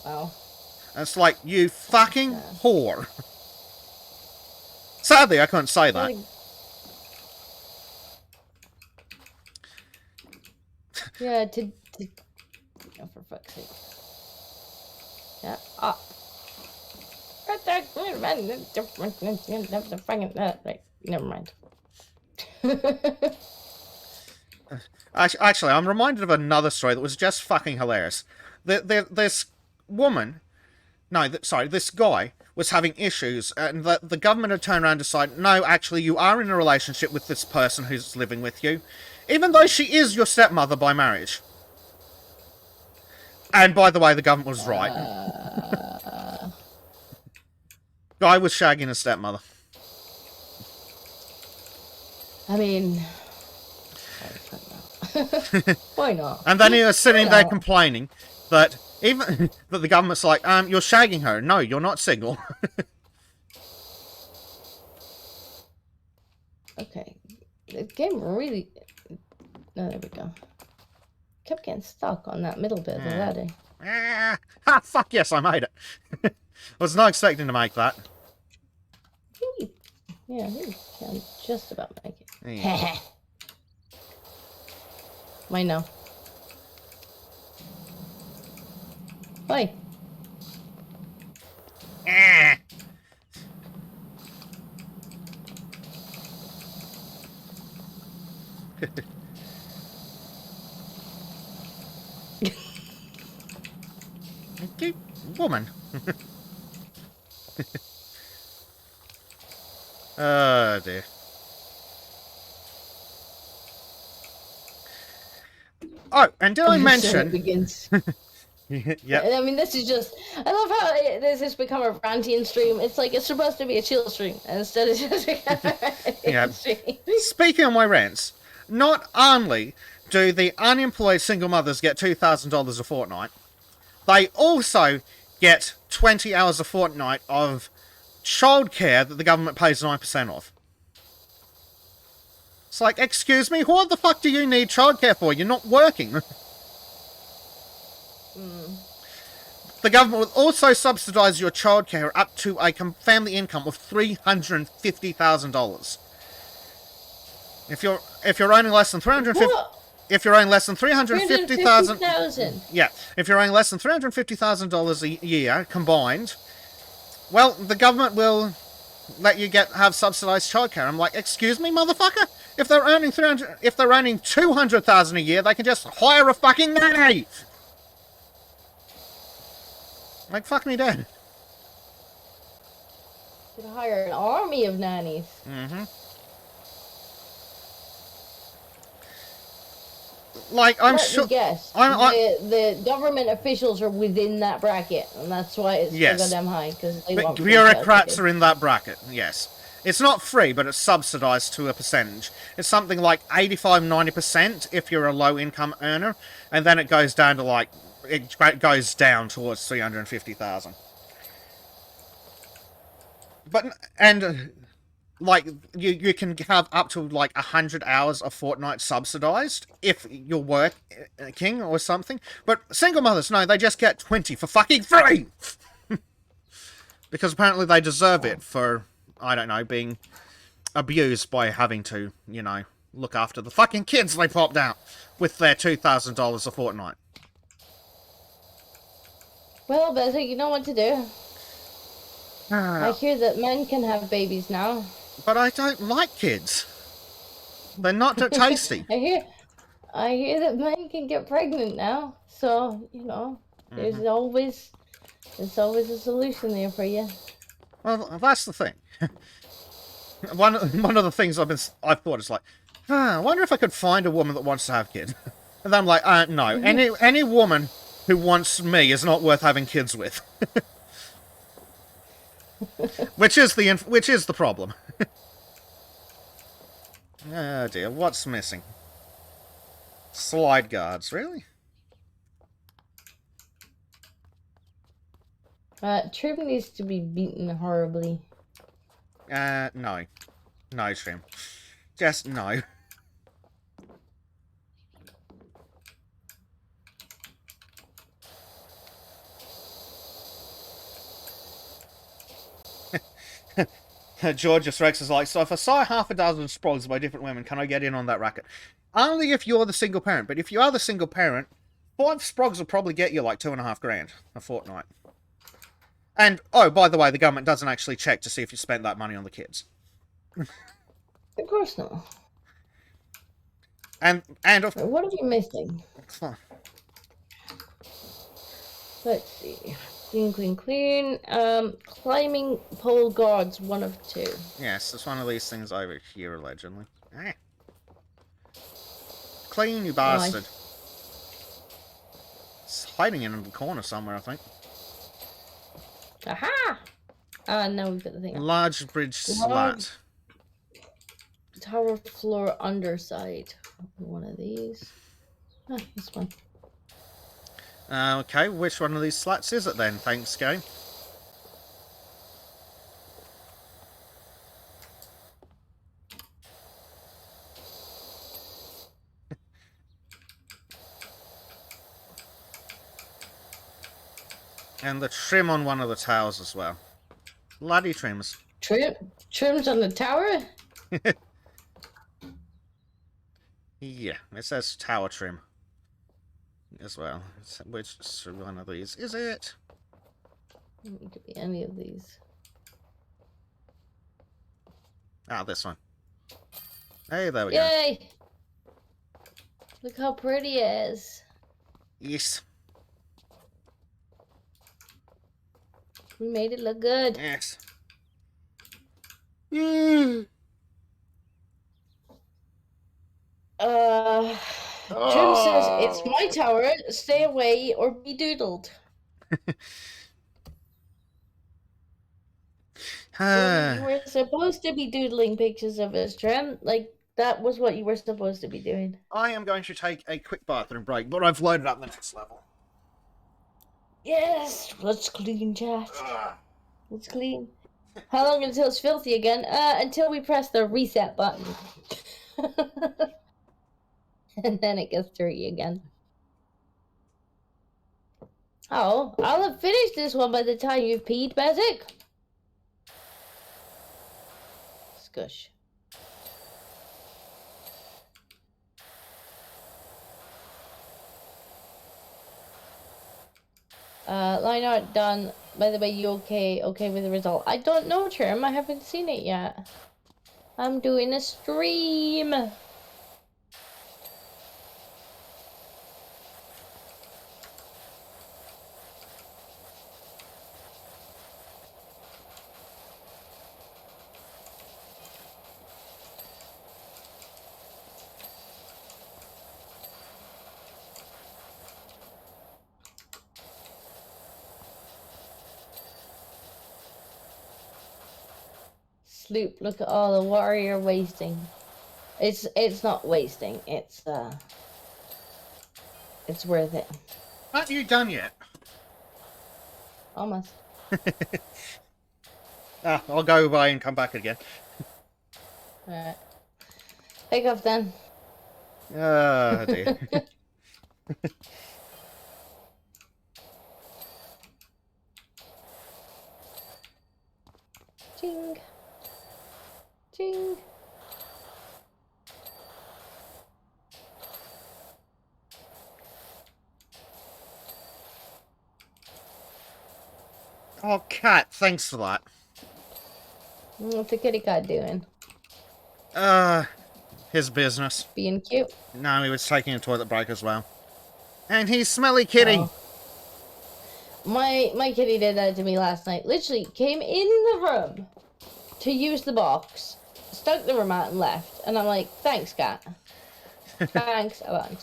Wow. And it's like, you fucking whore. Sadly, I couldn't say that. Yeah, oh, for fuck's sake. Yeah. Ah. Right, never mind. Actually, I'm reminded of another story that was just fucking hilarious. This woman... No, this guy was having issues, and the government had turned around and decided, no, actually, you are in a relationship with this person who's living with you, even though she is your stepmother by marriage. And by the way, the government was right. Guy was shagging a stepmother. I mean... Why not? And then he was sitting there complaining that... Even that the government's like, you're shagging her. No, you're not single. Okay. The game really... Oh, there we go. Kept getting stuck on that middle bit of the ladder. Fuck yes, I made it. I was not expecting to make that. Yeah, you can just about make it. Yeah. Mine now. Bye. Woman. Oh dear. Oh, and did I mention? Yeah. I mean, this is just... I love how this has become a ranting stream. It's like it's supposed to be a chill stream, and instead it's just a stream. Speaking of my rants, not only do the unemployed single mothers get $2,000 a fortnight, they also get 20 hours a fortnight of childcare that the government pays 9% of. It's like, excuse me, what the fuck do you need childcare for? You're not working. The government will also subsidise your childcare up to a family income of $350,000. If you're earning less than if you're earning less than $350,000, yeah, if you're earning less than $350,000 a year combined, well, the government will let you have subsidised childcare. I'm like, excuse me, motherfucker. If they're earning $200,000 a year, they can just hire a fucking nanny. Like, fuck me dead. Could hire an army of nannies. Mm-hmm. Like, I'm sure... Let me guess. The government officials are within that bracket, and that's why it's so goddamn high, because they want... Bureaucrats are in that bracket, yes. It's not free, but it's subsidised to a percentage. It's something like 85-90% if you're a low-income earner, and then it goes down to, like... It goes down towards 350,000. But like you can have up to like 100 hours of Fortnite subsidized if you're working or something. But single mothers, no, they just get 20 for fucking free because apparently they deserve it for, I don't know, being abused by having to, you know, look after the fucking kids they popped out with their $2,000 a fortnight. Well, Bezzy, you know what to do. I hear that men can have babies now. But I don't like kids. They're not that tasty. I hear that men can get pregnant now. So, you know, there's always a solution there for you. Well, that's the thing. one of the things I've thought is like, I wonder if I could find a woman that wants to have kids. And then I'm like, no, any woman who wants me is not worth having kids with. which is the problem. Oh dear, what's missing? Slide guards, really? Trim needs to be beaten horribly. No. No, Trim. Just no. Georgius Rex is like, so if I saw half a dozen sprogs by different women, can I get in on that racket? Only if you're the single parent, but if you are the single parent, 5 sprogs will probably get you like $2,500 a fortnight. And, oh, by the way, the government doesn't actually check to see if you spent that money on the kids. Of course not. And of what are we missing? Let's see. Clean. Climbing pole guards, 1 of 2. Yes, it's one of these things over here, allegedly. Clean, you bastard. Nice. It's hiding in the corner somewhere, I think. Aha! Now we've got the thing. Large bridge slat. Tower floor underside. 1 of these. This one. Okay, which one of these slats is it then? Thanks, game. And the trim on one of the towers as well. Bloody trims. Trims on the tower? Yeah, it says tower trim as well. Which one of these is it? It could be any of these. This one. Hey, there we go. Yay! Look how pretty it is. Yes. We made it look good. Yes. Trim says, it's my tower, stay away or be doodled. So you were supposed to be doodling pictures of us, Trim. Like, that was what you were supposed to be doing. I am going to take a quick bathroom break, but I've loaded up the next level. Yes, let's clean, chat. Let's clean. How long until it's filthy again? Until we press the reset button. And then it gets dirty again. Oh, I'll have finished this one by the time you've peed, Bezic. Scush. Line art done. By the way, you okay with the result? I don't know, Trim. I haven't seen it yet. I'm doing a stream. Sloop, look at all the water you're wasting. It's not wasting. It's worth it. Aren't you done yet? Almost. I'll go away and come back again. Alright. Pick up then. Oh, dear. Ching. Ching. Oh, cat, thanks for that. What's the kitty cat doing? His business. Being cute? No, he was taking a toilet break as well. And he's Smelly Kitty. Oh. My kitty did that to me last night. Literally came in the room to use the box, stuck the remote and left. And I'm like, thanks, cat. Thanks a bunch.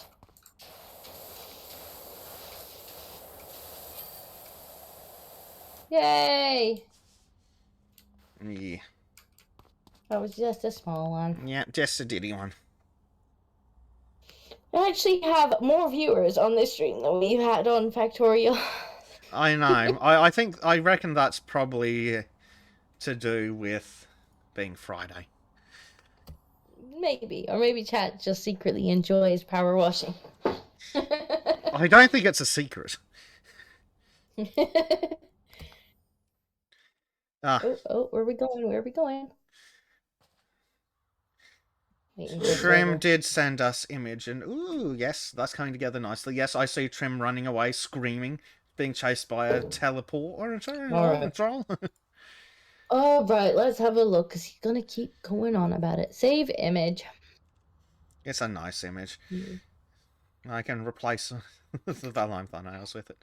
Yay! Yeah. That was just a small one. Yeah, just a diddy one. I actually have more viewers on this stream than we've had on Factorial. I know. I reckon that's probably to do with being Friday. Maybe. Or maybe chat just secretly enjoys power washing. I don't think it's a secret. Oh, where are we going? Where are we going? Trim did send us image, and ooh, yes, that's coming together nicely. Yes, I see Trim running away, screaming, being chased by a teleport or a troll. All right, let's have a look, because he's going to keep going on about it. Save image. It's a nice image. I can replace the Valheim thumbnails with it.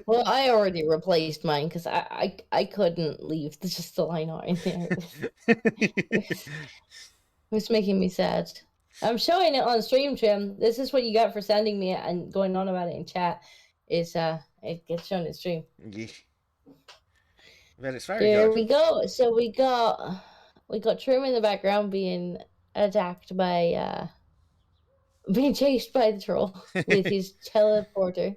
Well, I already replaced mine, because I couldn't leave just the line art in there. It was making me sad. I'm showing it on stream, Trim. This is what you got for sending me it and going on about it in chat. Is it gets shown in stream. Yeah. But it's very there good. We go. So we got Trim in the background being attacked by being chased by the troll with his teleporter.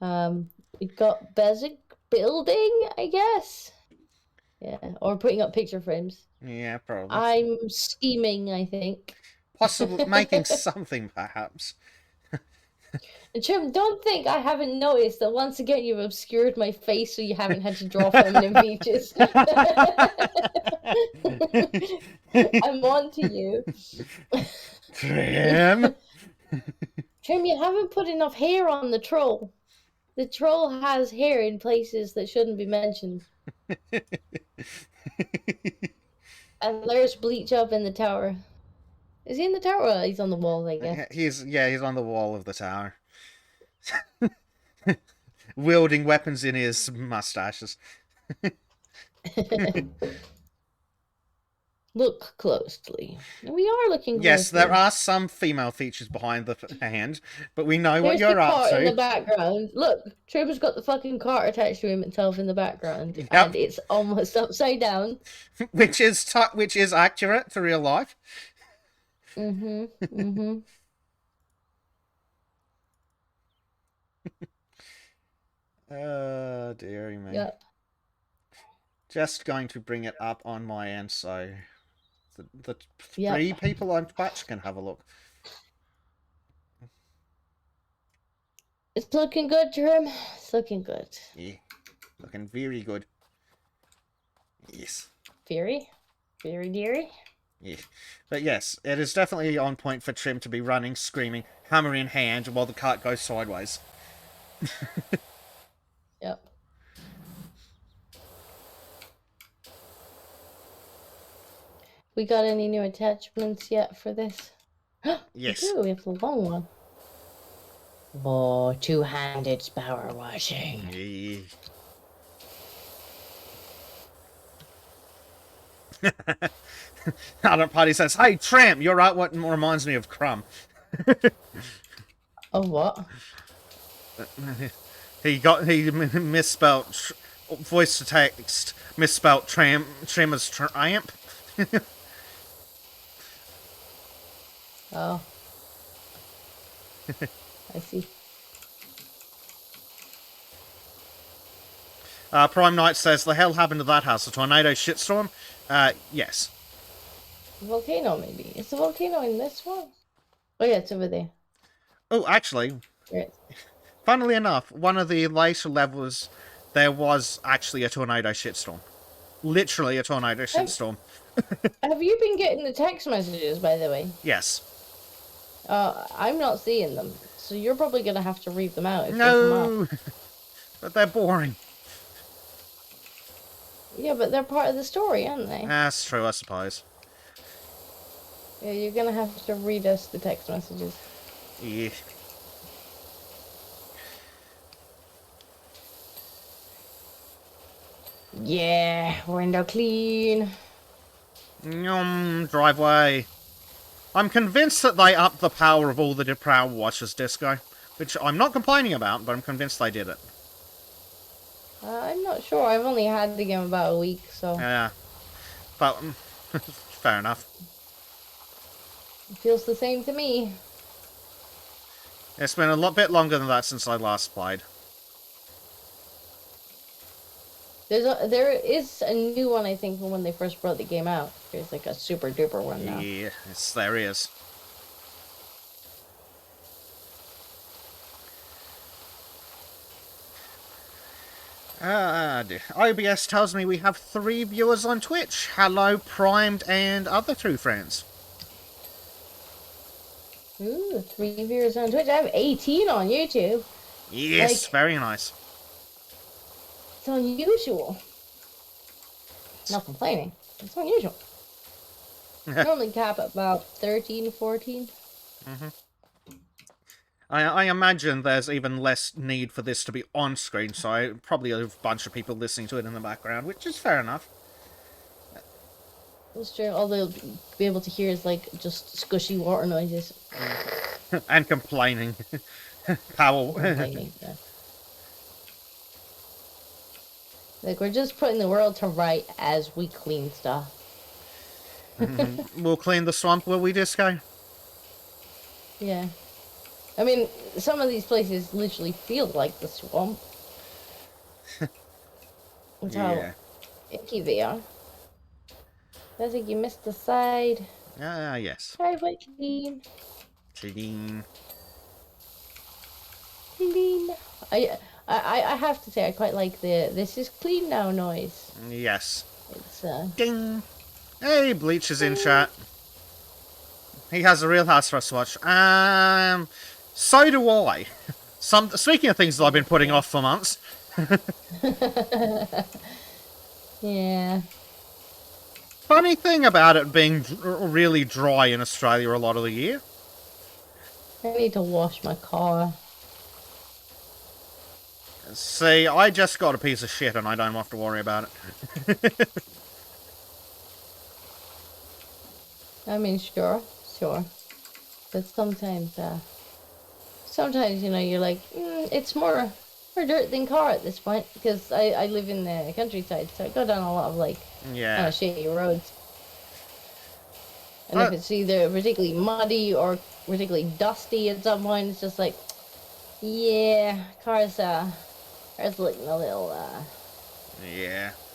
We got Bezic building, I guess. Yeah, or putting up picture frames. Yeah, probably. I'm scheming, I think. Possibly making something, perhaps. And Trim, don't think I haven't noticed that once again you've obscured my face so you haven't had to draw feminine features. I'm on to you. Trim! Trim, you haven't put enough hair on the troll. The troll has hair in places that shouldn't be mentioned. And there's Bleach up in the tower. Is he in the tower? Well, he's on the wall, I guess. He's on the wall of the tower. Wielding weapons in his mustaches. Look closely. We are looking closely. Yes, there are some female features behind the hand, but we know what you're up to. There's the cart in the background. Look, Trooper's got the fucking cart attached to himself in the background, yep. And it's almost upside down. which is accurate to real life. Dearie me. Yep. Just going to bring it up on my end so the three people on Twitch can have a look. It's looking good, Trim. It's looking good. Yeah. Looking very good. Yes. Very dearie. Yeah. But yes, it is definitely on point for Trim to be running, screaming, hammer in hand, while the cart goes sideways. Yep. We got any new attachments yet for this? Yes. We do. We have the long one. Oh, two-handed power washing. Yeah. Adam Party says, "Hey, Tramp, your artwork reminds me of Crumb." Of what? He misspelled voice to text, misspelled Tram as Tramp. Oh. I see. Prime Knight says, "The hell happened to that house? A tornado shitstorm?" Yes. Volcano, maybe. Is the volcano in this one? Oh, yeah, it's over there. Oh, actually, Right. funnily enough, one of the later levels, there was actually a tornado shitstorm. Literally a tornado shitstorm. Have you been getting the text messages, by the way? Yes. I'm not seeing them, so you're probably gonna have to read them out if they come No! up. But they're boring. Yeah, but they're part of the story, aren't they? That's true, I suppose. Yeah, you're gonna have to read us the text messages. Yeah. Yeah, window clean. Driveway. I'm convinced that they upped the power of all the Power Washers Disco, which I'm not complaining about, but I'm convinced they did it. I'm not sure. I've only had the game about a week, so... Yeah. But, fair enough. It feels the same to me. It's been a bit longer than that since I last played. There is a new one, I think, from when they first brought the game out. There's like a super duper one now. Yeah, yes, there is. OBS tells me we have 3 viewers on Twitch. Hello, Primed and other true friends. Ooh, 3 viewers on Twitch. I have 18 on YouTube. Yes, like, very nice. It's unusual. Not complaining. It's unusual. Normally cap at about 13, 14. Mm-hmm. I imagine there's even less need for this to be on screen, so probably a bunch of people listening to it in the background, which is fair enough. That's true. All they'll be able to hear is like just squishy water noises. And complaining. Power. Complaining, yeah. Like, we're just putting the world to right as we clean stuff. We'll clean the swamp, will we, Disco? Yeah. I mean, some of these places literally feel like the swamp. That's how icky they are. I think you missed the side. Yes. Driveway clean. Clean. Clean. I have to say, I quite like the "this is clean now" noise. Yes. It's ding. Hey, Bleach is in chat. He has a real house for us to watch. So do I. Speaking of things that I've been putting off for months. Yeah. Funny thing about it being really dry in Australia a lot of the year. I need to wash my car. See, I just got a piece of shit and I don't have to worry about it. I mean, sure. But sometimes, you know, you're like, it's more dirt than car at this point, because I live in the countryside, so I go down a lot of, like, kind of shady roads. And if it's either particularly muddy or particularly dusty at some point, it's just like, yeah, cars looking a little, a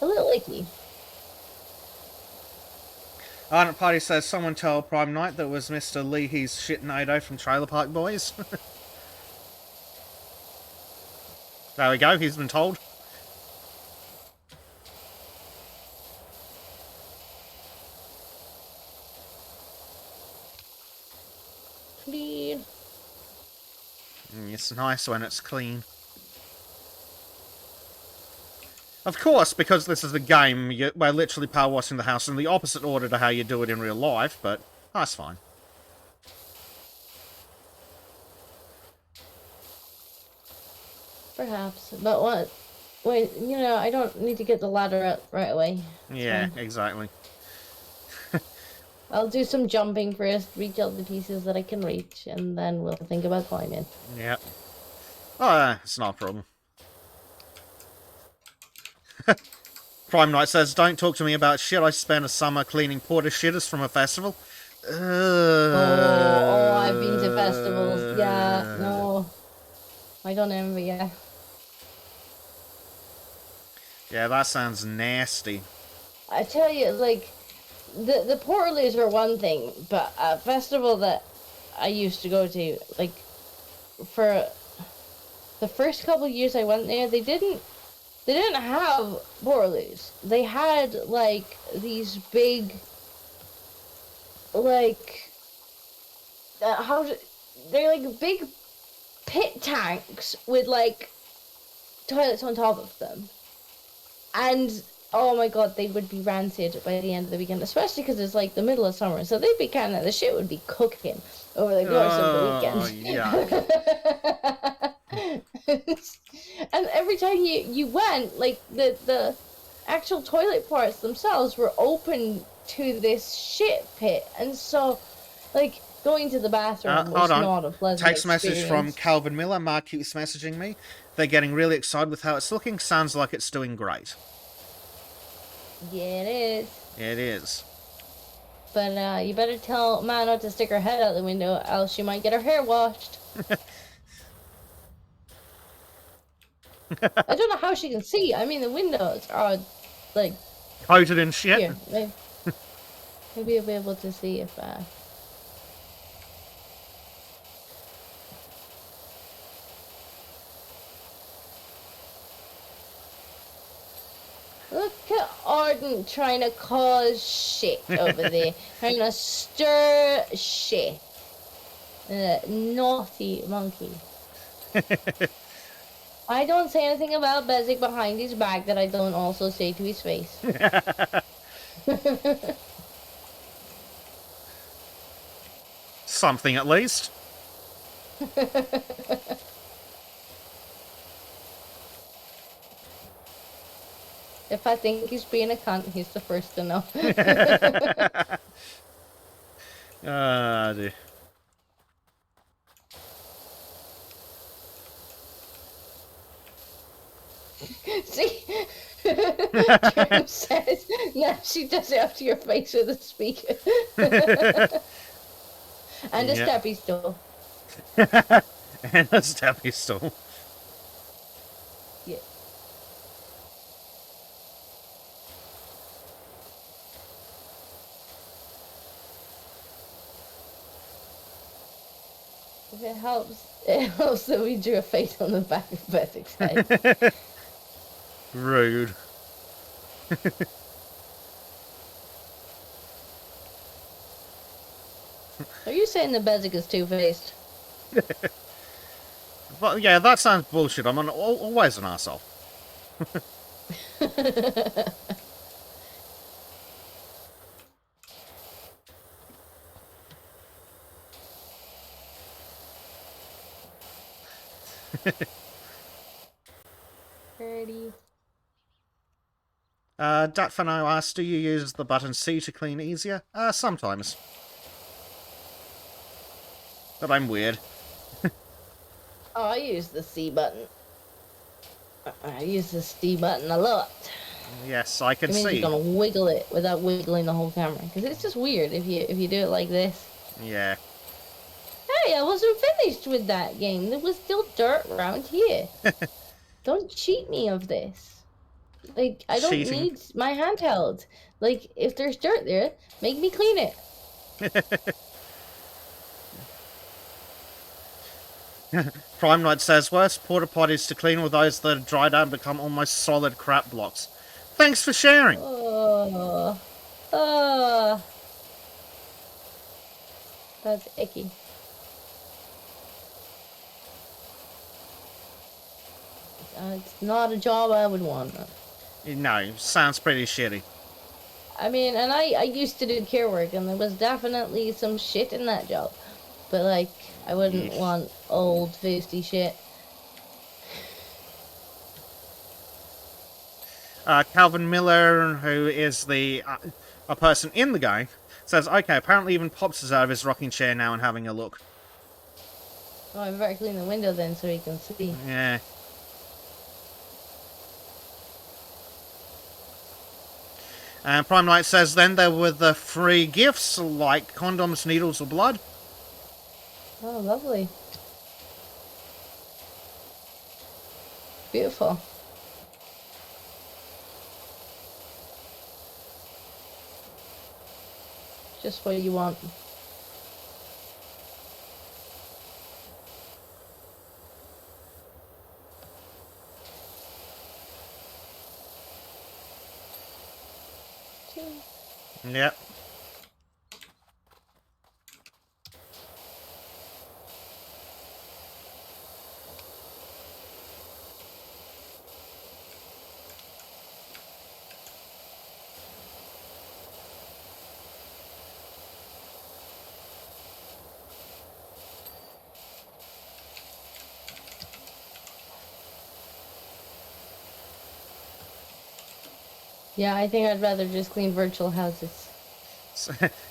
little icky. Ardent Party says, someone tell Prime Knight that was Mr. Leahy's shitnado from Trailer Park Boys. There we go, he's been told. Clean. It's nice when it's clean. Of course, because this is a game, we're literally power washing the house in the opposite order to how you do it in real life, but that's fine. Perhaps, but when you know, I don't need to get the ladder out right away. Yeah, exactly. I'll do some jumping first, reach all the pieces that I can reach, and then we'll think about climbing. Yep. Oh, it's not a problem. Prime Knight says, don't talk to me about shit. I spent a summer cleaning porta shitters from a festival. I've been to festivals. Yeah, no. I don't envy you. Yeah, that sounds nasty. I tell you, like, the portaloos were one thing, but a festival that I used to go to, like, for the first couple of years I went there, they didn't have portaloos. They had, like, these big, like, they're like big pit tanks with, like, toilets on top of them. And oh my god, they would be rancid by the end of the weekend, especially because it's like the middle of summer, so they'd be kind of, the shit would be cooking over the course of the weekend. And every time you went, like, the actual toilet parts themselves were open to this shit pit, and so, like, going to the bathroom was not a pleasant Text message from Calvin Miller. Mark keeps messaging me. They're getting really excited with how it's looking. Sounds like it's doing great. Yeah, it is. It is. But you better tell Ma not to stick her head out the window, else she might get her hair washed. I don't know how she can see. I mean, the windows are, like, coated in shit. Here, maybe you'll be able to see if look at Arden trying to cause shit over there. Trying to stir shit. Naughty monkey. I don't say anything about Bezic behind his back that I don't also say to his face. Something at least. If I think he's being a cunt, he's the first to know. Ah, dear. See? Jerem says, now she does it up to your face with a speaker. And a steppy stool. And a steppy stool. Yeah. If it helps that we drew a face on the back of Bezic's head. Rude. Are you saying that Bezic is two-faced? Well, yeah, that sounds bullshit. I'm always an arsehole. Pretty. Datfano asks, do you use the button C to clean easier? Sometimes. But I'm weird. Oh, I use the C button. I use the C button a lot. Yes, I can see. You're gonna wiggle it without wiggling the whole camera, because it's just weird if you do it like this. Yeah. Hey, I wasn't finished with that game. There was still dirt around here. Don't cheat me of this. Like, I don't need my handheld. Like, if there's dirt there, make me clean it. Prime Knight says, worst porta potties to clean were those that have dried out and become almost solid crap blocks. Thanks for sharing. That's icky. It's not a job I would want. No, sounds pretty shitty. I mean, and I used to do care work, and there was definitely some shit in that job. But, like, I wouldn't want old, feisty shit. Calvin Miller, who is the a person in the game, says, okay, apparently even Pops is out of his rocking chair now and having a look. Oh, I better clean the window then so he can see. Yeah. And Prime Light says, then there were the free gifts, like condoms, needles, or blood. Oh, lovely. Beautiful. Just what you want. Yep. Yeah, I think I'd rather just clean virtual houses.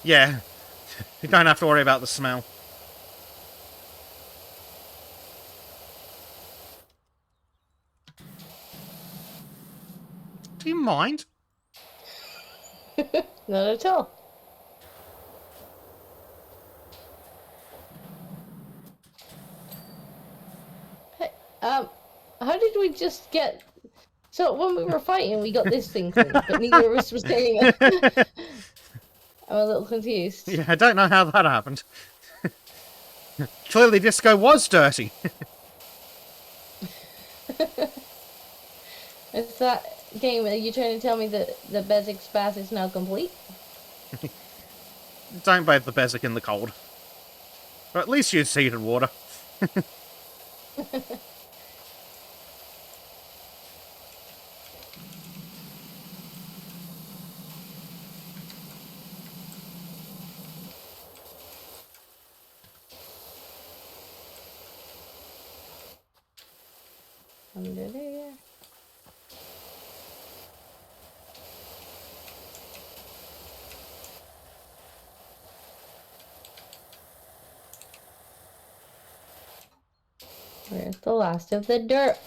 Yeah. You don't have to worry about the smell. Do you mind? Not at all. Hey, how did we just get... So when we were fighting, we got this thing clean, but neither of us was saying it. I'm a little confused. Yeah, I don't know how that happened. Clearly Disco was dirty. It's that game. Are you trying to tell me that the Bezic bath is now complete? Don't bathe the Bezic in the cold. But at least use heated water. Under there. Where's the last of the dirt?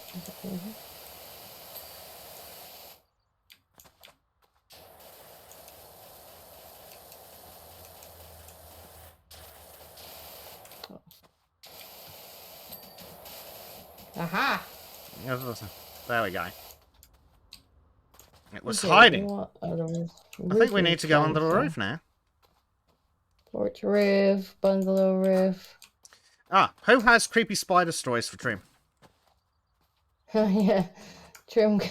Aha! There we go. It was Okay, hiding. I think we need to go under the roof now. Porch roof, bungalow roof. Ah, who has creepy spider stories for Trim? Oh yeah, Trim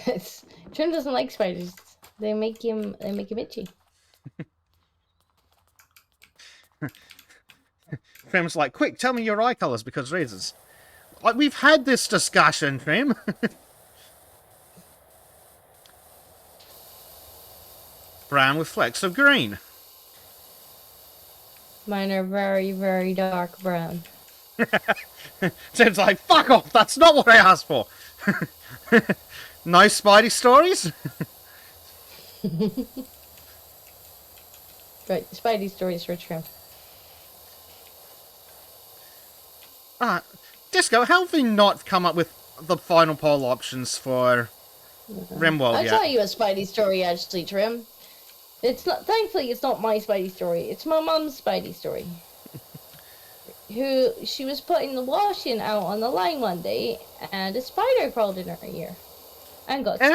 doesn't like spiders. They make him itchy. Trim's like, quick, tell me your eye colours because reasons. Like, we've had this discussion, Trim. Brown with flecks of green. Mine are very, very dark brown. Tim's like, fuck off, that's not what I asked for. No Spidey stories? Right, Spidey stories for Trim. Disco, how have we not come up with the final poll options for RimWorld yet? I'll tell you a Spidey story, actually, Trim. It's not. Thankfully, it's not my Spidey story. It's my mum's Spidey story. She was putting the washing out on the line one day, and a spider crawled in her ear and got stuck.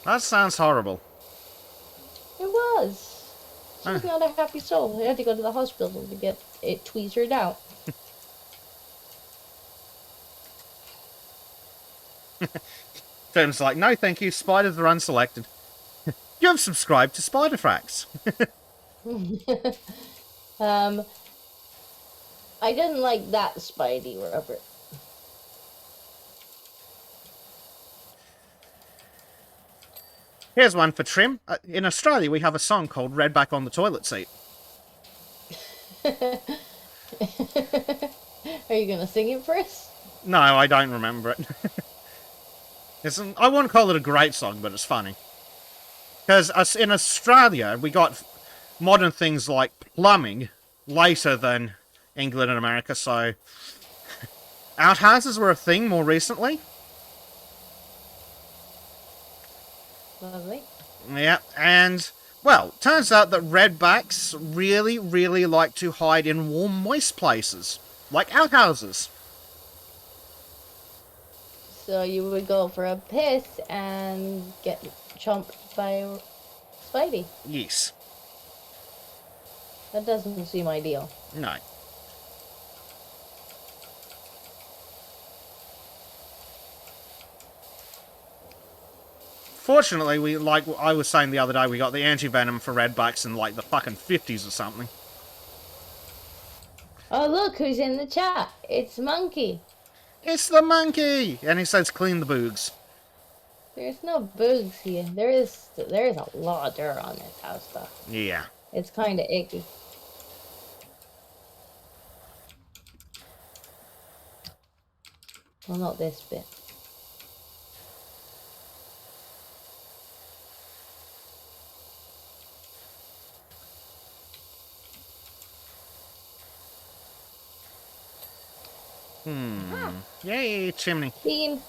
That sounds horrible. It was. She was not a happy soul. I had to go to the hospital to get it tweezered out. Tim's like, no thank you, spiders are unselected. You have subscribed to Spiderfrax. I didn't like that Spidey, Robert. Here's one for Trim. In Australia, we have a song called Redback on the Toilet Seat. Are you going to sing it for us? No, I don't remember it. I wouldn't call it a great song, but it's funny. Because in Australia, we got modern things like plumbing later than England and America, so outhouses were a thing more recently. Lovely. Yeah, and, well, turns out that redbacks really, really like to hide in warm, moist places, like outhouses. So you would go for a piss and get chomped by Spidey. Yes. That doesn't seem ideal. No. Fortunately, we, like I was saying the other day, we got the anti-venom for redbacks in like the fucking 50s or something. Oh, look who's in the chat. It's Monkey. It's the monkey! And he says clean the boogs. There's no bugs here. There is a lot of dirt on this house, though. Yeah. It's kind of icky. Well, not this bit. Yay, chimney. Clean.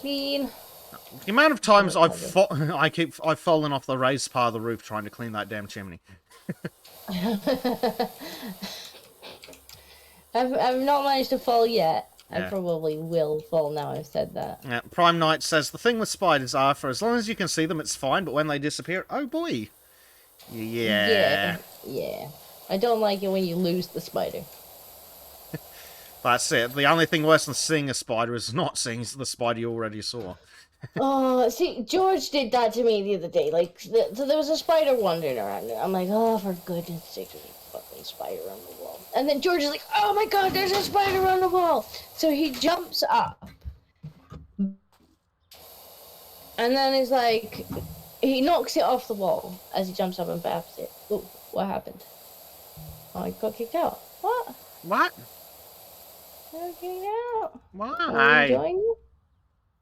Clean. The amount of times I've fallen off the raised part of the roof trying to clean that damn chimney. I've not managed to fall yet. Yeah. I probably will fall now I've said that. Yeah, Prime Knight says, the thing with spiders are, for as long as you can see them, it's fine, but when they disappear, oh boy. Yeah. Yeah. I don't like it when you lose the spider. That's it. The only thing worse than seeing a spider is not seeing the spider you already saw. Oh, see, George did that to me the other day. Like, so there was a spider wandering around. I'm like, oh, for goodness sake, there's a fucking spider on the wall. And then George is like, oh my god, there's a spider on the wall. So he jumps up. And then he's like, he knocks it off the wall as he jumps up and baps it. Oh, what happened? Oh, I got kicked out. What? What? I got kicked out. Why?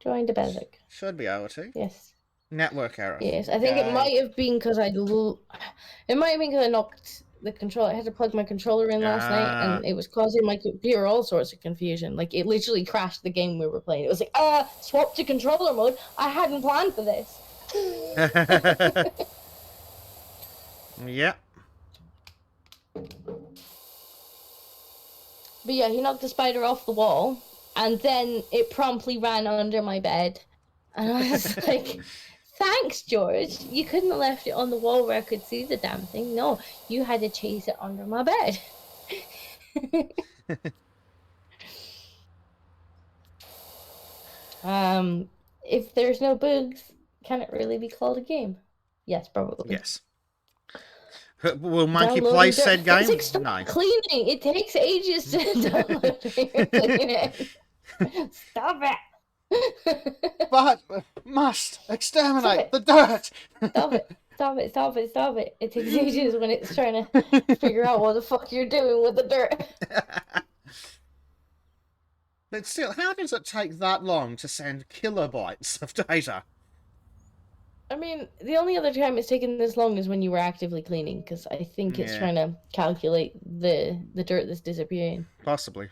Join the basic. Should be able to. Yes. Network error. Yes, I think it might have been because I knocked the controller. I had to plug my controller in last night, and it was causing my computer all sorts of confusion. Like, it literally crashed the game we were playing. It was like, swap to controller mode. I hadn't planned for this. Yeah. But yeah, he knocked the spider off the wall, and then it promptly ran under my bed. And I was like, thanks, George. You couldn't have left it on the wall where I could see the damn thing. No, you had to chase it under my bed. If there's no bugs, can it really be called a game? Yes, probably. Yes. Will Monkey play said game? No. Cleaning. It takes ages to download it. Stop it. But must exterminate the dirt. Stop it. It takes ages when it's trying to figure out what the fuck you're doing with the dirt. But still, how does it take that long to send kilobytes of data? I mean, the only other time it's taken this long is when you were actively cleaning, because I think it's trying to calculate the dirt that's disappearing. Possibly.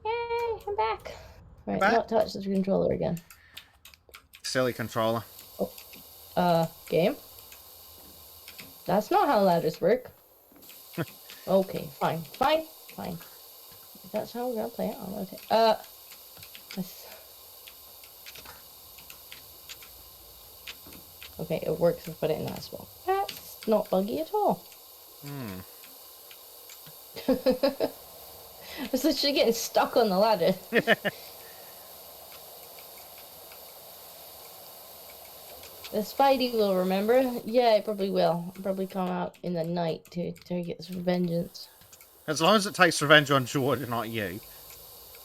Yay, I'm back. Right, not touch the controller again. Silly controller. Oh. Game? That's not how ladders work. Okay, fine. If that's how we're gonna play it, I'm gonna take... Okay, it works if I put it in that spot. That's not buggy at all. I was literally getting stuck on the ladder. The Spidey will remember. Yeah, it probably will. It'll probably come out in the night to get some vengeance. As long as it takes revenge on George, not you.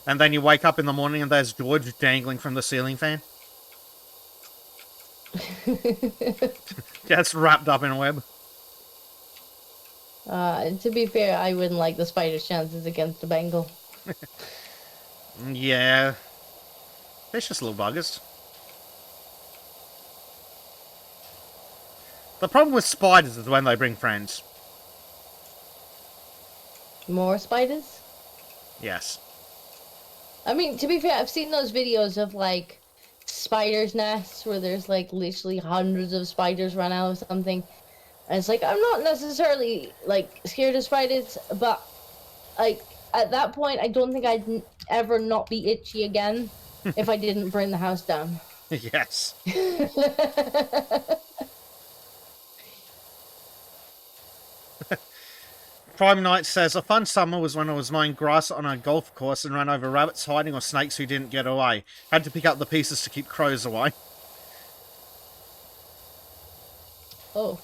And then you wake up in the morning and there's George dangling from the ceiling fan. Gets wrapped up in a web. To be fair, I wouldn't like the spider's chances against the Bengal. Yeah. Vicious little buggers. The problem with spiders is when they bring friends. More spiders? Yes. I mean, to be fair, I've seen those videos of, like, spiders' nests where there's, like, literally hundreds of spiders run out of something. And it's like, I'm not necessarily, like, scared of spiders, but, like, at that point, I don't think I'd ever not be itchy again if I didn't burn the house down. Yes. Prime Knight says, a fun summer was when I was mowing grass on a golf course and ran over rabbits hiding or snakes who didn't get away. Had to pick up the pieces to keep crows away. Oh.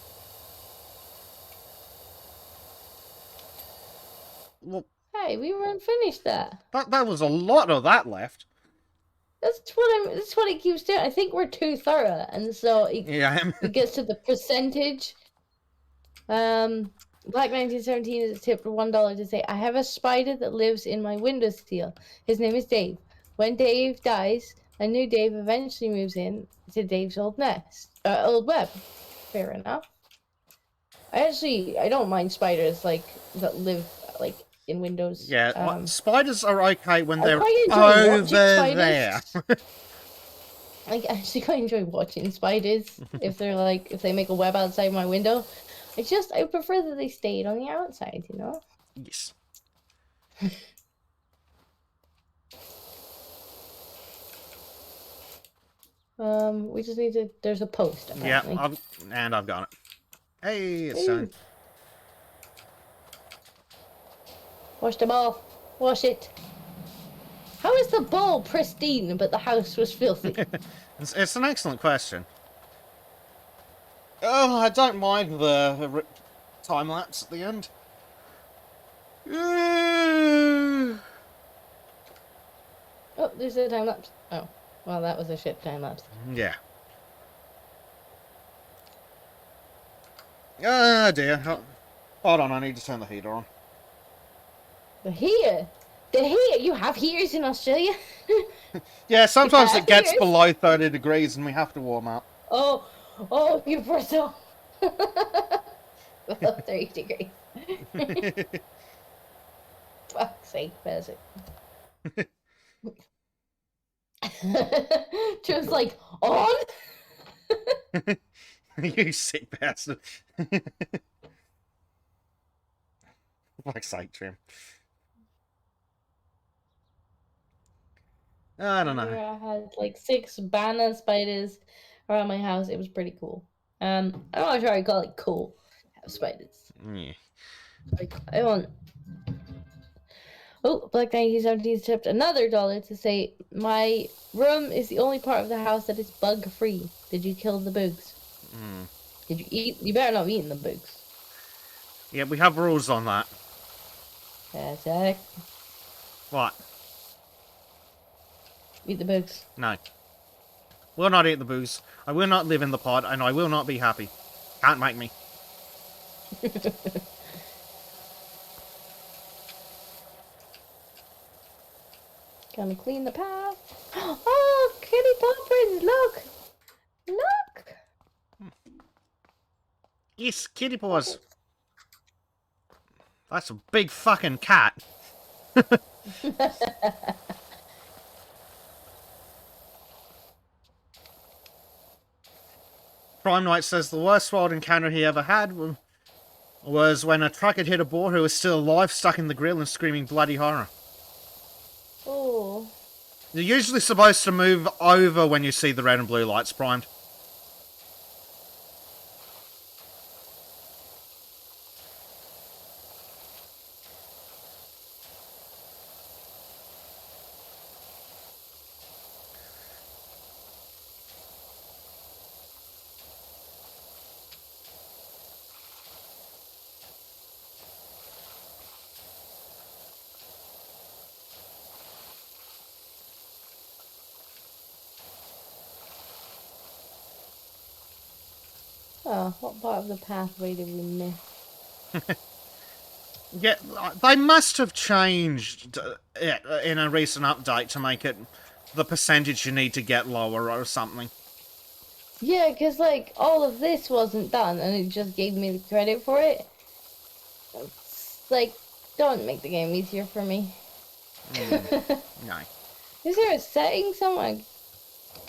Well, hey, we weren't finished that. That was a lot of that left. That's what it keeps doing. I think we're too thorough, and so it gets to the percentage. Black 1917 is tipped $1 to say, I have a spider that lives in my windowsill. His name is Dave. When Dave dies, a new Dave eventually moves in to Dave's old web. Fair enough. I don't mind spiders that live in windows. Yeah, spiders are okay when they're over there. I actually quite enjoy watching spiders if they make a web outside my window. I prefer that they stayed on the outside, you know? Yes. We just need to... There's a post, apparently. Yeah, I've got it. Hey, it's done. Wash the ball. Wash it. How is the ball pristine, but the house was filthy? It's an excellent question. Oh, I don't mind the time lapse at the end. Oh, there's a time lapse. Oh, well, that was a shit time lapse. Yeah. Oh dear. Hold on, I need to turn the heater on. The heater? The heater? You have heaters in Australia? Yeah, sometimes it gets below 30 degrees and we have to warm up. Oh, you poor soul. Below 30 degrees. Fuck's sake, Bezit. Just like, on? You sick bastard. Fuck's sake, Trim. I don't know. I had like 6 banana spiders around my house. It was pretty cool. I'm not sure I call it cool. Have spiders. Yeah. I want. Oh, Black 1917 tipped another $1 to say, my room is the only part of the house that is bug free. Did you kill the bugs? Did you eat? You better not be eating the bugs. Yeah, we have rules on that. Zach. What? Eat the bugs. No. Will not eat the booze. I will not live in the pod, and I will not be happy. Can't make me. Gonna clean the path. Oh, kitty paw prints! Look! Yes, kitty paws. That's a big fucking cat. Prime Knight says the worst wild encounter he ever had was when a truck had hit a boar who was still alive, stuck in the grill and screaming bloody horror. Oh. You're usually supposed to move over when you see the red and blue lights primed. Oh, what part of the pathway did we miss? Yeah, they must have changed it in a recent update to make it the percentage you need to get lower or something. Yeah, because, like, all of this wasn't done, and it just gave me the credit for it. It's like, don't make the game easier for me. No. Is there a setting somewhere?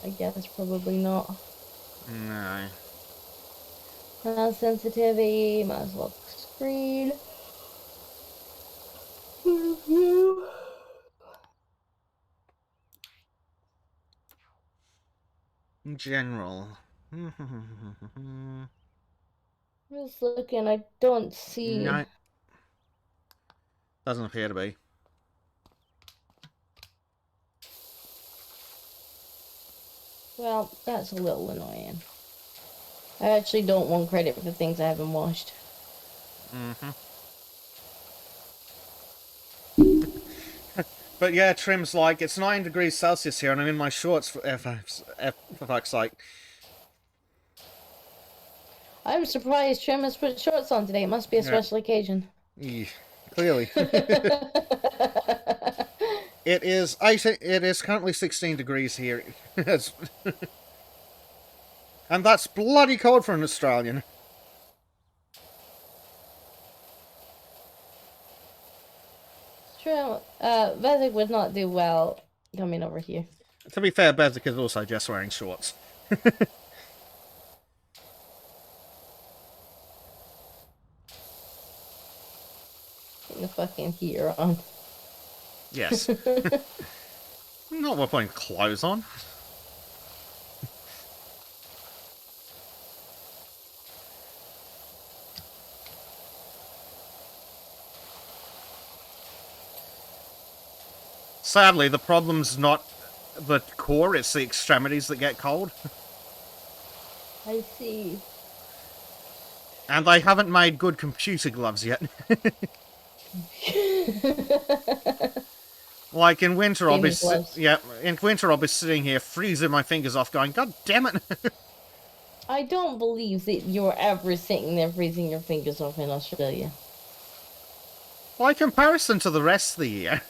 I guess probably not. No. Mouse sensitivity, mouse lock screen. General. I'm just looking, I don't see... No. Doesn't appear to be. Well, that's a little annoying. I actually don't want credit for things I haven't washed. But yeah, Trim's like, it's 9 degrees Celsius here and I'm in my shorts for fuck's sake. I'm surprised Trim has put shorts on today. It must be a special occasion. Yeah, clearly. It is currently 16 degrees here. And that's bloody cold for an Australian. Trim, Vezek would not do well coming over here. To be fair, Bezic is also just wearing shorts. Putting the fucking heater on. Yes. Not worth putting clothes on. Sadly, the problem's not the core, it's the extremities that get cold. I see. And they haven't made good computer gloves yet. Like in winter, I'll be sitting here freezing my fingers off, going, "God damn it!" I don't believe that you're ever sitting there freezing your fingers off in Australia. By comparison to the rest of the year.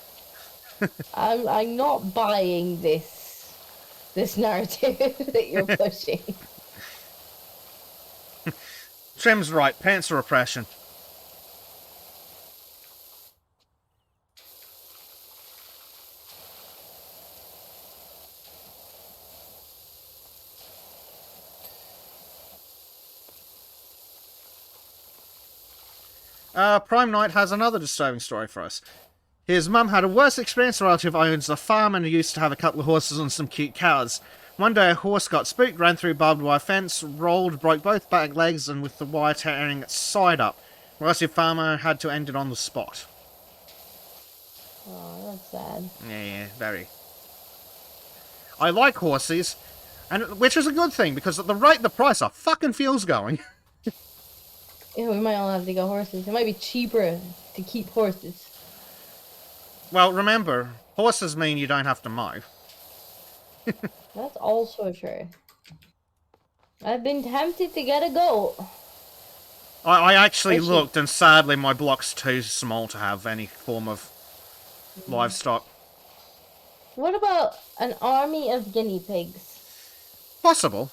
I'm not buying this narrative that you're pushing. Trim's right, pants are oppression. Prime Knight has another disturbing story for us. His mum had a worse experience. A relative owns a farm and used to have a couple of horses and some cute cows. One day a horse got spooked, ran through barbed wire fence, rolled, broke both back legs, and with the wire tearing its side up. The relative farmer had to end it on the spot. Oh, that's sad. Yeah, very. I like horses, and which is a good thing, because at the rate the price of fucking fuel's going... Yeah, we might all have to get horses. It might be cheaper to keep horses. Well, remember, horses mean you don't have to mow. That's also true. I've been tempted to get a goat. I actually looked, and sadly my block's too small to have any form of livestock. What about an army of guinea pigs? Possible.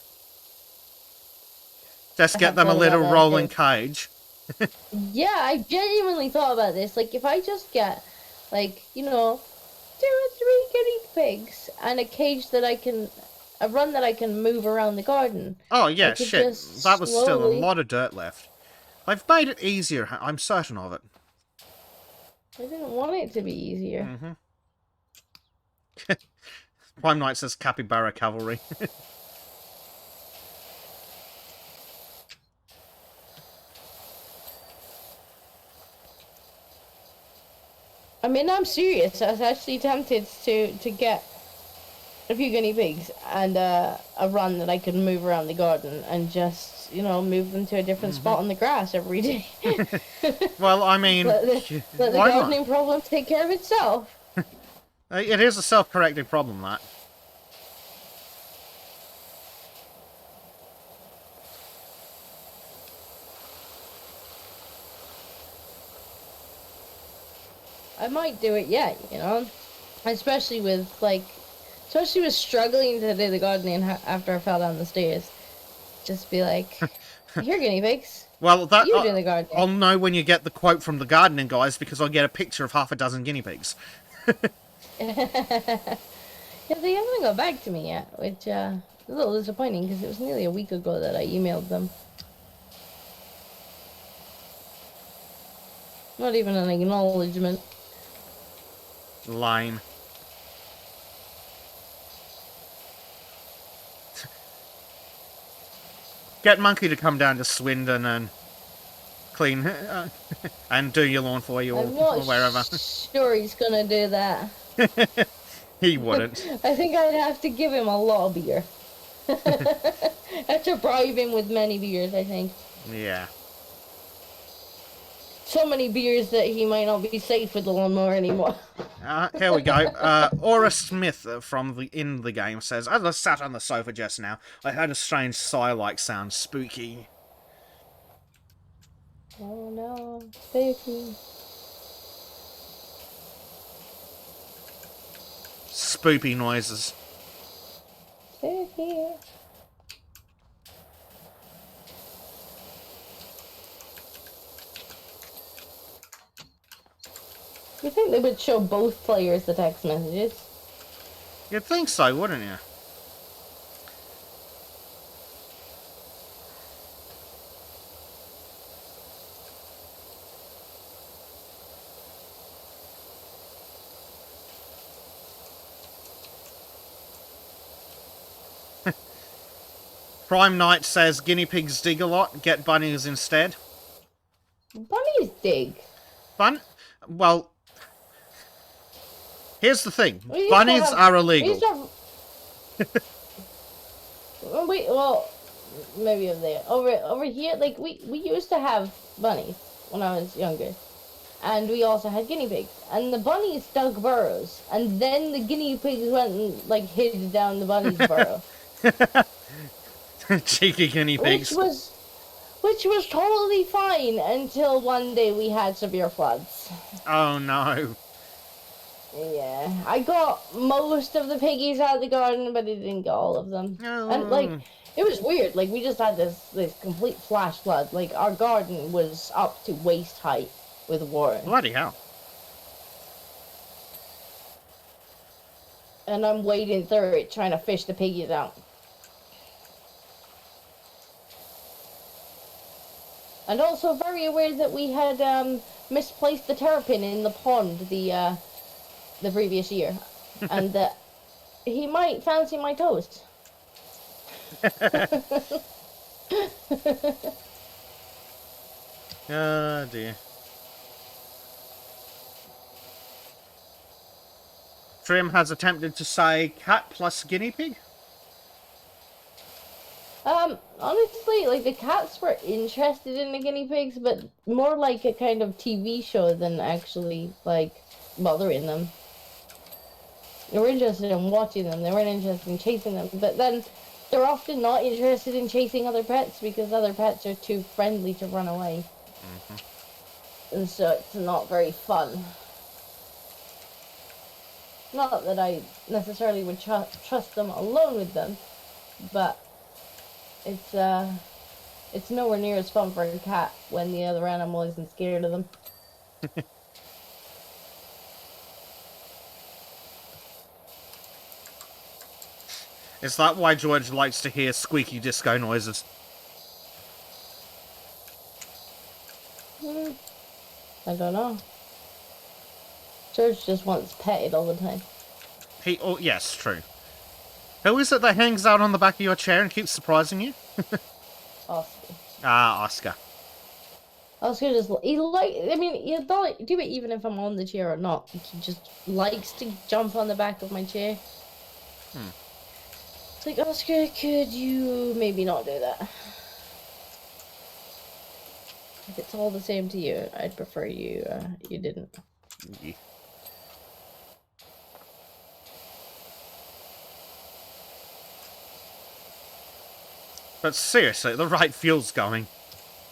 Just get them a little rolling cage. Yeah, I genuinely thought about this. Like, if I just get, like, 2 or 3 guinea pigs and a cage that a run that I can move around the garden. Oh, yeah, shit. That was still a lot of dirt left. They've made it easier, I'm certain of it. I didn't want it to be easier. Prime Knight says Capybara Cavalry. I mean, I'm serious. I was actually tempted to get a few guinea pigs and a run that I could move around the garden and just, move them to a different spot on the grass every day. Well, I mean... let the gardening problem take care of itself. It is a self-correcting problem, that. I might do it yet, especially with struggling to do the gardening after I fell down the stairs. Just be like, here, guinea pigs. Well, that you do the gardening. I'll know when you get the quote from the gardening guys, because I'll get a picture of half a dozen guinea pigs. Yeah, they haven't got back to me yet, which is a little disappointing because it was nearly a week ago that I emailed them. Not even an acknowledgement. Lame. Get Monkey to come down to Swindon and clean and do your lawn for you or wherever. I'm not sure he's gonna do that. He wouldn't. I think I'd have to give him a lot of beer. Have to bribe him with many beers, I think. Yeah. So many beers that he might not be safe with the lawnmower anymore. Here we go. Aura Smith in the game says, as I sat on the sofa just now, I heard a strange sigh-like sound. Spooky. Oh no, spooky. Spoopy noises. Spooky. You think they would show both players the text messages? You'd think so, wouldn't you? Prime Knight says guinea pigs dig a lot, get bunnies instead. Bunnies dig. Well, here's the thing. Bunnies are illegal. Well, maybe over here, like we used to have bunnies when I was younger, and we also had guinea pigs. And the bunnies dug burrows, and then the guinea pigs went and like hid down the bunny's burrow. Cheeky guinea pigs. Which was totally fine until one day we had severe floods. Oh no. Yeah, I got most of the piggies out of the garden, but I didn't get all of them. Oh. And like, it was weird. Like, we just had this complete flash flood. Like, our garden was up to waist height with water. Bloody hell. And I'm wading through it trying to fish the piggies out. And also very aware that we had misplaced the terrapin in the pond the previous year, and that he might fancy my toast. Oh dear. Trim has attempted to say cat plus guinea pig. Honestly, like, the cats were interested in the guinea pigs, but more like a kind of TV show than actually, like, bothering them. They were interested in watching them, they weren't interested in chasing them, but then they're often not interested in chasing other pets because other pets are too friendly to run away. Mm-hmm. And so it's not very fun. Not that I necessarily would trust them alone with them, but it's nowhere near as fun for a cat when the other animal isn't scared of them. Is that why George likes to hear squeaky disco noises? I don't know. George just wants petted all the time. Oh, yes, true. Who is it that hangs out on the back of your chair and keeps surprising you? Oscar. Ah, Oscar. Oscar just, he'll do it even if I'm on the chair or not. He just likes to jump on the back of my chair. It's like, Oscar, could you maybe not do that? If it's all the same to you, I'd prefer you didn't. Yeah. But seriously, the right fuel's going.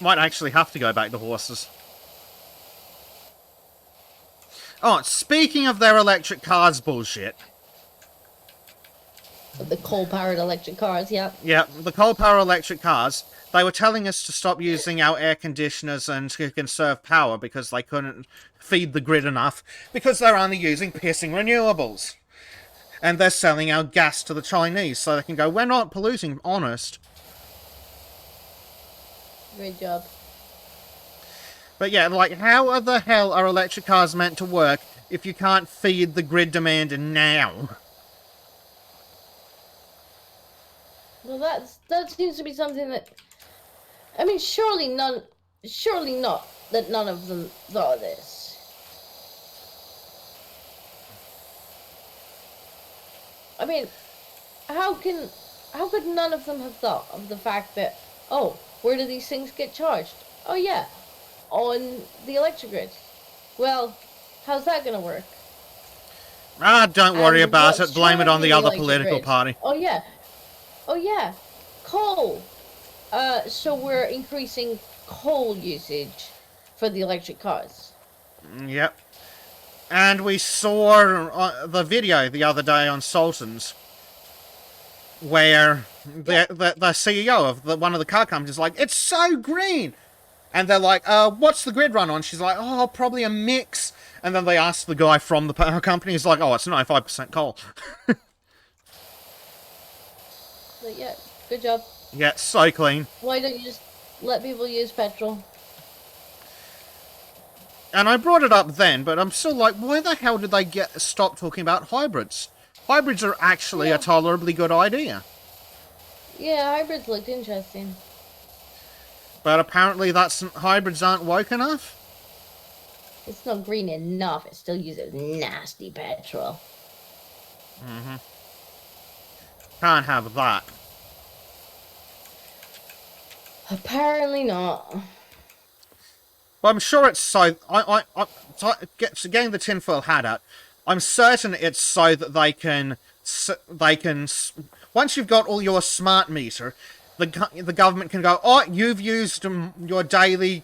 Might actually have to go back to horses. Oh, speaking of their electric cars bullshit. The coal-powered electric cars, yeah. Yeah, the coal-powered electric cars, they were telling us to stop using our air conditioners and to conserve power because they couldn't feed the grid enough because they're only using pissing renewables. And they're selling our gas to the Chinese so they can go, we're not polluting, honest. Great job. But yeah, like, how the hell are electric cars meant to work if you can't feed the grid demand now? Well, that seems to be something that I mean, surely not that none of them thought of this. I mean, how could none of them have thought of the fact that, oh, where do these things get charged? Oh yeah, on the electric grid. Well, how's that gonna work? Don't worry about it. Blame it on the other political party. Oh yeah. Coal. So we're increasing coal usage for the electric cars. Yep. And we saw the video the other day on Sultans, where the CEO of one of the car companies is like, it's so green! And they're like, what's the grid run on? She's like, oh, probably a mix. And then they ask the guy from the power company, he's like, oh, it's 95% coal. But yeah, good job. Yeah, so clean. Why don't you just let people use petrol? And I brought it up then, but I'm still like, why the hell did they stop talking about hybrids? Hybrids are actually a tolerably good idea. Yeah, hybrids looked interesting. But apparently hybrids aren't woke enough? It's not green enough. It still uses nasty petrol. Mm-hmm. Can't have that. Apparently not. Well, I'm sure it's so... getting the tinfoil hat out, I'm certain it's so that they can... Once you've got all your smart meter, the government can go, oh, you've used your daily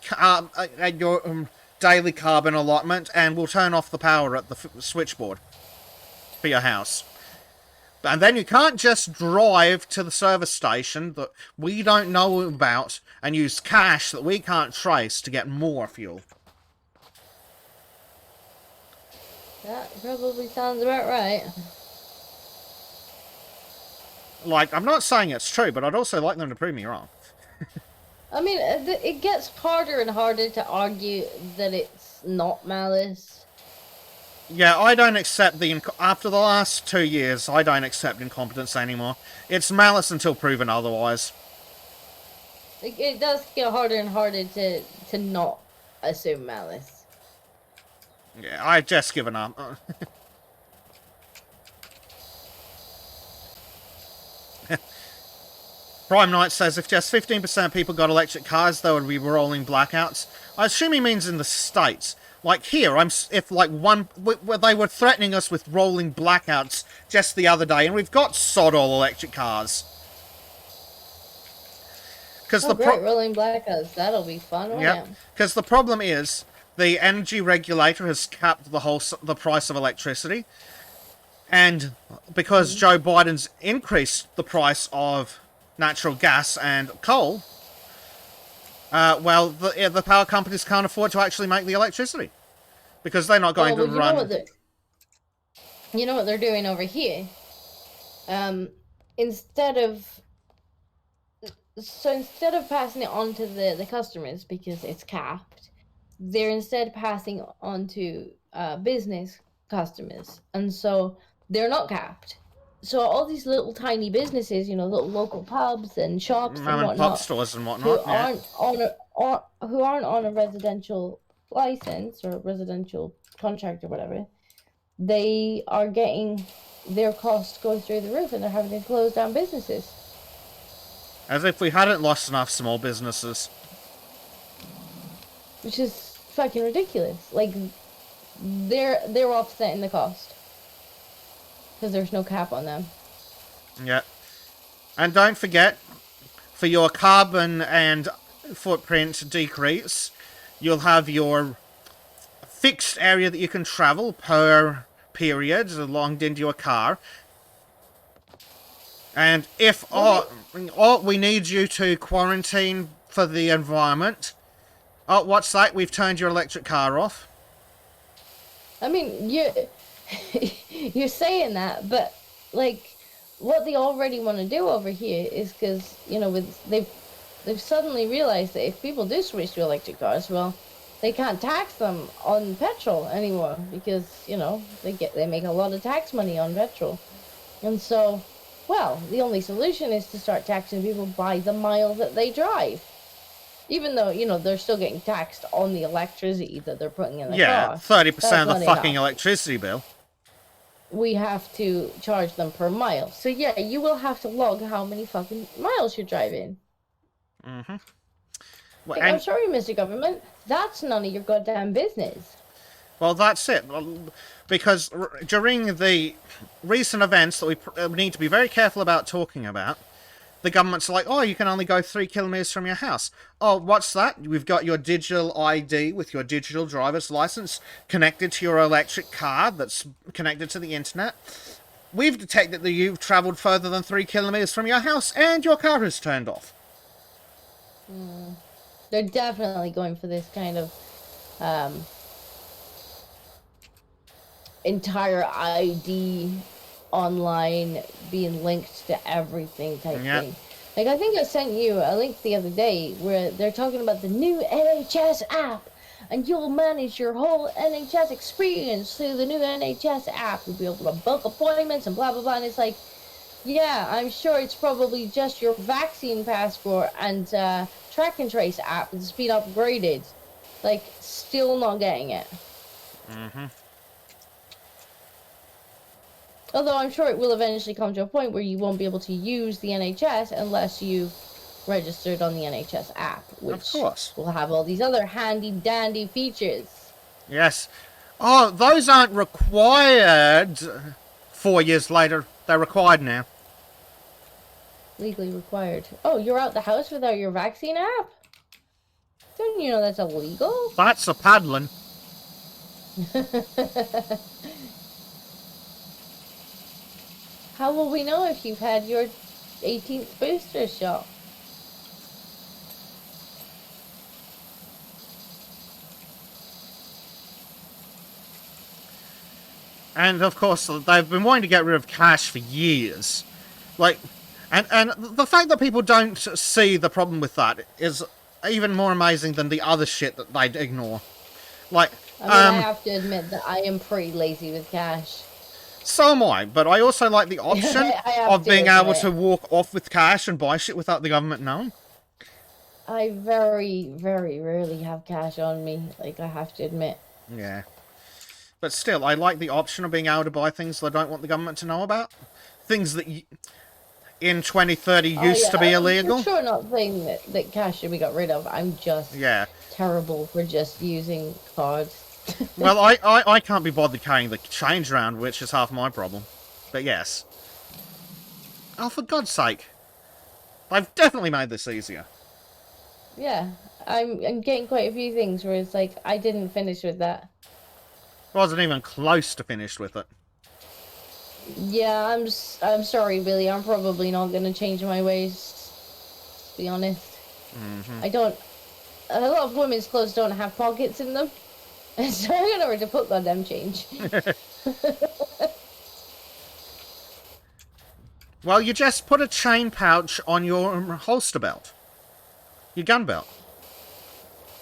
daily carbon allotment, and we'll turn off the power at the switchboard for your house. And then you can't just drive to the service station that we don't know about and use cash that we can't trace to get more fuel. That probably sounds about right. Like, I'm not saying it's true, but I'd also like them to prove me wrong. I mean, it gets harder and harder to argue that it's not malice. Yeah, I don't accept after the last 2 years, I don't accept incompetence anymore. It's malice until proven otherwise. It does get harder and harder to not assume malice. Yeah, I've just given up. Prime Knight says if just 15% of people got electric cars, there would be rolling blackouts. I assume he means in the States. Like here, they were threatening us with rolling blackouts just the other day, and we've got sod all electric cars. Rolling blackouts, that'll be fun. Yeah, because the problem is the energy regulator has capped the price of electricity, and because Joe Biden's increased the price of natural gas and coal, the power companies can't afford to actually make the electricity because they're not going to run. You know what they're doing over here? Instead of passing it on to the customers because it's capped, they're instead passing on to business customers, and so they're not capped. So all these little tiny businesses, little local pubs and shops and whatnot, pub stores and whatnot, who aren't on a residential license or residential contract or whatever, they are getting their costs go through the roof, and they're having to close down businesses. As if we hadn't lost enough small businesses. Which is fucking ridiculous. Like, they're offsetting the cost. Because there's no cap on them. Yeah. And don't forget, for your carbon and footprint decrease, you'll have your fixed area that you can travel per period logged into your car. And if we need you to quarantine for the environment, what's that? We've turned your electric car off. I mean, you're saying that, but like what they already want to do over here is because they've suddenly realized that if people do switch to electric cars, well, they can't tax them on petrol anymore because they make a lot of tax money on petrol, and so. Well, the only solution is to start taxing people by the mile that they drive. Even though, you know, they're still getting taxed on the electricity that they're putting in the car. Yeah, 30% of the fucking electricity bill. We have to charge them per mile. So yeah, you will have to log how many fucking miles you're driving. Mm-hmm. Well, like, I'm sorry, Mr. Government, that's none of your goddamn business. Well, that's it. Because during the recent events that we need to be very careful about talking about, the government's like, oh, you can only go 3 kilometers from your house. Oh, what's that? We've got your digital ID with your digital driver's license connected to your electric car that's connected to the internet. We've detected that you've travelled further than 3 kilometers from your house and your car is turned off. They're definitely going for this kind of entire ID online being linked to everything type thing. Like, I think I sent you a link the other day where they're talking about the new NHS app, and you'll manage your whole NHS experience through the new NHS app. You'll be able to book appointments and blah blah blah. And it's like, yeah, I'm sure it's probably just your vaccine passport and track and trace app that's been upgraded. Like, still not getting it. Although I'm sure it will eventually come to a point where you won't be able to use the NHS unless you've registered on the NHS app, which will have all these other handy-dandy features. Yes. Oh, those aren't required 4 years later. They're required now. Legally required. Oh, you're out the house without your vaccine app? Don't you know that's illegal? That's a paddling. How will we know if you've had your 18th booster shot? And of course, they've been wanting to get rid of cash for years. Like, and the fact that people don't see the problem with that is even more amazing than the other shit that they'd ignore. Like, I have to admit that I am pretty lazy with cash. So am I, but I also like the option of being able to walk off with cash and buy shit without the government knowing. I very, very rarely have cash on me, like, I have to admit. Yeah. But still, I like the option of being able to buy things that I don't want the government to know about. Things that in 2030 used to be illegal. I'm sure not saying that cash should be got rid of. I'm just terrible for just using cards. Well, I can't be bothered carrying the change around, which is half my problem. But yes. Oh, for God's sake. They've definitely made this easier. Yeah, I'm getting quite a few things where it's like, I didn't finish with that. Wasn't even close to finished with it. Yeah, I'm sorry, Billy. I'm probably not going to change my ways, to be honest. I don't... A lot of women's clothes don't have pockets in them. So I'm gonna have to put goddamn change. Well, you just put a chain pouch on your holster belt. Your gun belt.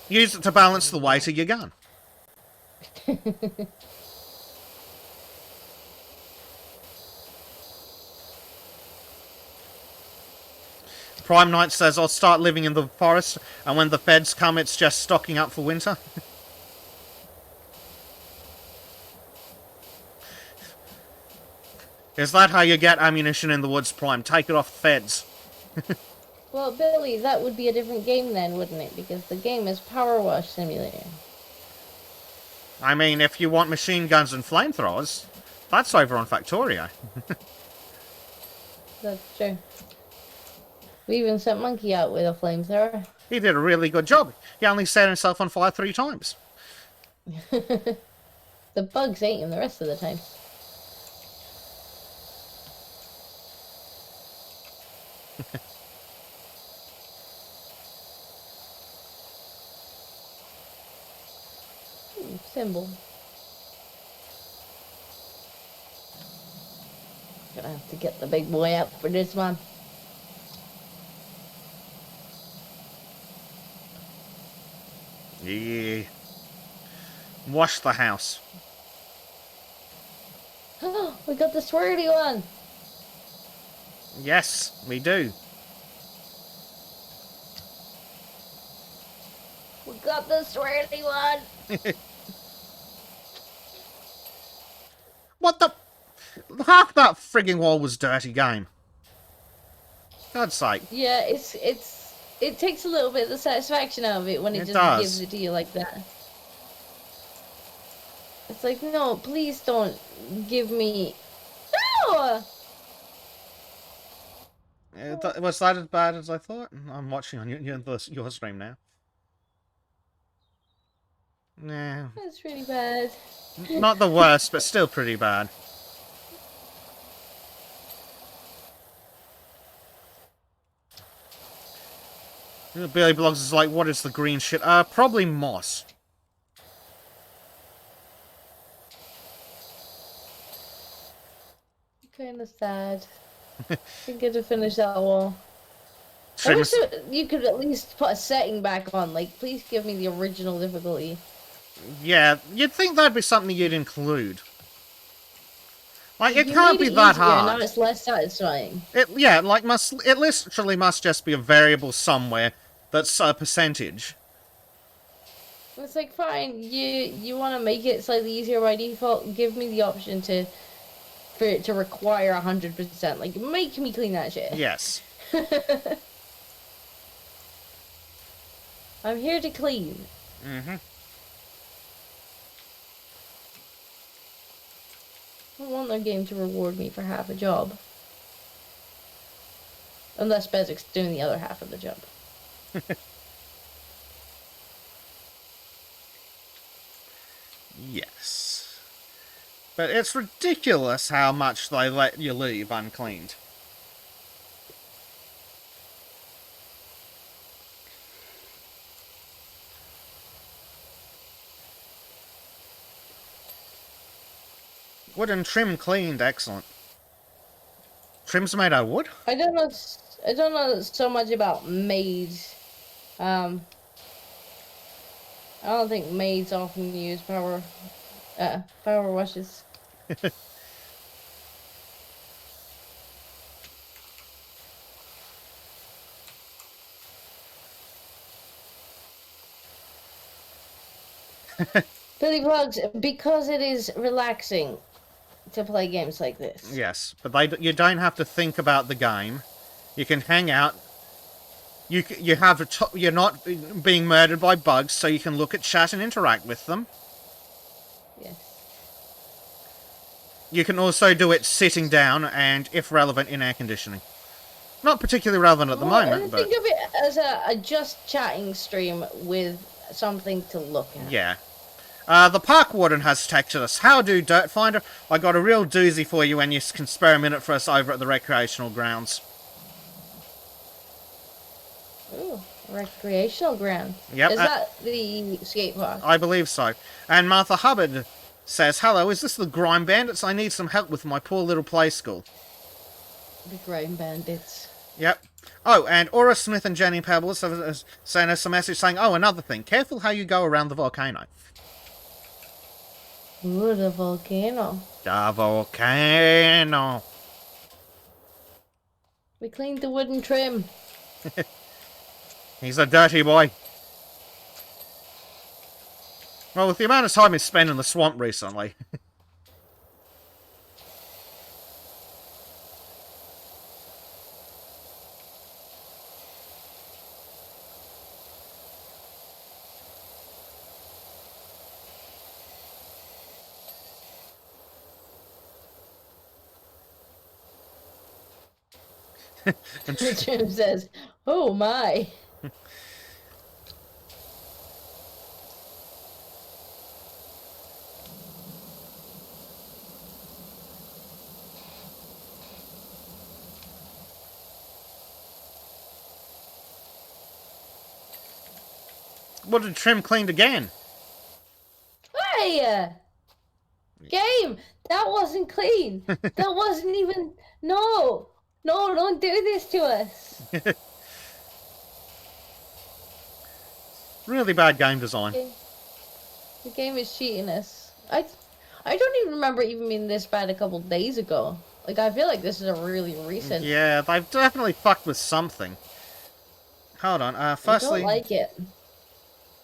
Use it to balance the weight of your gun. Prime Knight says, I'll start living in the forest, and when the feds come, it's just stocking up for winter. Is that how you get ammunition in the woods, Prime? Take it off the feds. Well, Billy, that would be a different game then, wouldn't it? Because the game is Power Wash Simulator. I mean, if you want machine guns and flamethrowers, that's over on Factorio. That's true. We even sent Monkey out with a flamethrower. He did a really good job. He only set himself on fire 3 times. The bugs ate him the rest of the time. Symbol. Gonna have to get the big boy out for this one. Yeah. Wash the house. We got the swirly one. Yes, we do. got the swirly one. What the? Half that frigging wall was dirty game. God's sake. Yeah, it takes a little bit of the satisfaction out of it when it just does. gives it to you like that. It's like, no, please don't give me... No! Was that as bad as I thought? I'm watching on your stream now. Nah. That's really bad. Not the worst, but still pretty bad. Billy Blogs is like, what is the green shit? Probably moss. Kind of sad. You get to finish that wall. Trim I wish you could at least put a setting back on. Like, please give me the original difficulty. Yeah, you'd think that'd be something you'd include. Like, it You can't made be it that easier, hard. now it's less satisfying. It literally must just be a variable somewhere that's a percentage. It's like, fine, you want to make it slightly easier by default, give me the option for it to require 100%. Like, make me clean that shit. Yes. I'm here to clean. Mm-hmm. I don't want their game to reward me for half a job. Unless Bezik's doing the other half of the job. Yes. But it's ridiculous how much they let you leave uncleaned. Wood and trim cleaned, excellent. Trim's made out of wood? I don't know so much about maids. I don't think maids often use power washes. Billy Plugs, because it is relaxing to play games like this. Yes, but you don't have to think about the game. You can hang out. You're not being murdered by bugs, so you can look at chat and interact with them. Yes. You can also do it sitting down and, if relevant, in air conditioning. Not particularly relevant at the moment, but... Think of it as a just chatting stream with something to look at. Yeah. The park warden has texted us. How do, Dirt Finder? I got a real doozy for you when you can spare a minute for us over at the recreational grounds. Ooh, recreational ground. Yep. Is that the skate park? I believe so. And Martha Hubbard says, hello, is this the Grime Bandits? I need some help with my poor little play school. The Grime Bandits. Yep. Oh, and Aura Smith and Jenny Pebbles have sent us a message saying, oh, another thing, careful how you go around the volcano. Ooh, the volcano. The volcano. We cleaned the wooden trim. He's a dirty boy. Well, with the amount of time he's spent in the swamp recently. The trim says, oh my. What did Trim cleaned again? Hey! Game! That wasn't clean. That wasn't even... No! No, don't do this to us. Really bad game design. The game is cheating us. I don't even remember even being this bad a couple days ago. Like, I feel like this is a really recent... Yeah, they've definitely fucked with something. Hold on, firstly... I don't like it.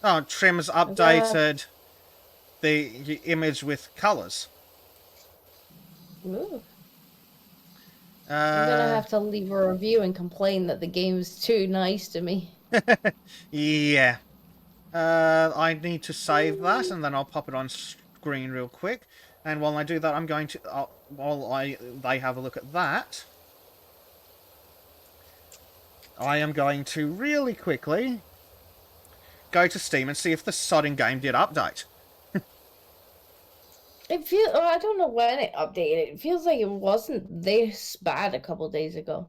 Oh, Trim's updated the image with colours. Ooh. I'm gonna have to leave a review and complain that the game's too nice to me. Yeah. I need to save that, and then I'll pop it on screen real quick. And while I do that, I'm going to they have a look at that, I am going to really quickly go to Steam and see if the sodding game did update. It feels. Oh, I don't know when it updated. It feels like it wasn't this bad a couple days ago.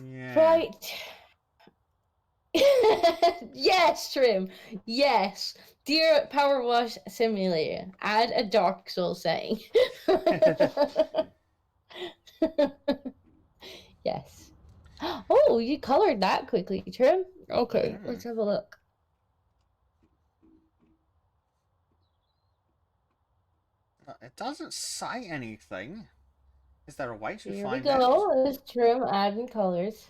Yeah. Right. Yes, Trim. Yes. Dear Power Wash Simulator, add a Dark Souls setting. Yes. Oh, you colored that quickly, Trim. Okay, let's have a look. It doesn't say anything. Is there a way to Here find we out? go. Let's Trim adding colors.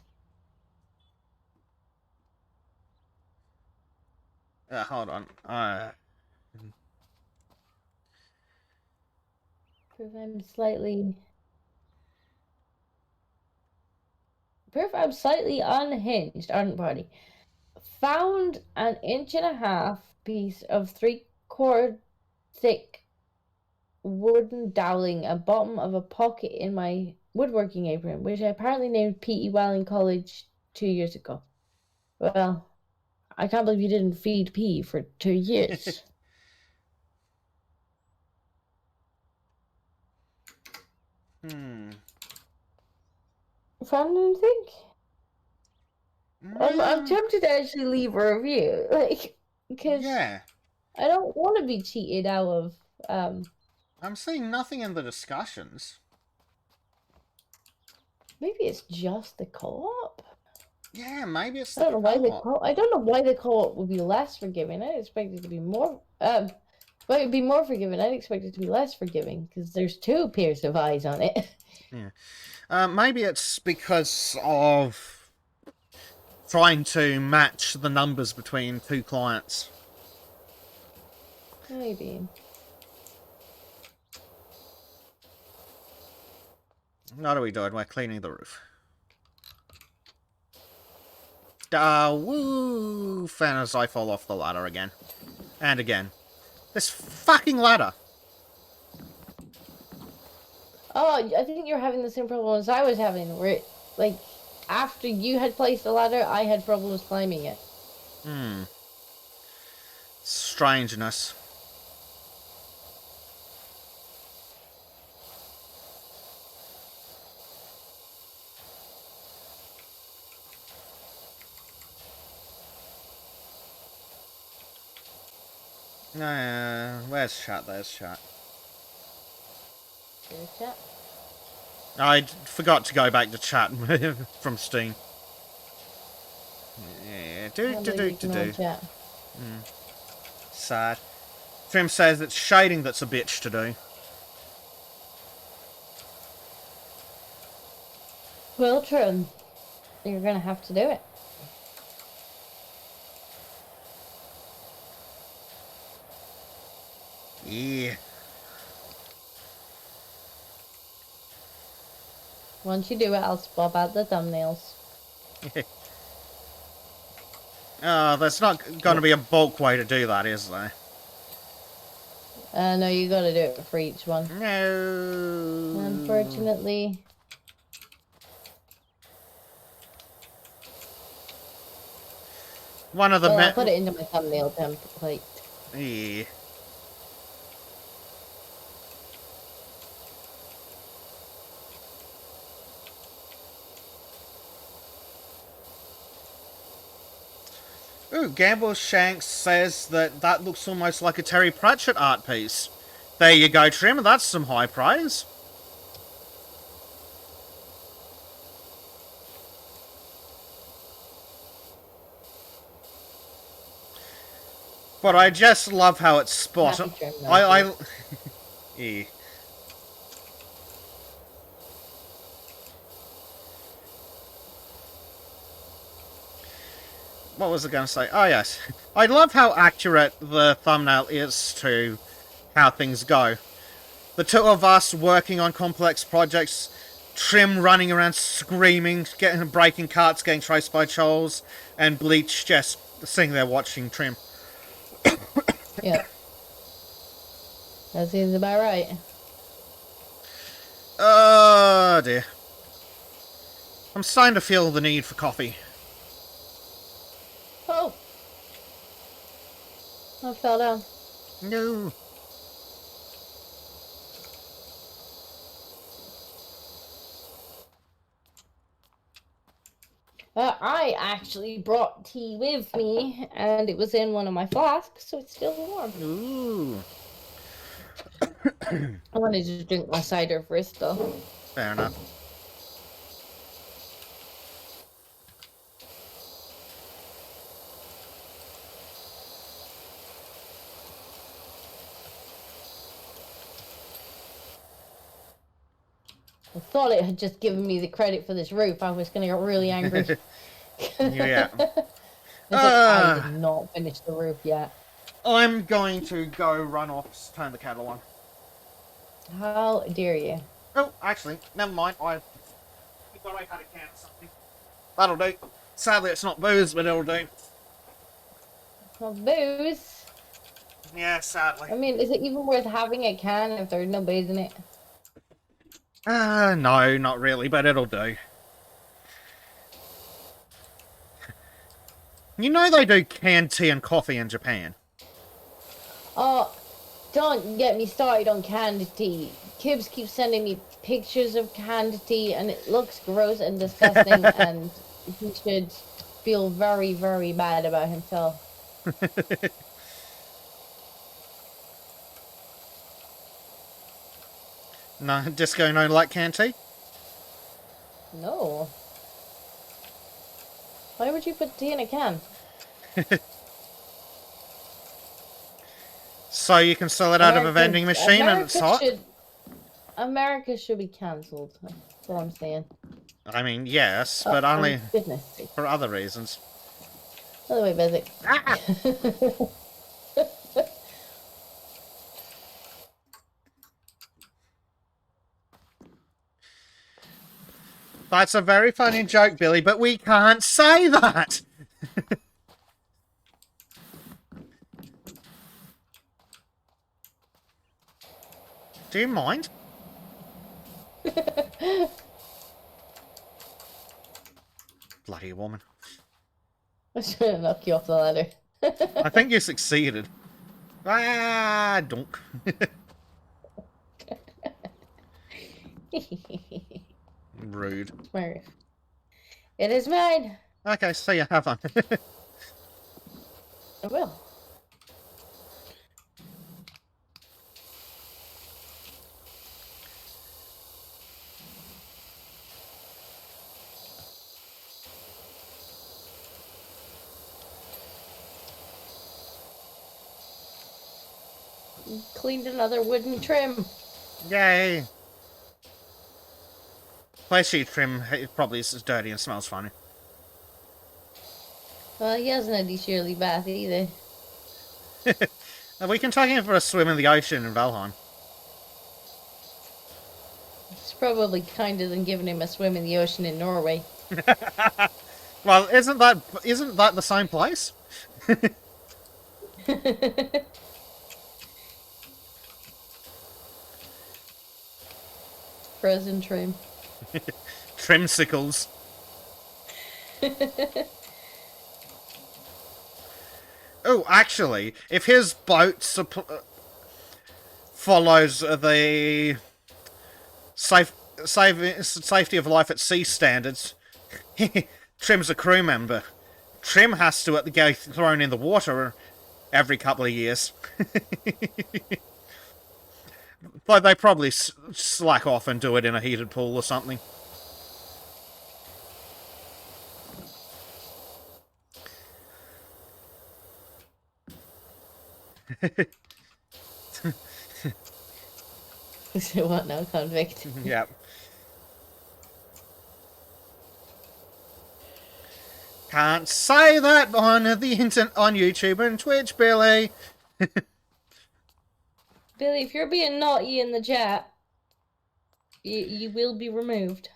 Hold on. Proof I'm slightly. Proof I'm slightly unhinged, aren't party. Found an 1.5 inch piece of 3/4 thick wooden dowling at bottom of a pocket in my woodworking apron, which I apparently named P.E. while in college 2 years ago. Well, I can't believe you didn't feed P for 2 years. Found anything? I'm tempted to actually leave a review, like, because I don't want to be cheated out of. I'm seeing nothing in the discussions. Maybe it's just the co-op. Yeah, maybe it's I don't know why the co-op. I don't know why the co-op would be less forgiving. I expected it to be more. Well, it'd be more forgiving. I'd expect it to be less forgiving because there's 2 pairs of eyes on it. Yeah. Maybe it's because of trying to match the numbers between 2 clients. Maybe. What are we doing? We're cleaning the roof. Woo! Fan as I fall off the ladder again. And again. This fucking ladder! Oh, I think you're having the same problem as I was having, where, like, after you had placed the ladder, I had problems climbing it. Strangeness. Where's chat? There's chat. There's chat. I forgot to go back to chat from Steam. Yeah, do. Sad. Trim says it's shading that's a bitch to do. Well, Trim, you're gonna have to do it. Yeah. Once you do it, I'll swap out the thumbnails. There's not going to be a bulk way to do that, is there? No, you gotta do it for each one. No. Unfortunately. One of the I'll put it into my thumbnail template. Yeah. Ooh, Gamble Shanks says that looks almost like a Terry Pratchett art piece. There you go, Trim. That's some high praise. But I just love how it's spot on. Yeah. what was I going to say? Oh, yes. I love how accurate the thumbnail is to how things go. The two of us working on complex projects, Trim running around screaming, breaking carts, getting chased by trolls, and Bleach just sitting there watching Trim. Yeah. That seems about right. Oh, dear. I'm starting to feel the need for coffee. Oh! I fell down. No. I actually brought tea with me, and it was in one of my flasks, so it's still warm. Ooh. I wanted to drink my cider first, though. Fair enough. I thought it had just given me the credit for this roof. I was going to get really angry. Yeah. I did not finish the roof yet. I'm going to go run off, turn the kettle on. How dare you? Oh, actually, never mind. I thought I had a can of something. That'll do. Sadly, it's not booze, but it'll do. Not booze? Yeah, sadly. I mean, is it even worth having a can if there's no booze in it? No, not really, but it'll do. You know they do canned tea and coffee in Japan. Oh, don't get me started on canned tea. Kibbs keeps sending me pictures of canned tea, and it looks gross and disgusting, and he should feel very, very bad about himself. No, Disco no like canned tea? No. Why would you put tea in a can? So you can sell it out of a vending machine and it's hot? America should be cancelled. That's all I'm saying. I mean, yes, but only goodness. for other reasons. By the way, Bezic. Ah! That's a very funny joke, Billy, but we can't say that! Do you mind? Bloody woman. I was trying to knock you off the ladder. I think you succeeded. Ah, donk. Rude. Smart. It is mine. Okay, so you have fun. I will. Cleaned another wooden trim. Yay! Play sheet trim it probably is dirty and smells funny. Well, he hasn't had his yearly bath either. We can take him for a swim in the ocean in Valheim. It's probably kinder than giving him a swim in the ocean in Norway. Well, isn't that the same place? Frozen trim. Trimsicles. Oh, actually, if his boat follows the safety of life at sea standards, Trim's a crew member. Trim has to get thrown in the water every couple of years. But they probably slack off and do it in a heated pool or something. So what now, convict? Yep. Can't say that on the internet, on YouTube and Twitch, Billy. Billy, if you're being naughty in the chat, you will be removed.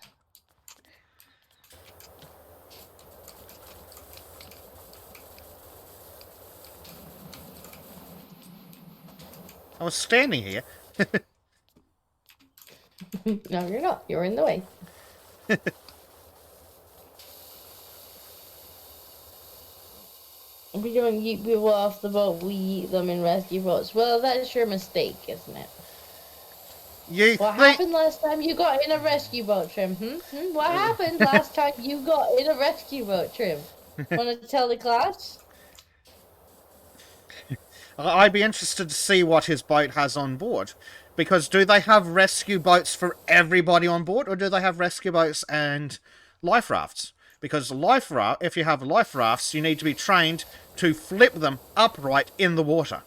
I was standing here. No, you're not. You're in the way. We don't eat people off the boat. We eat them in rescue boats. Well, that's your mistake, isn't it? What happened last time you got in a rescue boat, Trim? What happened last time you got in a rescue boat, Trim? Want to tell the class? I'd be interested to see what his boat has on board. Because do they have rescue boats for everybody on board, or do they have rescue boats and life rafts? Because if you have life rafts, you need to be trained to flip them upright in the water.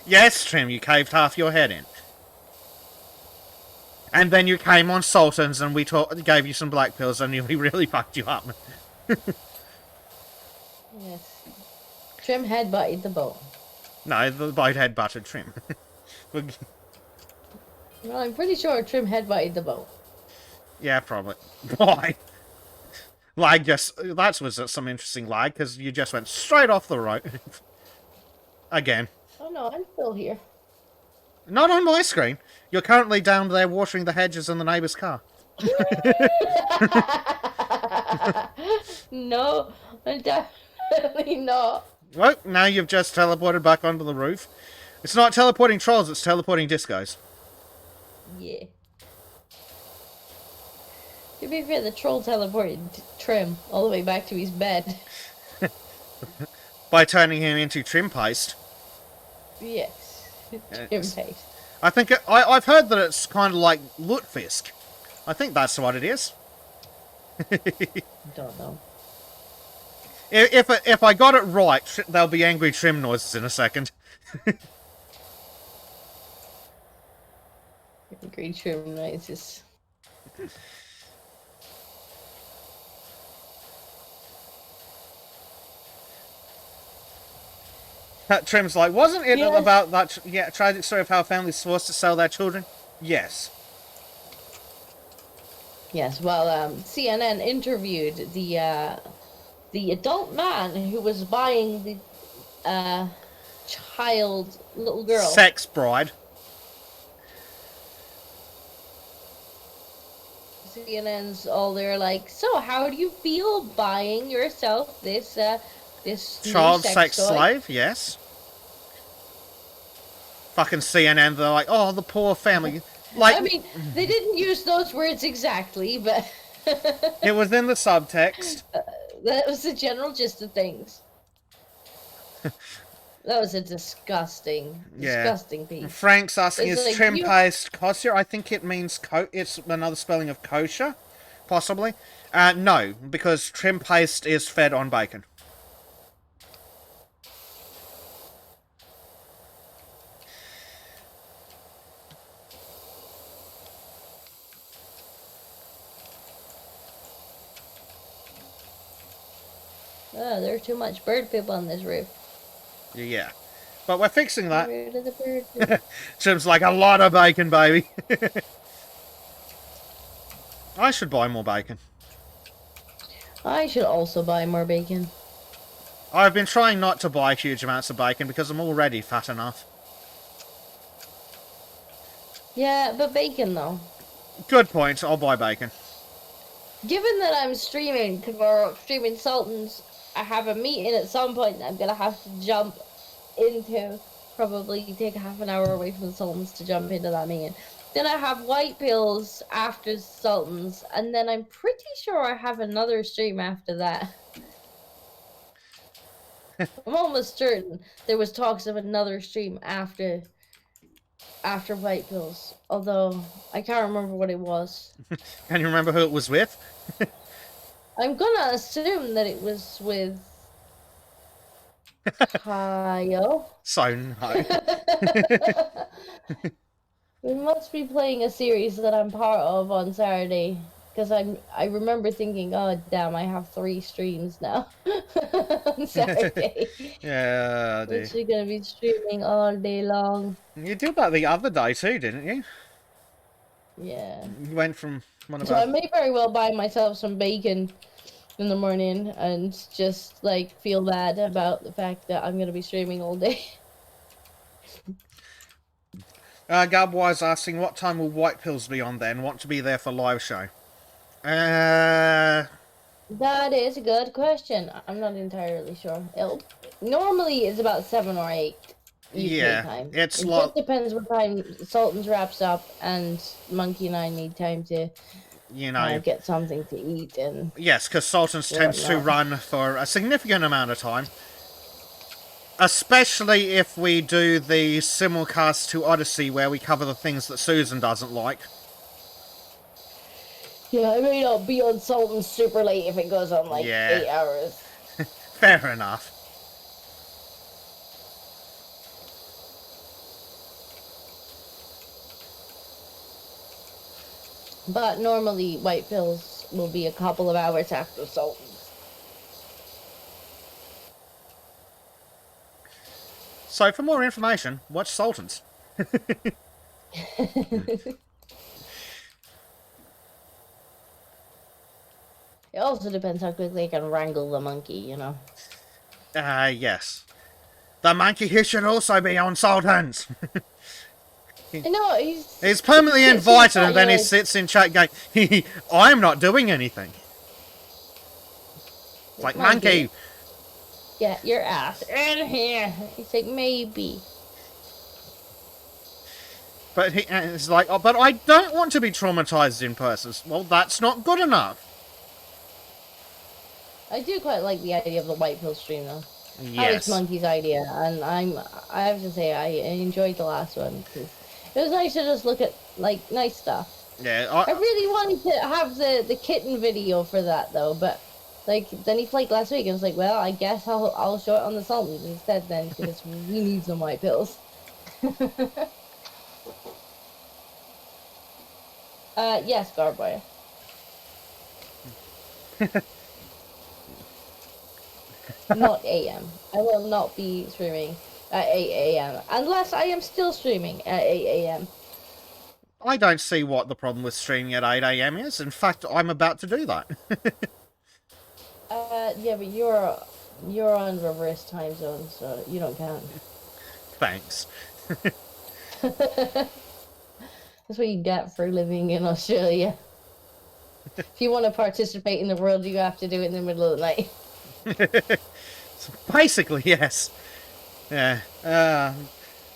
Yes, Trim, you caved half your head in. And then you came on Sultans and we gave you some black pills and we really fucked you up. Yes. Trim headbutted the boat. No, the boat headbutted Trim. Well, I'm pretty sure Trim headbutted the boat. Yeah, probably. Why? Lag that was some interesting lag, because you just went straight off the road. Again. Oh no, I'm still here. Not on my screen. You're currently down there watering the hedges in the neighbour's car. No, I'm definitely not. Well, now you've just teleported back onto the roof. It's not teleporting trolls, it's teleporting discos. Yeah. To be fair, the troll teleported Trim all the way back to his bed. By turning him into Trim Paste. Yes. Trim Paste. I think I've heard that it's kind of like Lutefisk. I think that's what it is. Don't know. If I got it right, there'll be angry Trim noises in a second. Angry Trim noises. Trim's like, wasn't it about that tragic story of how a family's forced to sell their children? Yes. Yes, well, CNN interviewed the adult man who was buying the little girl. Sex bride. CNN's all there like, so how do you feel buying yourself this child sex slave? Yes. Fucking CNN, they're like, oh, the poor family. Like, I mean, they didn't use those words exactly, but it was in the subtext. That was the general gist of things. That was a disgusting piece. Frank's asking, is Trim Paste kosher? I think it means it's another spelling of kosher, possibly. No, because Trim Paste is fed on bacon. Oh, there's too much bird poop on this roof. Yeah. But we're fixing that. Get rid of the bird poop. Trim's like, a lot of bacon, baby. I should buy more bacon. I should also buy more bacon. I've been trying not to buy huge amounts of bacon because I'm already fat enough. Yeah, but bacon though. Good point, I'll buy bacon. Given that I'm streaming tomorrow, streaming Sultans, I have a meeting at some point that I'm gonna have to jump into. Probably take half an hour away from the Sultans to jump into that meeting. Then I have White Pills after Sultans, and then I'm pretty sure I have another stream after that. I'm almost certain there was talks of another stream after White Pills, although I can't remember what it was. Can you remember who it was with? I'm gonna assume that it was with Kyle. So no. We must be playing a series that I'm part of on Saturday, because I remember thinking, oh damn, I have 3 streams now on Saturday. Yeah, Literally gonna be streaming all day long. You did that the other day too, didn't you? Yeah. You went from one of So I may very well buy myself some bacon in the morning and just like feel bad about the fact that I'm gonna be streaming all day. Gabwise asking, what time will White Pills be on then? Want to be there for live show? That is a good question. I'm not entirely sure. Normally it's about 7 or 8 UK time. It just depends what time Sultan's wraps up and Monkey and I need time to get something to eat. And yes, because Sultan's tends to run for a significant amount of time. Especially if we do the simulcast to Odyssey where we cover the things that Susan doesn't like. Yeah, I may not be on Sultan super late if it goes on like 8 hours. Fair enough. But normally White Pills will be a couple of hours after Sultan. So for more information, watch Sultans. It also depends how quickly I can wrangle the monkey, you know. Yes. The monkey here should also be on Sultans. No, he's permanently invited and then he sits in chat going, I'm not doing anything. It's like, monkey. Get your ass in here. He's like, maybe. But he's like, oh, but I don't want to be traumatized in person. Well, that's not good enough. I do quite like the idea of the White Pill stream, though. Yes. It's Monkey's idea, and I have to say, I enjoyed the last one, because it was nice to just look at, like, nice stuff. Yeah. I really wanted to have the kitten video for that, though, but... Like, then he flaked last week, and I was like, well, I guess I'll show it on the Sultans instead then, because we need some White Pills. Yes, Garboy. Not AM. I will not be streaming at 8 AM, unless I am still streaming at 8 AM. I don't see what the problem with streaming at 8 AM is. In fact, I'm about to do that. Yeah, but you're on reverse time zone, so you don't count. Thanks. That's what you get for living in Australia. If you want to participate in the world, you have to do it in the middle of the night. So basically, yes. Yeah.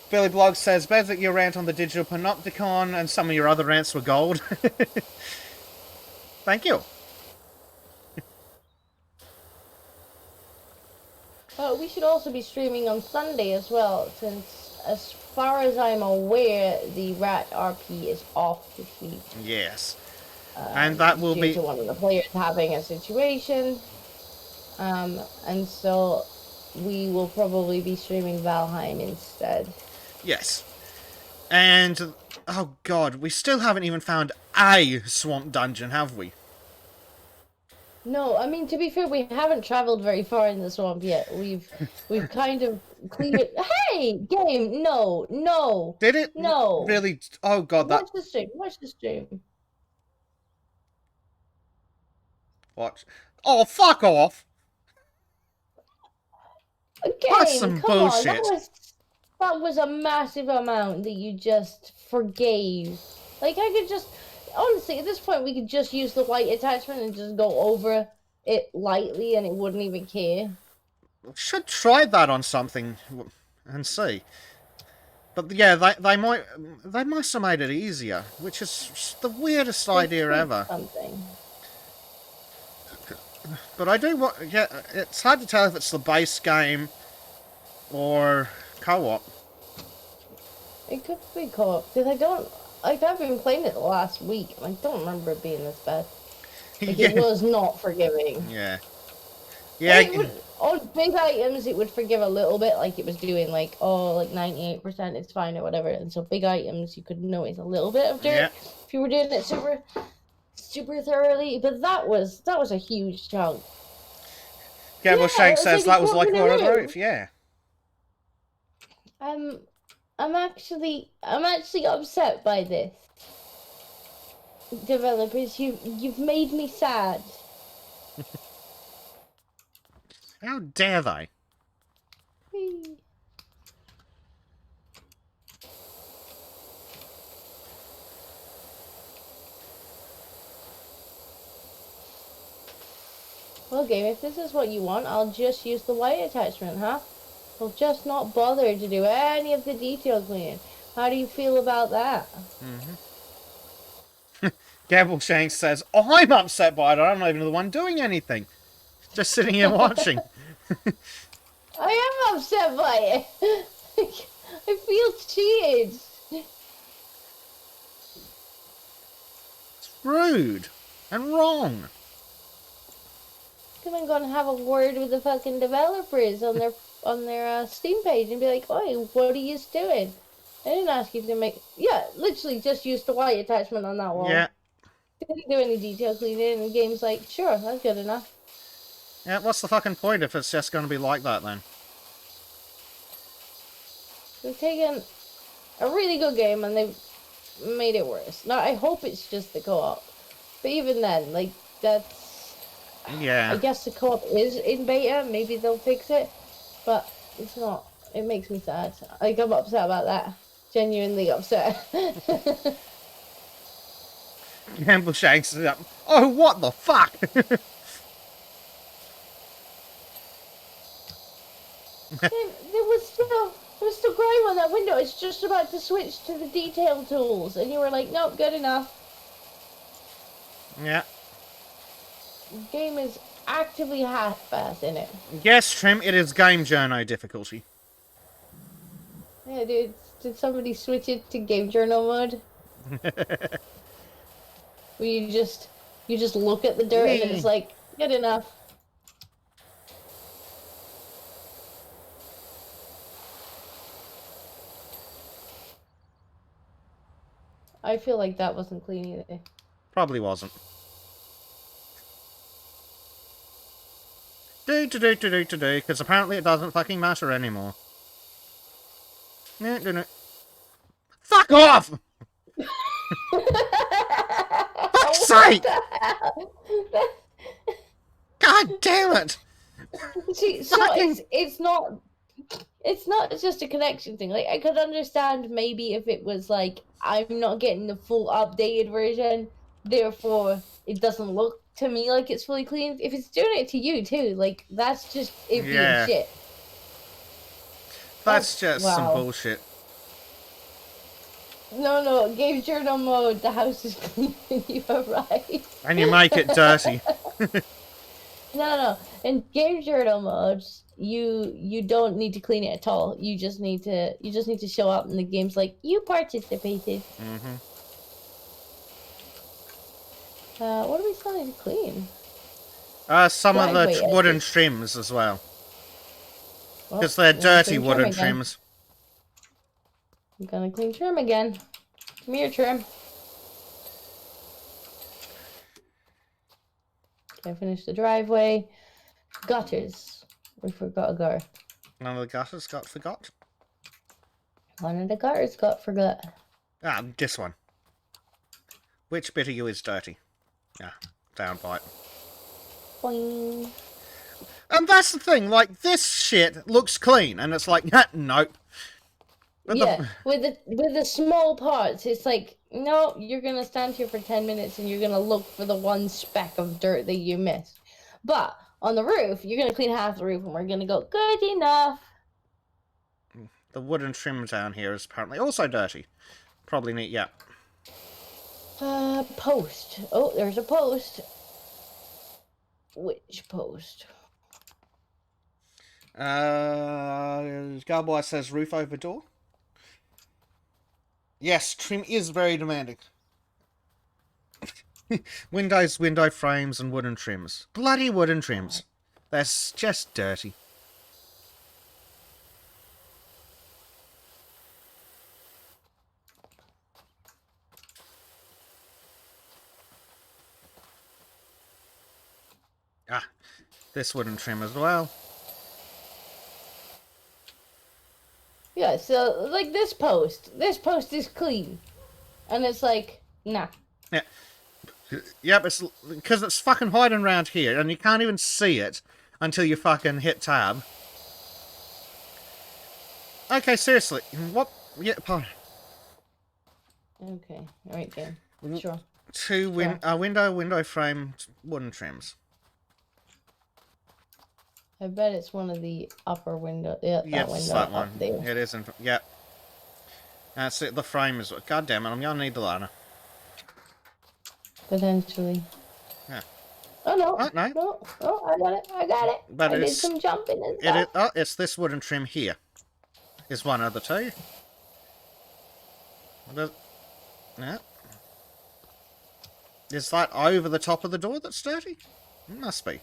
Billy Blog says, better that your rant on the digital panopticon and some of your other rants were gold. Thank you. We should also be streaming on Sunday as well, since as far as I'm aware, the Rat RP is off this week. Yes. And that will be... due to one of the players having a situation. And so we will probably be streaming Valheim instead. Yes. And, oh god, we still haven't even found a swamp dungeon, have we? No, I mean, to be fair, we haven't traveled very far in the swamp yet. We've kind of cleared... Hey! Game! No! Did it? No! Really? Oh god, that... Watch the stream. Watch. Oh, fuck off! Game, that's some bullshit. On, that was a massive amount that you just forgave. Like, I could just... Honestly, at this point, we could just use the white attachment and just go over it lightly and it wouldn't even care. Should try that on something and see. But yeah, they must have made it easier, which is the weirdest idea ever. Something. But I do want... Yeah, it's hard to tell if it's the base game or co-op. It could be co-op, because I don't... Like, I've been playing it the last week, and I don't remember it being this bad. Like, yeah. It was not forgiving. Yeah. Yeah. On big items, it would forgive a little bit, like it was doing, like, oh, like 98%, it's fine, or whatever. And so big items, you could notice a little bit of dirt if you were doing it super thoroughly, but that was a huge chunk. Gamble Shank says that was like a roof. Yeah. I'm actually upset by this. Developers, you've made me sad. How dare they? Whee. Well, game, if this is what you want, I'll just use the white attachment, huh? I'll just not bother to do any of the detail cleaning. How do you feel about that? Gamble Shank says, I'm upset by it. I'm not even the one doing anything. Just sitting here watching. I am upset by it. I feel cheated. It's rude and wrong. I'm gonna have a word with the fucking developers on their Steam page and be like, "Oi, what are you doing? I didn't ask you to make." Yeah, literally just use the white attachment on that wall. Yeah. Didn't do any detail cleaning, and the game's like, "Sure, that's good enough." Yeah, what's the fucking point if it's just going to be like that then? They've taken a really good game and they've made it worse. Now, I hope it's just the co-op. But even then, like, that's... Yeah. I guess the co-op is in beta. Maybe they'll fix it. But it's not. It makes me sad. Like, I'm upset about that. Genuinely upset. Gamble Shanks is up. Oh, what the fuck? There was still grime on that window. It's just about to switch to the detail tools. And you were like, nope, good enough. Yeah. The game is actively half-assed in it. Yes, Trim, it is game journo difficulty. Yeah, dude. Did somebody switch it to game journal mode? Where you just look at the dirt and it's like, good enough. I feel like that wasn't clean either. Probably wasn't. Because apparently it doesn't fucking matter anymore. No. Fuck off! Fuck's sake! God damn it! See, so it's not just a connection thing. Like, I could understand maybe if it was like, I'm not getting the full updated version, therefore it doesn't look to me like it's fully clean. If it's doing it to you too, like, that's just it being shit. That's just some bullshit. No, game journal mode, the house is clean, you are right. And you make it dirty. No. In game journal modes, you don't need to clean it at all. You just need to show up and the game's like, you participated. What are we still need to clean? Some of the wooden trims as well. Because they're dirty wooden trims. I'm gonna clean trim again. Come here, trim. Okay, finish the driveway. Gutters. We forgot a gutter. None of the gutters got forgot? One of the gutters got forgot. Ah, this one. Which bit of you is dirty? Ah, downpipe. Boing. And that's the thing, like, this shit looks clean, and it's like, nope. But yeah, with the small parts, it's like, no, you're gonna stand here for 10 minutes and you're gonna look for the one speck of dirt that you missed. But on the roof, you're gonna clean half the roof and we're gonna go, good enough. The wooden trim down here is apparently also dirty. Probably neat, yeah. Post. Oh, there's a post. Which post? Garboy says roof over door. Yes, trim is very demanding. Windows, window frames, and wooden trims. Bloody wooden trims. That's just dirty. Ah, this wooden trim as well. Yeah, so like this post is clean, and it's like, nah. Yeah. Yep, it's because it's fucking hiding around here, and you can't even see it until you fucking hit tab. Okay, seriously, what? Yeah, Okay, alright, game. Sure. Two window frame wooden trims. I bet it's one of the upper window. Yeah, Yes, that window that up one. there. It isn't. Yep. That's it. The frame is. God damn it! I'm gonna need the ladder. Potentially. Yeah. Oh no! Oh no! No! Oh, I got it! I got it! But I did some jumping and stuff. It's this wooden trim here. Is one of the two. Yeah. Is that over the top of the door that's dirty? It must be.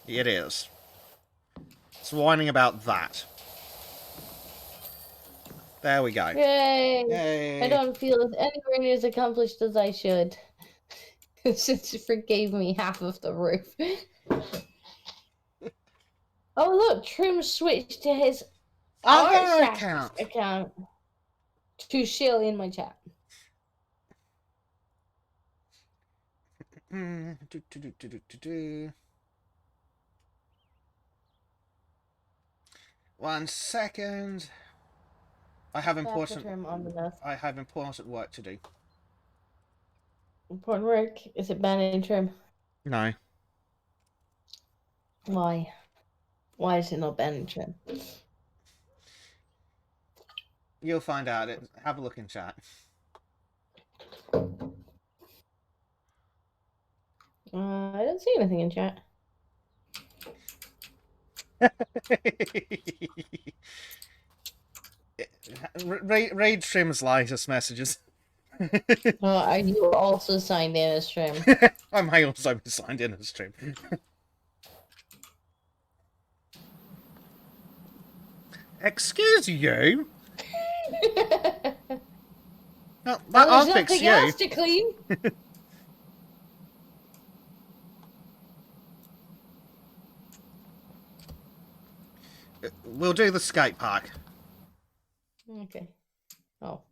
It is. It's whining about that. There we go. Yay! Yay! I don't feel anywhere near as accomplished as I should. Since it forgave me half of the roof. Oh look, Trim switched to his other account to shill in my chat. One second. I have important work to do. Important work? Is it banning Trim? No. Why? Why is it not banning Trim? You'll find out. Have a look in chat. I don't see anything in chat. Read Trim's latest messages. Are you also signed in as Trim? I may also be signed in as Trim. Excuse you? No, I'll fix you. Else to clean. We'll do the skate park. Okay. Oh.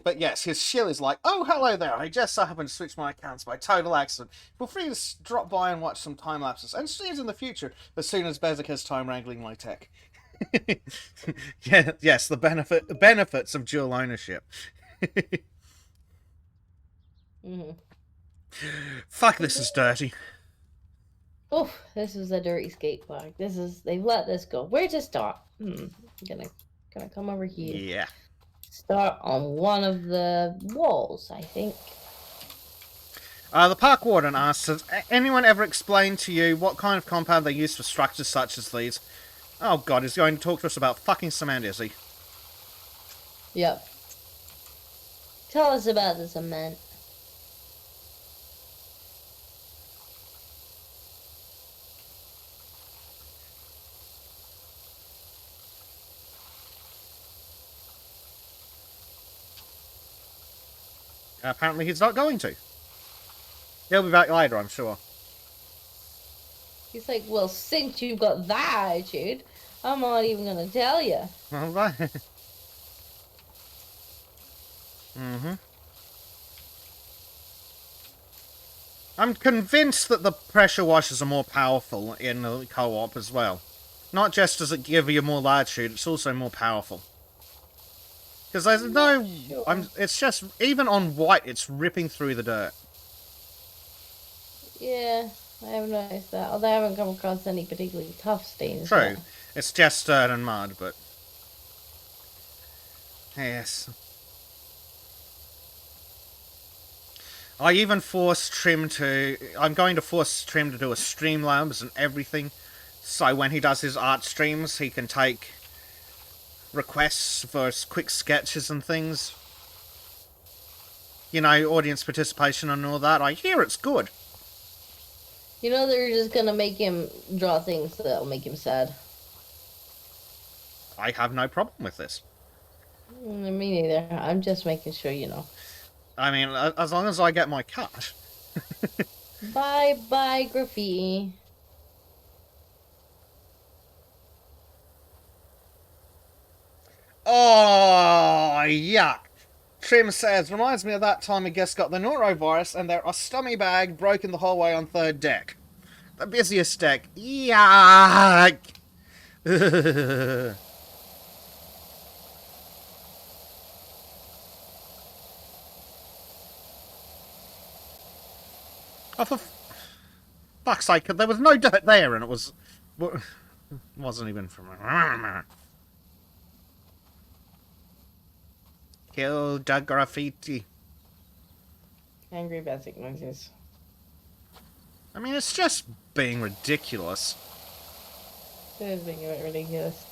But yes, his shill is like, oh, hello there. I just so happened to switch my accounts by total accident. Feel free to drop by and watch some time lapses, and see us in the future as soon as Bezic has time wrangling my tech. Yeah, yes, the benefits of dual ownership. Fuck, this is dirty. Oh, this is a dirty skate park. They've let this go. Where to start? Gonna come over here. Yeah. Start on one of the walls, I think. The park warden asks, has anyone ever explained to you what kind of compound they use for structures such as these? Oh god, he's going to talk to us about fucking cement, is he? Yep. Tell us about the cement. Apparently he's not going to. He'll be back later, I'm sure. He's like, well, since you've got that attitude, I'm not even going to tell you. All right. I'm convinced that the pressure washers are more powerful in the co-op as well. Not just does it give you more latitude, it's also more powerful. Because there's no... Sure. It's just... Even on white, it's ripping through the dirt. Yeah, I haven't noticed that. Although I haven't come across any particularly tough stains. True. Yet. It's just dirt and mud, but... Yes. I even forced Trim to... I'm going to force Trim to do a Streamlabs and everything. So when he does his art streams, he can take requests for quick sketches and things. You know, audience participation and all that. I hear it's good. You know they're just gonna make him draw things that'll make him sad. I have no problem with this. Me neither. I'm just making sure you know. I mean, as long as I get my cut. Bye-bye, graffiti. Oh, yuck. Trim says, reminds me of that time a guest got the norovirus and their ostomy bag broke in the hallway on 3rd deck. The busiest deck. Yuck. Oh, for fuck's sake, there was no dirt there and it was... wasn't even from... Kill the graffiti. Angry basic noises. I mean, it's just being ridiculous. It is being a bit ridiculous.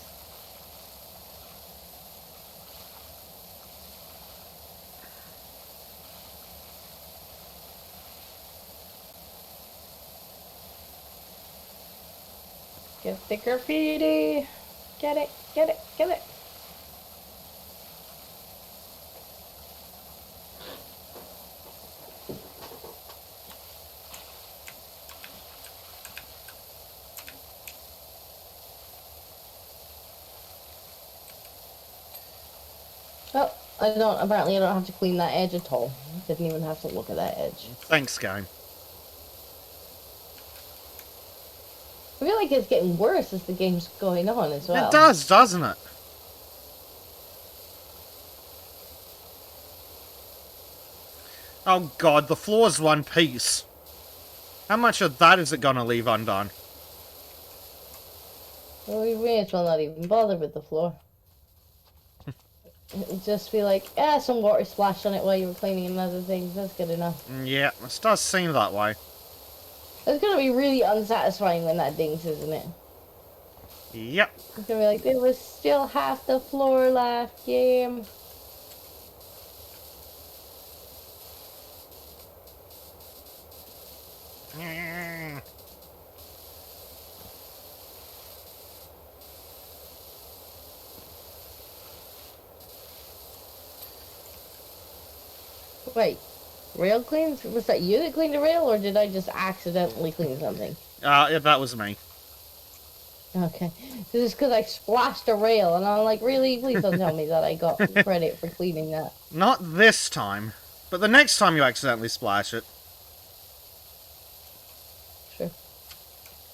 Get the graffiti! Get it, get it, get it! Oh, apparently I don't have to clean that edge at all. Didn't even have to look at that edge. Thanks, game. I feel like it's getting worse as the game's going on as well. It does, doesn't it? Oh god, the floor's one piece. How much of that is it gonna leave undone? Well, we may as well not even bother with the floor. Just be like, some water splashed on it while you were cleaning and other things. That's good enough. Yeah, this does seem that way. It's gonna be really unsatisfying when that dings, isn't it? Yep. It's gonna be like, there was still half the floor left, game. Wait, rail cleans? Was that you that cleaned the rail, or did I just accidentally clean something? Yeah, that was me. Okay. This is because I splashed a rail, and I'm like, really? Please don't tell me that I got credit for cleaning that. Not this time, but the next time you accidentally splash it. Sure.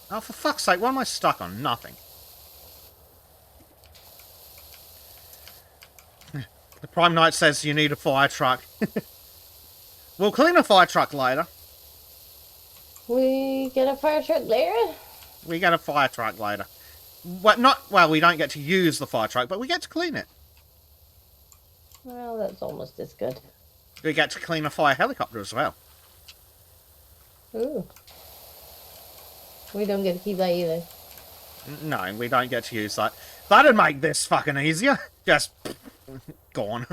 Oh, for fuck's sake, why am I stuck on nothing? The Prime Knight says you need a fire truck. We'll clean a fire truck later. We get a fire truck later? We get a fire truck later. Well, we don't get to use the fire truck, but we get to clean it. Well, that's almost as good. We get to clean a fire helicopter as well. Ooh. We don't get to keep that either. No, we don't get to use that. That'd make this fucking easier. Just gone.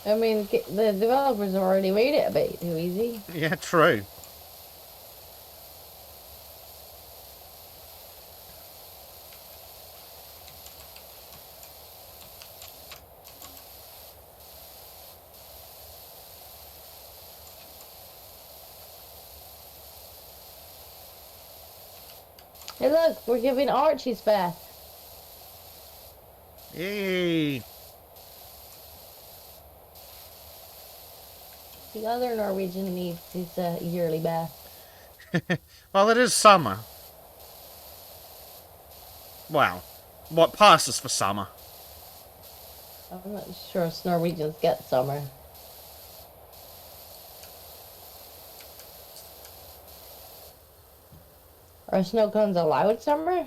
I mean, the developers have already made it a bit too easy. Yeah, true. Hey look, we're giving Archie's bath. Yay. The other Norwegian needs his yearly bath. Well, it is summer. Well, what passes for summer? I'm not sure if Norwegians get summer. Are snow cones allowed summer?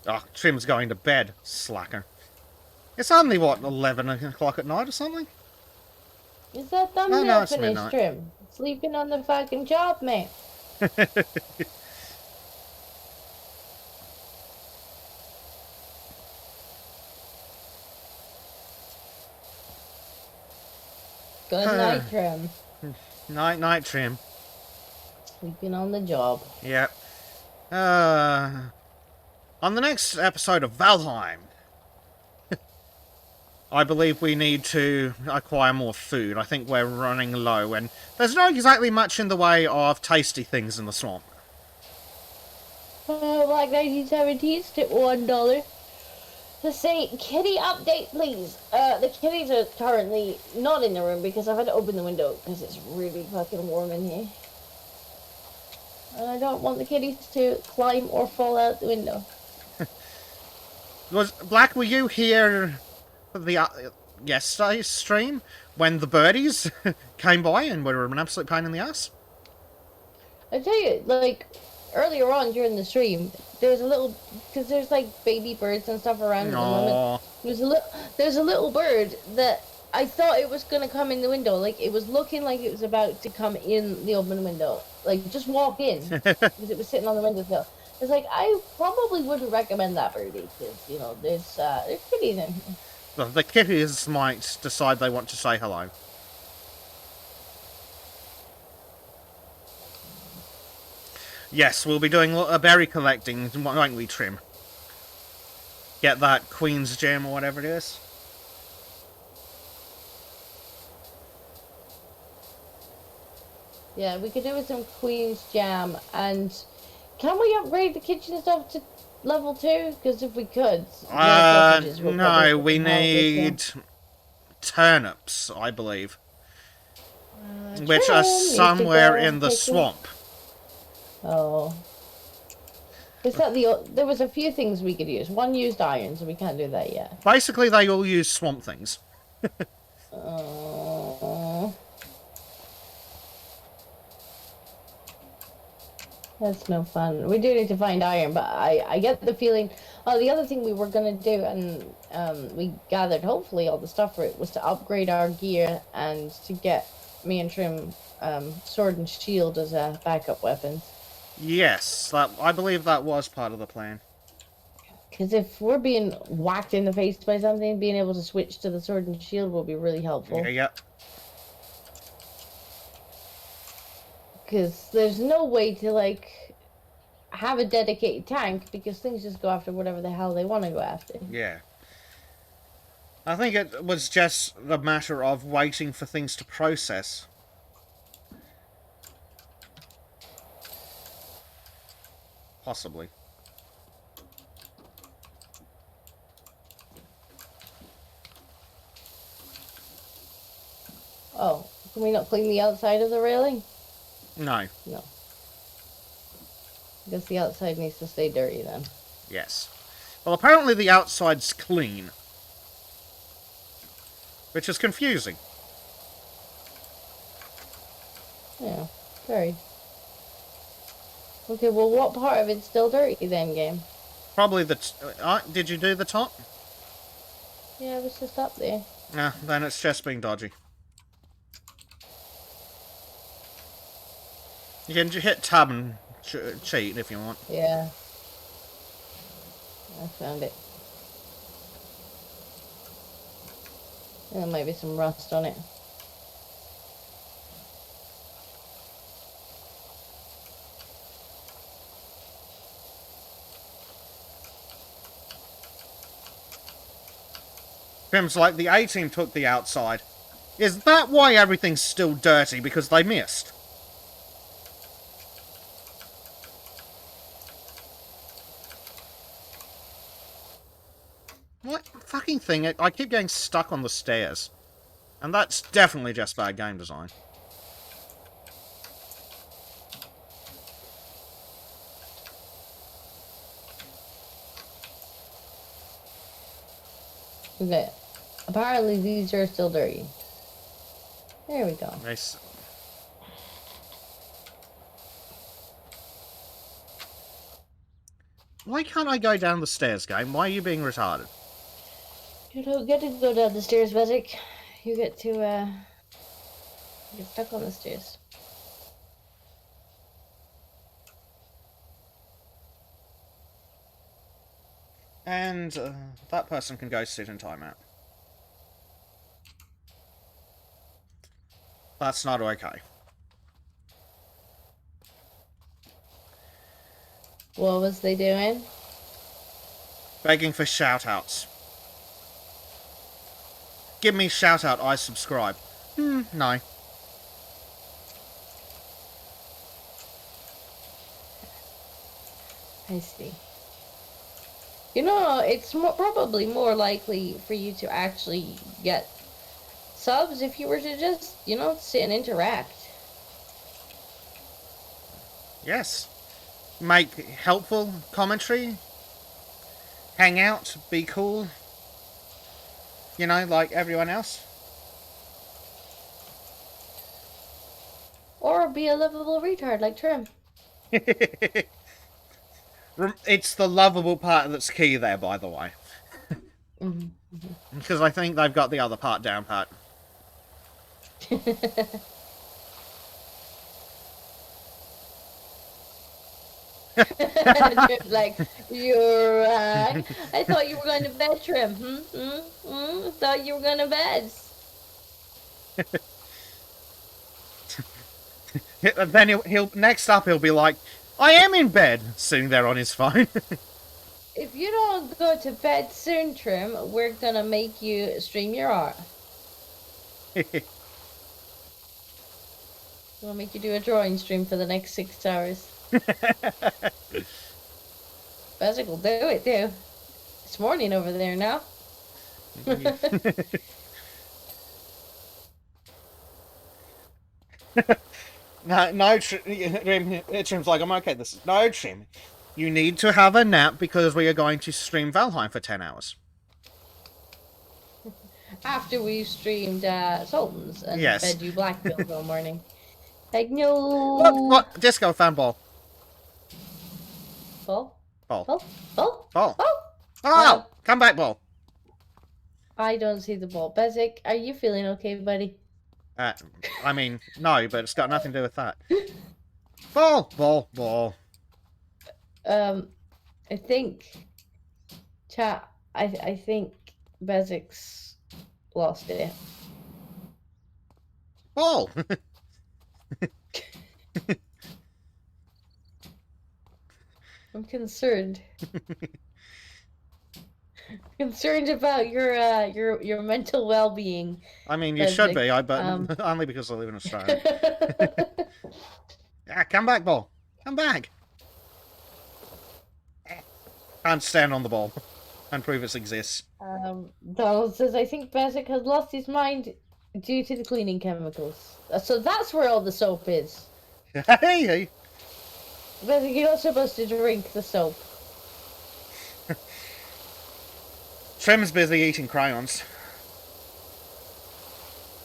Oh, Trim's going to bed, slacker. It's only, what, 11 o'clock at night or something? Is that thumbnail no, it's finished, midnight. Trim? Sleeping on the fucking job, mate. Good night, Trim. Night, Trim. Sleeping on the job. Yep. On the next episode of Valheim, I believe we need to acquire more food. I think we're running low, and there's not exactly much in the way of tasty things in the swamp. Like 1917, tip $1. To say, kitty update, please. The kitties are currently not in the room because I've had to open the window because it's really fucking warm in here. And I don't want the kitties to climb or fall out the window. Black, were you here for the yesterday's stream when the birdies came by and were an absolute pain in the ass? I tell you, like, earlier on during the stream, there's a little, because there's like baby birds and stuff around at the moment. There's a little bird that I thought it was gonna come in the window. Like, it was looking like it was about to come in the open window, like just walk in, because it was sitting on the windowsill. It's like, I probably wouldn't recommend that birdie because, you know, there's kitties in here. Well, the kitties might decide they want to say hello. Yes, we'll be doing a berry collecting, won't we, Trim? Get that Queen's Gem or whatever it is. Yeah, we could do with some Queen's Jam. And can we upgrade the kitchen stuff to level 2? Because if we could... no, we need turnips, I believe. Which are somewhere in the swamp. Oh. Is that there was a few things we could use. One used iron, so we can't do that yet. Basically, they all use swamp things. That's no fun. We do need to find iron, but I get the feeling... Oh, the other thing we were going to do, and we gathered hopefully all the stuff for it, was to upgrade our gear and to get me and Trim sword and shield as a backup weapons. Yes, I believe that was part of the plan. Because if we're being whacked in the face by something, being able to switch to the sword and shield will be really helpful. Yep. Because there's no way to, like, have a dedicated tank because things just go after whatever the hell they want to go after. Yeah. I think it was just a matter of waiting for things to process. Possibly. Oh, can we not clean the outside of the railing? No. No. I guess the outside needs to stay dirty then. Yes. Well, apparently the outside's clean. Which is confusing. Yeah, very. Okay, well, what part of it's still dirty then, game? Probably did you do the top? Yeah, it was just up there. Nah, then it's just being dodgy. You can hit tab and cheat if you want. Yeah. I found it. There might be some rust on it. Seems like the A-team took the outside. Is that why everything's still dirty? Because they missed? What fucking thing? I keep getting stuck on the stairs. And that's definitely just bad game design. Okay. Apparently these are still dirty. There we go. Nice. Why can't I go down the stairs, game? Why are you being retarded? You don't get to go down the stairs, Vesic. You get to, get stuck on the stairs. And that person can go sit in timeout. That's not okay. What was they doing? Begging for shout-outs. give me a shout out, I subscribe. No. I see. You know, it's probably more likely for you to actually get subs if you were to just, you know, sit and interact. Yes. Make helpful commentary. Hang out. Be cool. You know, like everyone else. Or be a lovable retard like Trim. It's the lovable part that's key there, by the way. Because I think they've got the other part down pat. Like, you're right. I thought you were going to bed, Trim. Thought you were going to bed. Then he'll next up he'll be like, I am in bed, sitting there on his phone. If you don't go to bed soon, Trim, we're gonna make you stream your art. We'll make you do a drawing stream for the next 6 hours. Bezic will do it too. It's morning over there now. No, Trim's like, I'm okay. No, Trim. You need to have a nap because we are going to stream Valheim for 10 hours. After we've streamed Sultans and yes. fed you Blackfield all morning. Like, no. What? Disco fan ball. Ball? Ball. Ball? Ball? Ball. Ball? Oh! Come back, ball. I don't see the ball. Bezic, are you feeling okay, buddy? I mean, no, but it's got nothing to do with that. Ball! Ball. Ball. I think... Chat, I think Bezic's lost it. Ball! I'm concerned. Concerned about your mental well-being. I mean, you should be, but only because I live in Australia. Come back, ball. Come back. Can't stand on the ball and prove it exists. Donald says, I think Bezic has lost his mind due to the cleaning chemicals. So that's where all the soap is. Hey! Bezic, you're not supposed to drink the soap. Trim's busy eating crayons.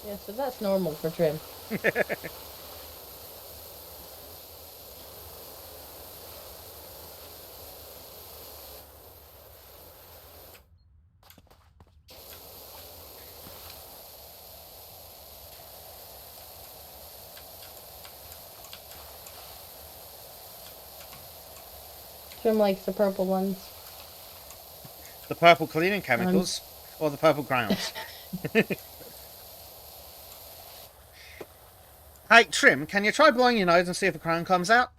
Yeah, so that's normal for Trim. Trim likes the purple ones. The purple cleaning chemicals or the purple crayons? Hey, Trim, can you try blowing your nose and see if a crayon comes out?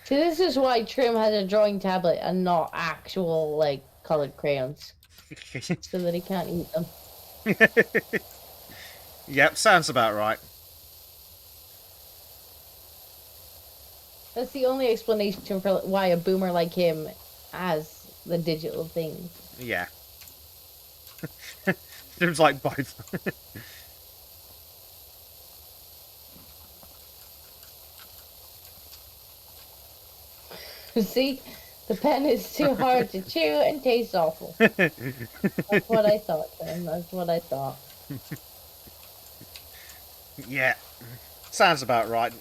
See, this is why Trim has a drawing tablet and not actual, like, colored crayons. So that he can't eat them. Yep, sounds about right. That's the only explanation for why a boomer like him has the digital thing. Yeah. Seems like both. See? The pen is too hard to chew and tastes awful. That's what I thought, Tim. That's what I thought. Yeah. Sounds about right.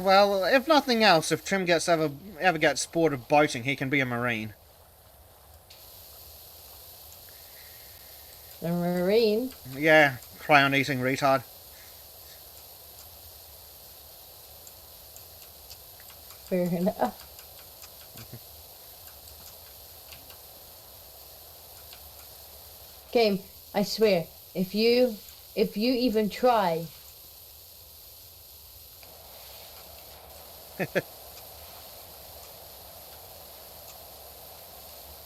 Well, if nothing else, if Trim ever gets bored of boating, he can be a marine. A marine? Yeah, crayon-eating retard. Fair enough. Game, I swear, if you even try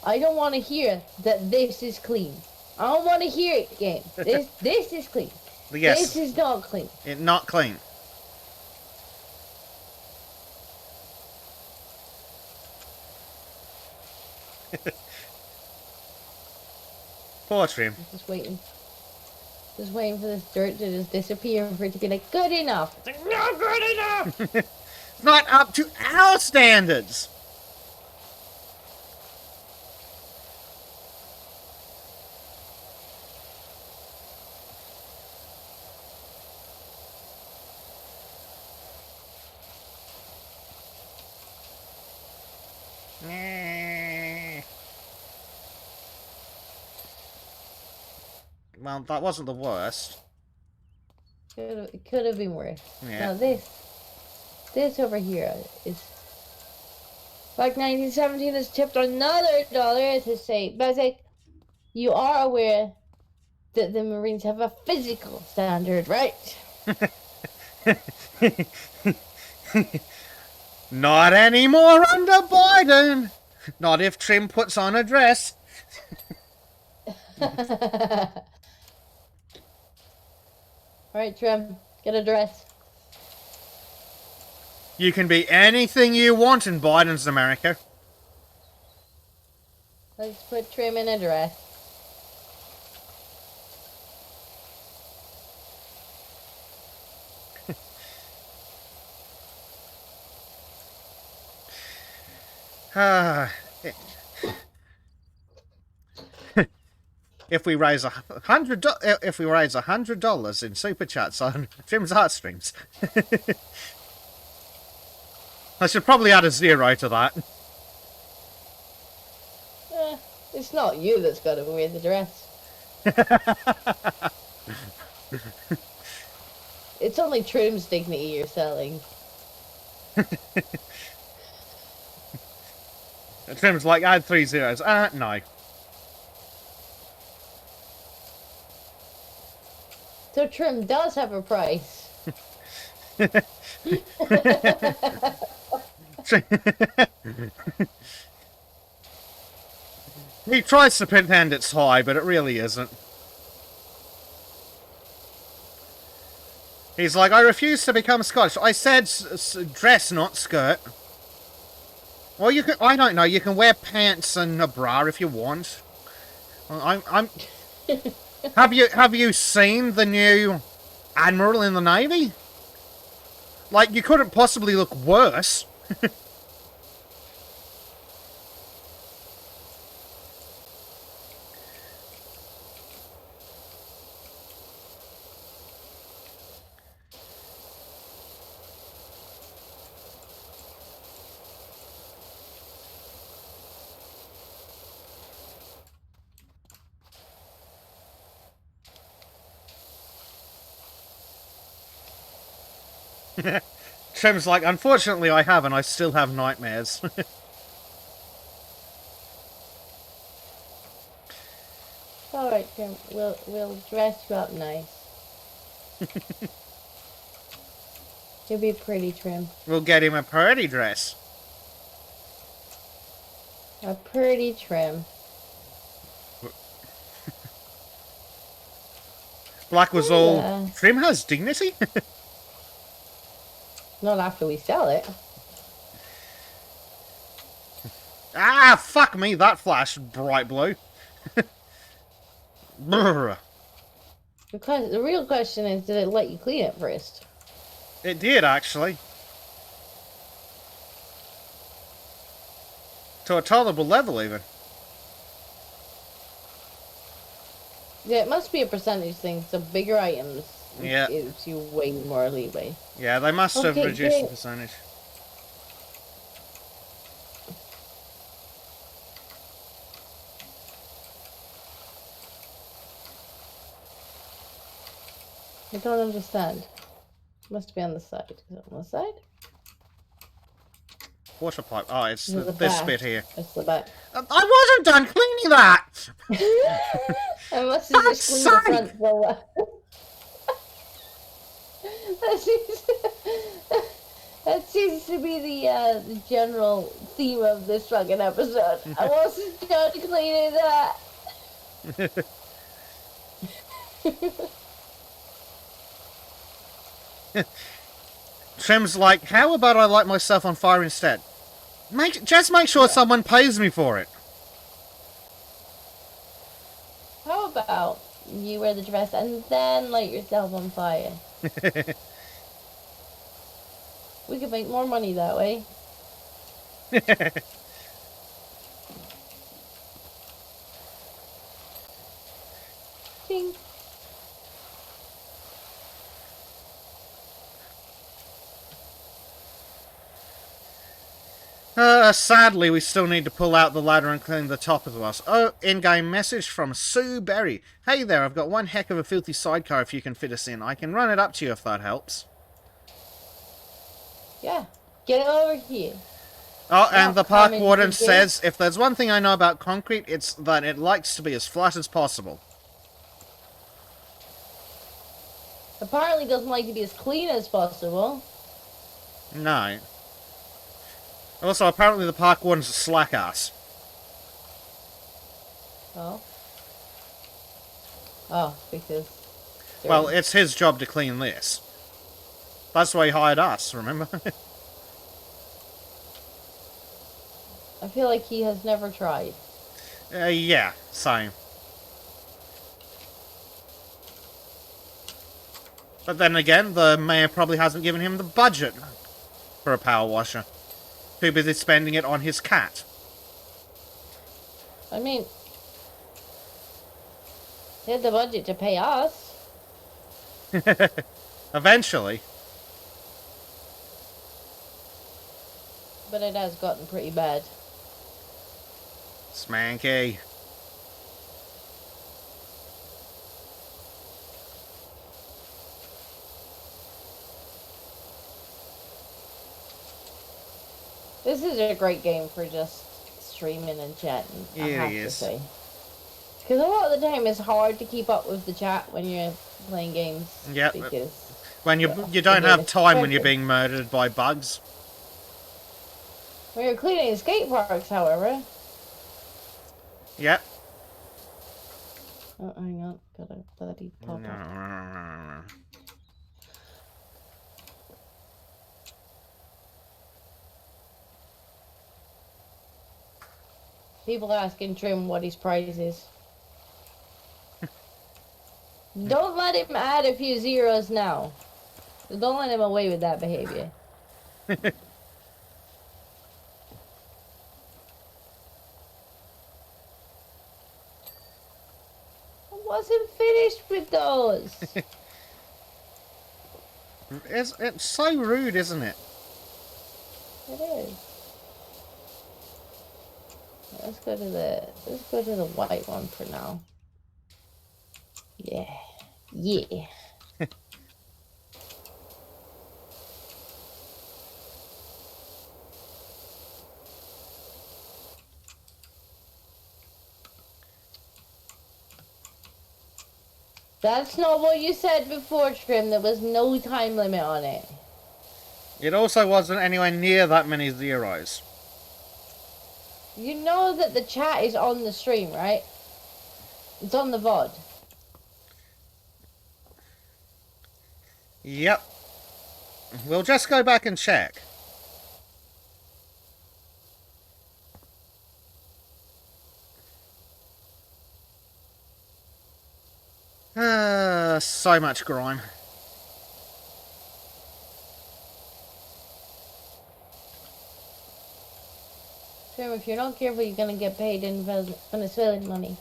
I don't want to hear that this is clean. I don't want to hear it, game. This is clean. Yes. This is not clean. It's not clean. Poor Trim. Just waiting. Just waiting for this dirt to just disappear and for it to be like, good enough. It's like, not good enough! It's not up to our standards! Well, that wasn't the worst. It could have been worse. Yeah. Now this over here is like 1917 has tipped another dollar to say, Bezek, you are aware that the Marines have a physical standard, right? Not anymore under Biden. Not if Trim puts on a dress. Alright, Trim, get a dress. You can be anything you want in Biden's America. Let's put Trim in a dress. If we raise $100 in super chats on Trim's heartstrings, I should probably add a 0 to that. It's not you that's got to wear the dress. It's only Trim's dignity you're selling. Trim's like, add 3 zeros. No. So Trim does have a price. He tries to pretend it's high, but it really isn't. He's like, I refuse to become Scottish. I said dress, not skirt. Or you can, I don't know, you can wear pants and a bra if you want. I'm Have you seen the new Admiral in the Navy? Like, you couldn't possibly look worse. Trim's like, unfortunately I have, and I still have nightmares. Alright, Trim, we'll dress you up nice. You'll be pretty, Trim. We'll get him a pretty dress. A pretty Trim. Black was all, Trim has dignity? Not after we sell it. Ah, fuck me, that flashed bright blue. The real question is, did it let you clean it first? It did, actually. To a tolerable level, even. Yeah, it must be a percentage thing, so bigger items gives you way more leeway. Yeah, they must have reduced the percentage. I don't understand. It must be on the side. Is it on the side? Water pipe. Oh, it's this bit here. It's the back. I wasn't done cleaning that! I must have just cleaned the front well. That seems to be the general theme of this fucking episode. I wasn't trying to clean it up. Trim's like, how about I light myself on fire instead? Just make sure someone pays me for it. How about you wear the dress and then light yourself on fire? We could make more money that way. Ding. Sadly, we still need to pull out the ladder and clean the top of us. Oh, in-game message from Sue Berry. Hey there, I've got one heck of a filthy sidecar if you can fit us in. I can run it up to you if that helps. Yeah, get it over here. Oh, and the park warden says, if there's one thing I know about concrete, it's that it likes to be as flat as possible. Apparently doesn't like to be as clean as possible. No. Also, apparently the park warden's a slack ass. Oh. Oh, because... Well, it's his job to clean this. That's why he hired us, remember? I feel like he has never tried. Yeah, same. But then again, the mayor probably hasn't given him the budget for a power washer. Too busy spending it on his cat. I mean, he had the budget to pay us. Eventually. But it has gotten pretty bad. Smanky. This is a great game for just streaming and chatting, I have to say. Because a lot of the time it's hard to keep up with the chat when you're playing games. Yeah. Because when you don't have time when you're being murdered by bugs. When you're cleaning skate parks, however. Yep. Oh, hang on. Got a bloody pop-up. People asking Trim what his prize is. Don't let him add a few zeros now. Don't let him away with that behavior. I wasn't finished with those. It's so rude, isn't it? It is. Let's go to the white one for now. Yeah. Yeah. That's not what you said before, Trim. There was no time limit on it. It also wasn't anywhere near that many zeros. You know that the chat is on the stream, right? It's on the VOD. Yep. We'll just go back and check. So much grime. Trim, if you're not careful, you're gonna get paid in Venezuelan money.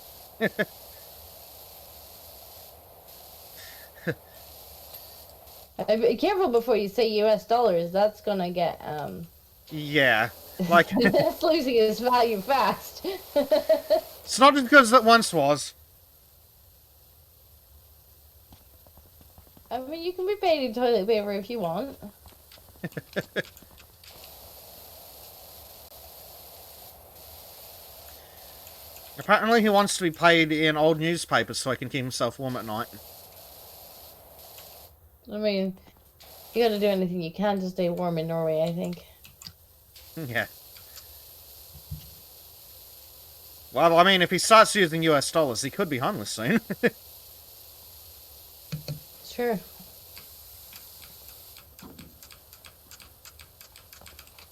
Be careful before you say US dollars. That's gonna get Yeah, like that's losing its value fast. It's not as good as it once was. I mean, you can be paid in toilet paper if you want. Apparently he wants to be paid in old newspapers so he can keep himself warm at night. I mean, You gotta do anything you can to stay warm in Norway, I think. Yeah. Well, I mean, if he starts using US dollars, he could be homeless soon. Sure.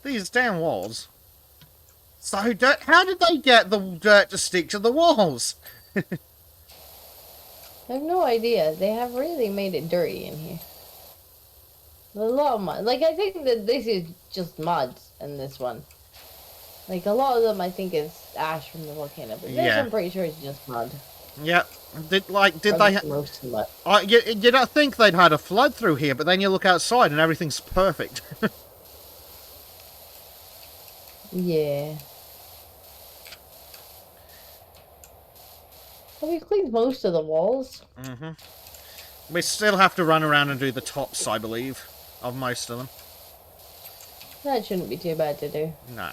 These damn walls. So, how did they get the dirt to stick to the walls? I have no idea. They have really made it dirty in here. A lot of mud. Like, I think that this is just mud in this one. Like, a lot of them, I think, is ash from the volcano. But this, I'm pretty sure it's just mud. Yeah. Did they... Most of mud. You don't think they'd had a flood through here, but then you look outside and everything's perfect. Yeah. Well, we've cleaned most of the walls. Mm-hmm. We still have to run around and do the tops, I believe, of most of them. That shouldn't be too bad to do. No.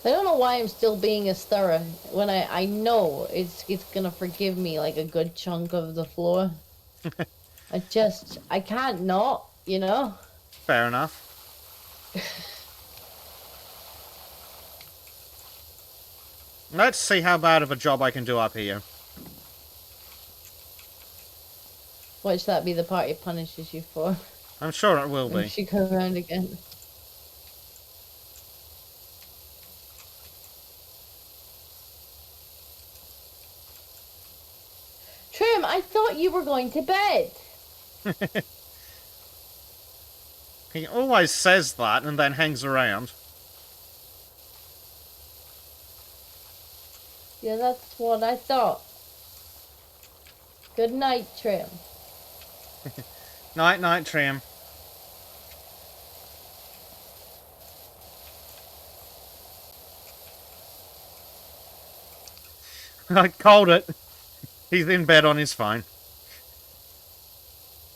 I don't know why I'm still being as thorough when I know it's gonna forgive me like a good chunk of the floor. I can't not, you know? Fair enough. Let's see how bad of a job I can do up here. Watch that be the part it punishes you for. I'm sure it will be. She go around again. Trim, I thought you were going to bed. He always says that and then hangs around. Yeah, that's what I thought. Good night, Trim. Night, night, Trim. I called it. He's in bed on his phone.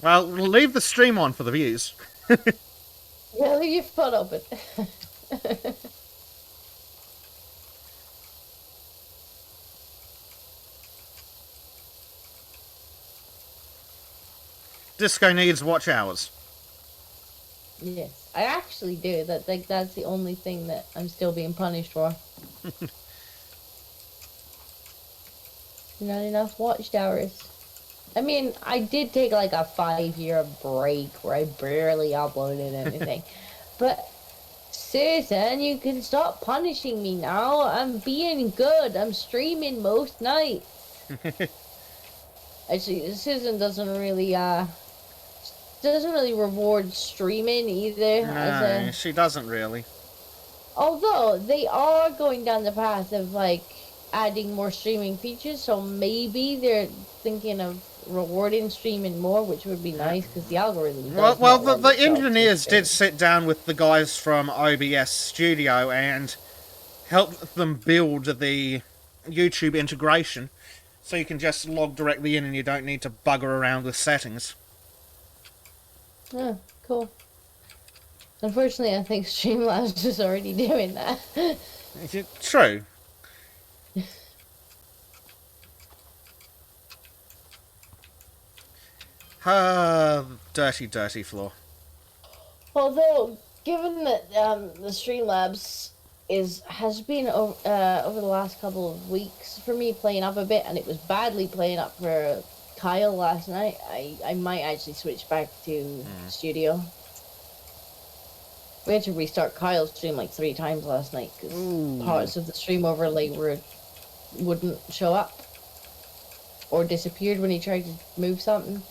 Well, we'll leave the stream on for the views. Yeah, leave your phone open. Disco needs watch hours. Yes, I actually do. That's the only thing that I'm still being punished for. Not enough watch hours. I mean, I did take like a 5-year break where I barely uploaded anything. But Susan, you can stop punishing me now. I'm being good. I'm streaming most nights. Actually, Susan doesn't really reward streaming either. No, she doesn't really. Although they are going down the path of like adding more streaming features, so maybe they're thinking of rewarding streaming more, which would be nice because the algorithm. Well, the engineers did sit down with the guys from OBS Studio and help them build the YouTube integration, so you can just log directly in and you don't need to bugger around with settings. Oh, cool. Unfortunately, I think Streamlabs is already doing that. True. Dirty, dirty floor. Although, given that the Streamlabs has been over the last couple of weeks for me playing up a bit, and it was badly playing up for Kyle last night, I might actually switch back to Studio. We had to restart Kyle's stream like 3 times last night because parts of the stream overlay wouldn't show up or disappeared when he tried to move something.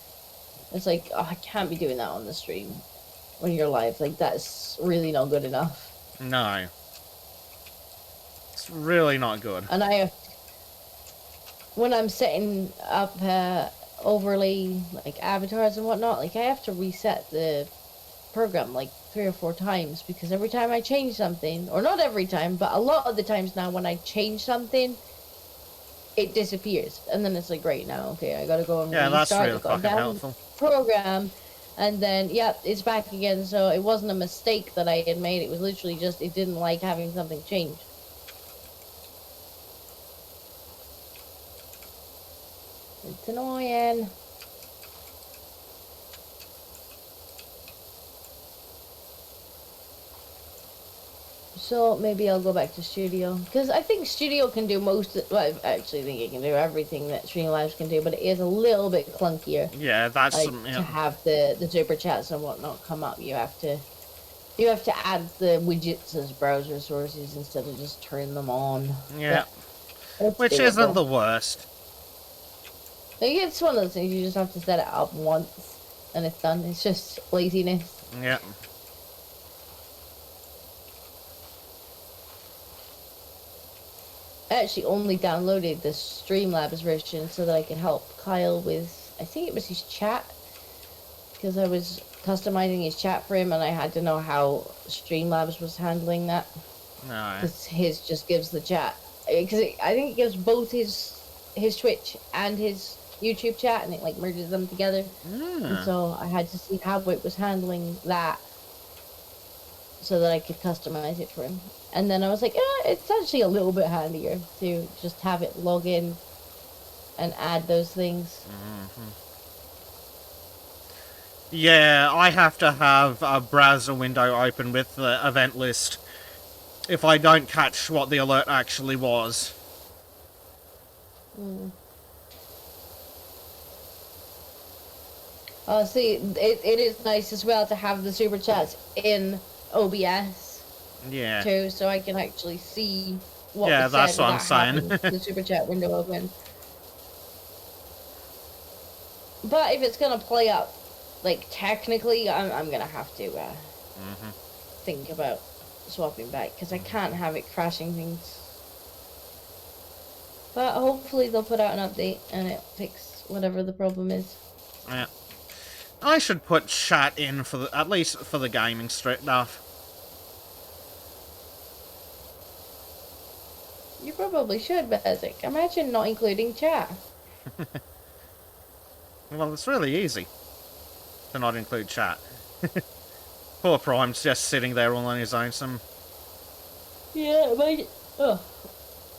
It's like, oh, I can't be doing that on the stream when you're live. Like, that's really not good enough. No. It's really not good. And when I'm setting up overlay, like avatars and whatnot, like I have to reset the program like 3 or 4 times because every time I change something, or not every time, but a lot of the times now when I change something, it disappears, and then it's like, right now, okay, I gotta go and restart that's really fucking helpful. Program, And then, yep, it's back again. So it wasn't a mistake that I had made. It was literally just, it didn't like having something change. It's annoying. So maybe I'll go back to Studio. Because I think Studio can do most of, well, I actually think it can do everything that Streamlabs can do, but it is a little bit clunkier. Yeah, that's like, to have the super chats and whatnot come up. You have to add the widgets as browser sources instead of just turn them on. Yeah. Which doable. Isn't the worst. Like, it's one of those things you just have to set it up once and it's done. It's just laziness. Yeah. I actually only downloaded the Streamlabs version so that I could help Kyle with, I think it was his chat, because I was customizing his chat for him and I had to know how Streamlabs was handling that. Because his just gives the chat, because I think it gives both his Twitch and his YouTube chat, and it like merges them together. And so I had to see how it was handling that so that I could customize it for him. And then I was like, it's actually a little bit handier to just have it log in and add those things. Yeah, I have to have a browser window open with the event list if I don't catch what the alert actually was. See, it is nice as well to have the super chats in OBS. Yeah. Too, so I can actually see what was said that's what I'm saying. The super chat window open. But if it's gonna play up, like technically, I'm gonna have to think about swapping back because I can't have it crashing things. But hopefully they'll put out an update and it fix whatever the problem is. Yeah. I should put chat in for at least for the gaming stuff. You probably should, Bezic. Imagine not including chat. Well, it's really easy to not include chat. Poor Prime's just sitting there all on his own. Yeah,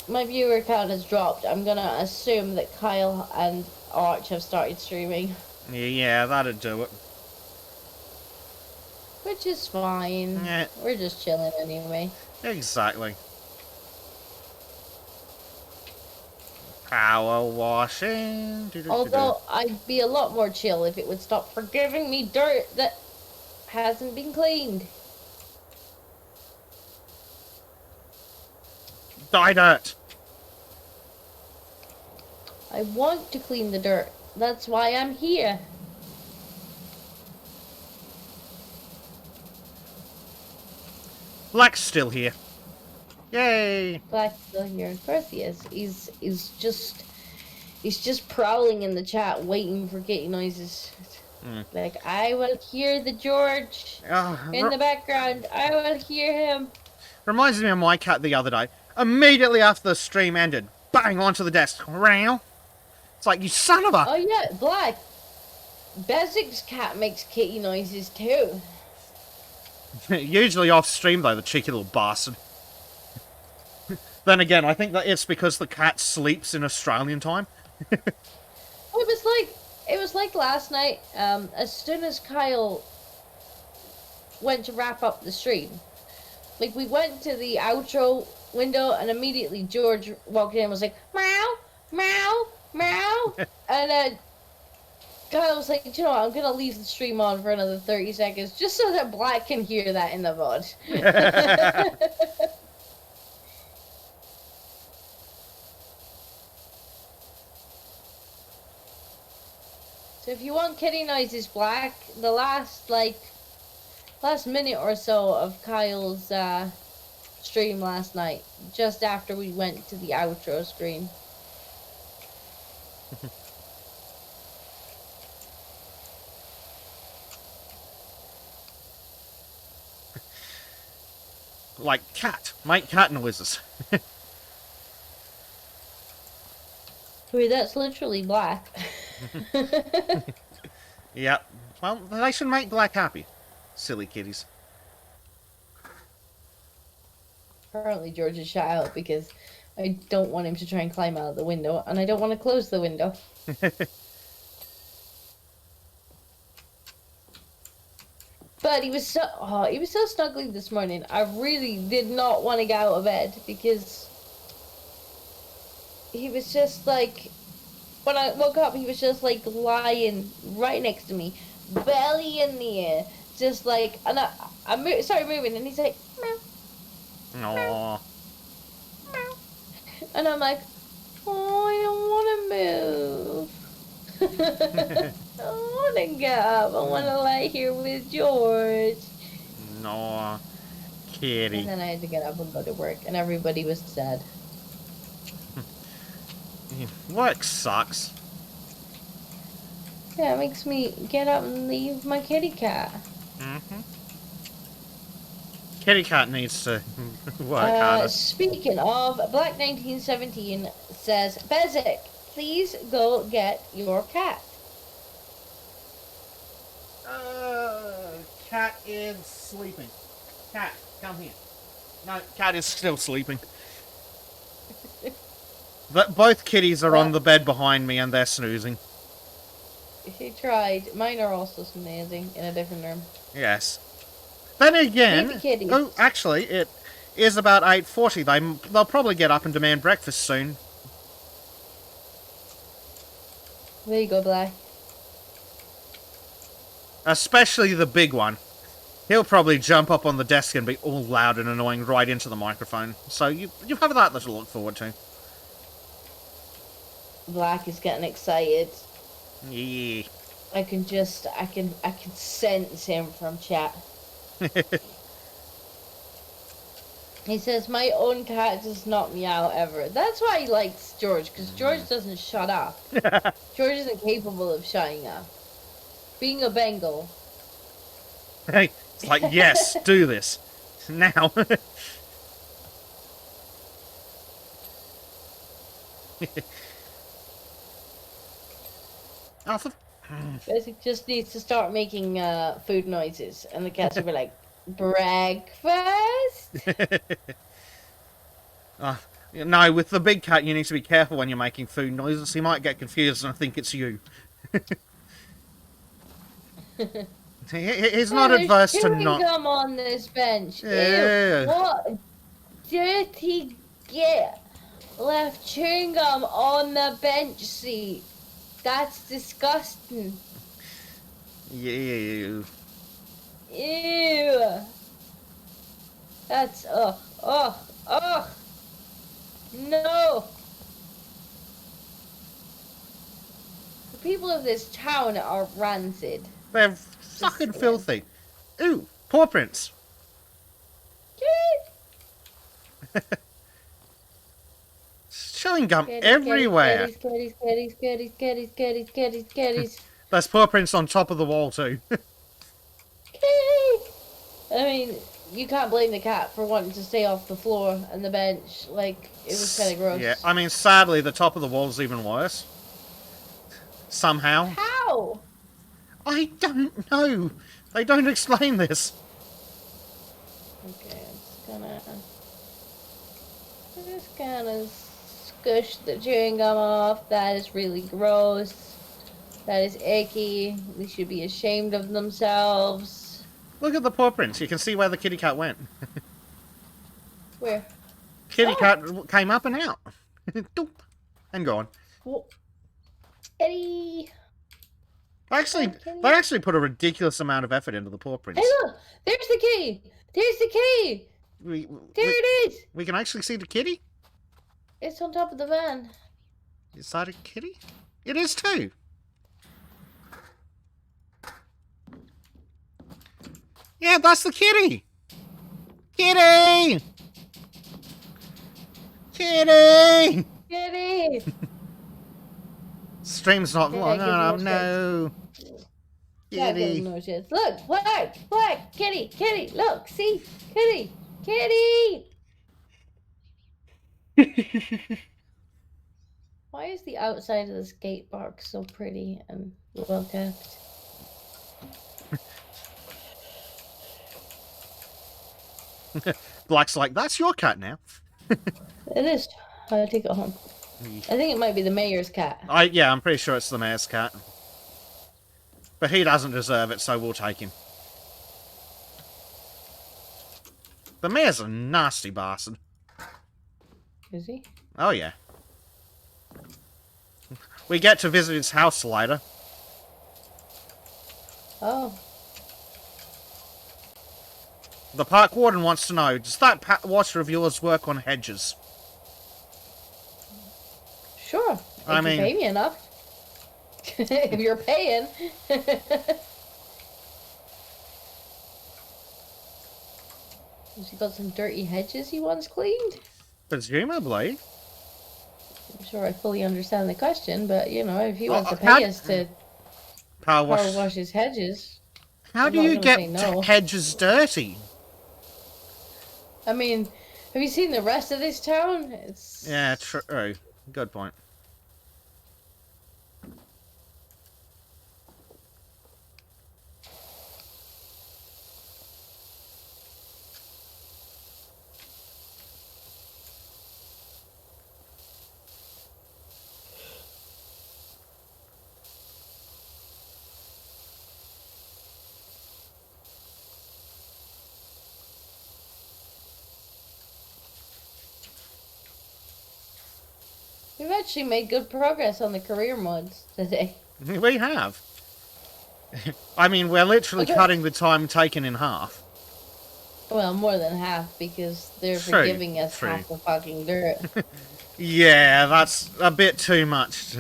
my viewer count has dropped. I'm gonna assume that Kyle and Arch have started streaming. Yeah, that'd do it. Which is fine. Yeah. We're just chilling anyway. Exactly. Power washing. Although I'd be a lot more chill if it would stop forgiving me dirt that hasn't been cleaned. Die dirt. I want to clean the dirt. That's why I'm here. Black's still here. Yay! Black's still here. Of course he is. He's just prowling in the chat, waiting for kitty noises. Like, I will hear the George in the background. I will hear him. Reminds me of my cat the other day. Immediately after the stream ended, bang onto the desk. It's like, you son of a... Oh yeah, Black. Bezig's cat makes kitty noises too. Usually off stream though, the cheeky little bastard. Then again, I think that it's because the cat sleeps in Australian time. It was like last night. As soon as Kyle went to wrap up the stream, like we went to the outro window, and immediately George walked in and was like, "Meow, meow, meow," and Kyle was like, "You know what? I'm gonna leave the stream on for another 30 seconds just so that Black can hear that in the VOD." So if you want kitty noises, Black, the last minute or so of Kyle's stream last night, just after we went to the outro screen. Like cat, make cat noises. Wait, that's literally Black. Yep. Well, they should make Black happy. Silly kitties. Apparently George is shut out because I don't want him to try and climb out of the window, and I don't want to close the window. But he was so snuggly this morning. I really did not want to get out of bed because he was just like, when I woke up, he was just like lying right next to me, belly in the air, just like, and I started moving, and he's like, meow. Aww. And I'm like, oh, I don't want to move. I want to get up. I want to lie here with George. No, kitty. And then I had to get up and go to work, and everybody was sad. Work sucks. Yeah, it makes me get up and leave my kitty cat. Kitty cat needs to work harder. Speaking of, Black 1917 says, Bezic, please go get your cat. Cat is sleeping. Cat, come here. No, cat is still sleeping. But both kitties are on the bed behind me and they're snoozing. She tried. Mine are also snoozing in a different room. Yes. Then again, oh, actually, it is about 8:40. They'll probably get up and demand breakfast soon. There you go, Black. Especially the big one. He'll probably jump up on the desk and be all loud and annoying right into the microphone. So you have that to look forward to. Black is getting excited. Yeah. I can sense him from chat. He says, my own cat does not meow ever. That's why he likes George, because George doesn't shut up. George isn't capable of shutting up. Being a Bengal. Hey, it's like, yes, do this. Now. Basic just needs to start making food noises, and the cats will be like, breakfast? No, with the big cat, you need to be careful when you're making food noises. He might get confused and think it's you. He's not adverse to not... Come on this bench. Yeah. Ew, what dirty git left chewing gum on the bench seat? That's disgusting. Ew. Ew. That's, ugh. No. The people of this town are rancid. They're fucking filthy. Ooh, paw prints. Chewing gum everywhere. Kitties. There's paw prints on top of the wall too. I mean, you can't blame the cat for wanting to stay off the floor and the bench. Like, it was kind of gross. Yeah, I mean, sadly, the top of the wall's even worse. Somehow. How? I don't know. They don't explain this. Okay, I'm just gonna squish the chewing gum off. That is really gross. That is icky. They should be ashamed of themselves. Look at the paw prints. You can see where the kitty cat went. Where? Kitty cat came up and out. And gone. Eddie. They actually put a ridiculous amount of effort into the paw prints. Hey, look! There's the kitty! There's the kitty! There it is! We can actually see the kitty? It's on top of the van. Is that a kitty? It is too. Yeah, that's the kitty! Kitty! Kitty! Kitty! Stream's not long enough, no. Kitty. Look, black, kitty, look, see, kitty. Why is the outside of the skate park so pretty and well kept? Black's like, that's your cat now. It is. I'll take it home. I think it might be the mayor's cat. Yeah, I'm pretty sure it's the mayor's cat. But he doesn't deserve it, so we'll take him. The mayor's a nasty bastard. Is he? Oh, yeah. We get to visit his house later. Oh. The park warden wants to know, does that watcher of yours work on hedges? Sure. If you pay me enough. If you're paying. Has he got some dirty hedges he wants cleaned? Presumably. I'm sure I fully understand the question, but, you know, if he wants to pay us to power wash his hedges... How do you get hedges dirty? I mean, have you seen the rest of this town? It's... Yeah, true. Good point. We've actually made good progress on the career mods today. We have. I mean, we're literally cutting the time taken in half. Well, more than half, because they're forgiving us half the fucking dirt. Yeah, that's a bit too much.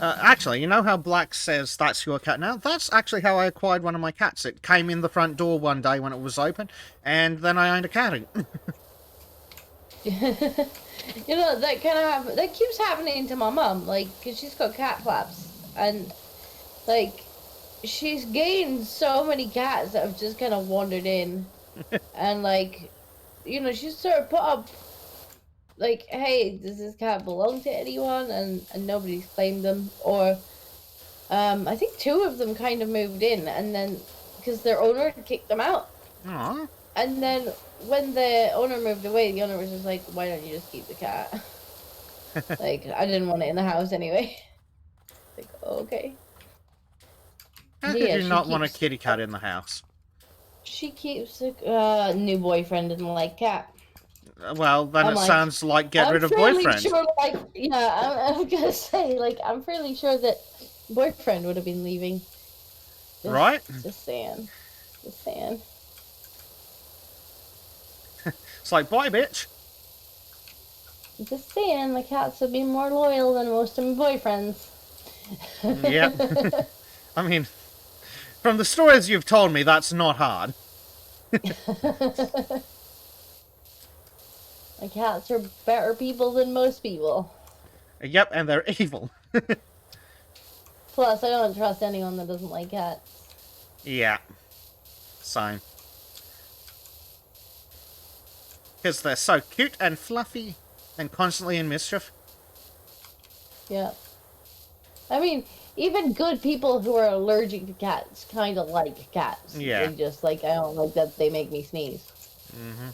Actually, you know how Black says that's your cat now? That's actually how I acquired one of my cats. It came in the front door one day when it was open, and then I owned a cat. You know, that kind of that keeps happening to my mum, like, because she's got cat flaps, and, like, she's gained so many cats that have just kind of wandered in, and, like, you know, she's sort of put up, like, hey, does this cat belong to anyone? And nobody's claimed them. Or, I think 2 of them kind of moved in, and then, because their owner kicked them out. Aww. And then, when the owner moved away, the owner was just like, why don't you just keep the cat? Like, I didn't want it in the house anyway. Like, okay. How did you not want a kitty cat in the house? She keeps a new boyfriend and like cat. Well, then it sounds like get rid of boyfriend. Sure, like, yeah, I'm gonna say, like, I'm fairly sure that boyfriend would have been leaving. Right? Just saying. Just saying. It's like, bye, bitch. Just saying, the cats would be more loyal than most of my boyfriends. Yep. I mean, from the stories you've told me, that's not hard. My cats are better people than most people. Yep, and they're evil. Plus, I don't trust anyone that doesn't like cats. Yeah. Same. Because they're so cute and fluffy and constantly in mischief. Yeah. I mean, even good people who are allergic to cats kind of like cats. Yeah. They just, like, I don't like that they make me sneeze. Mm-hmm.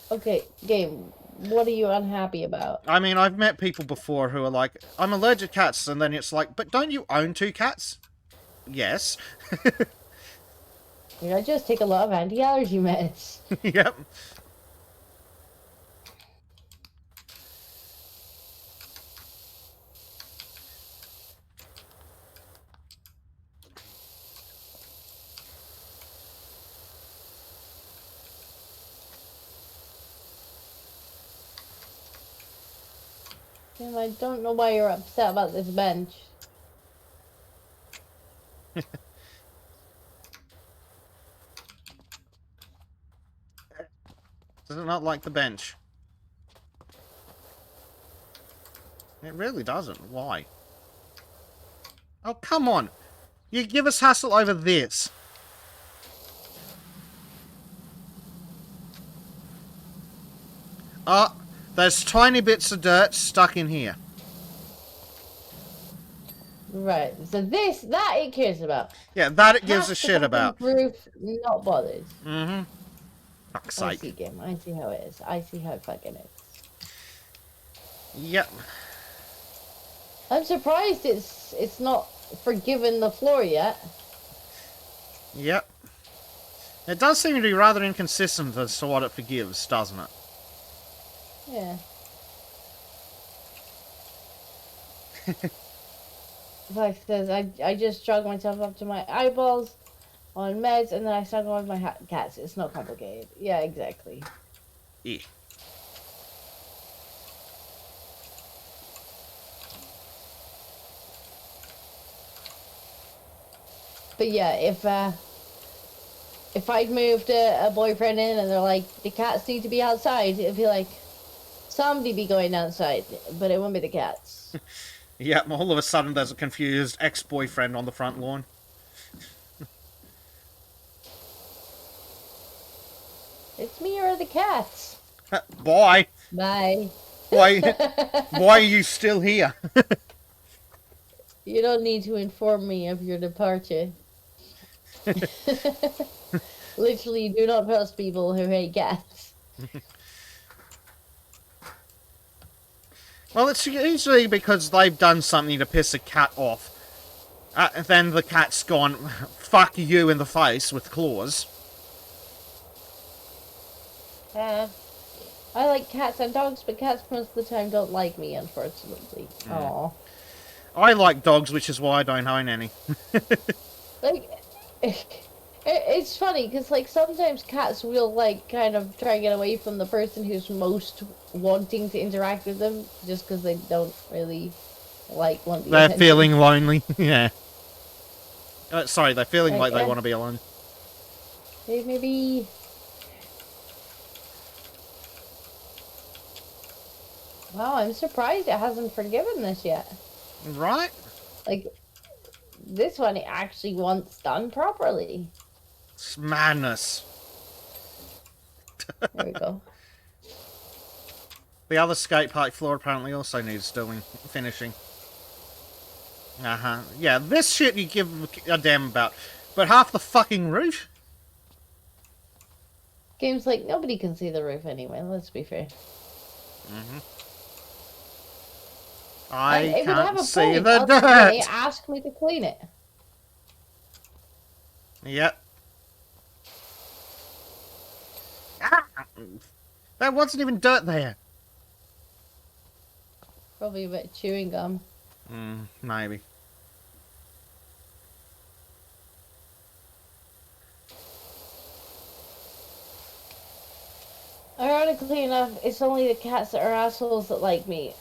Okay, game. What are you unhappy about? I mean, I've met people before who are like, I'm allergic to cats, and then it's like, but don't you own 2 cats? Yes. I just take a lot of anti-allergy meds. Yep. And I don't know why you're upset about this bench. Does it not like the bench? It really doesn't. Why? Oh, come on. You give us hassle over this. Oh, there's tiny bits of dirt stuck in here. Right. So that it cares about. Yeah, that it gives a shit about. Roof, not bothered. Mm-hmm. Fuck's sake. I see, game. I see how it is. I see how it fucking is. Yep. I'm surprised it's not forgiven the floor yet. Yep. It does seem to be rather inconsistent as to what it forgives, doesn't it? Yeah. Like says, I just drug myself up to my eyeballs on meds, and then I started going with my cats. It's not complicated. Yeah, exactly. Yeah. But yeah, if I'd moved a boyfriend in and they're like, the cats need to be outside, it'd be like, somebody be going outside, but it won't be the cats. Yep, all of a sudden there's a confused ex-boyfriend on the front lawn. It's me or the cats. Boy! Bye. Why are you still here? You don't need to inform me of your departure. Literally, do not trust people who hate cats. Well, it's usually because they've done something to piss a cat off. Then the cat's gone, fuck you in the face with claws. I like cats and dogs, but cats most of the time don't like me, unfortunately. Aww. I like dogs, which is why I don't own any. Like, it's funny, because, like, sometimes cats will, like, kind of try to get away from the person who's most wanting to interact with them, just because they don't really, like, want the They're attention. feeling lonely, yeah. Sorry, they're feeling like they yeah. want to be alone. Maybe... Wow, I'm surprised it hasn't forgiven this yet. Right? Like, this one it actually wants done properly. It's madness. There we go. The other skate park floor apparently also needs finishing. Yeah, this shit you give a damn about. But half the fucking roof? Game's like, nobody can see the roof anyway, let's be fair. Mm-hmm. I would have can't a see point. the dirt! They ask me to clean it. Yep. Ah! There wasn't even dirt there. Probably a bit of chewing gum. Maybe. Ironically enough, it's only the cats that are assholes that like me.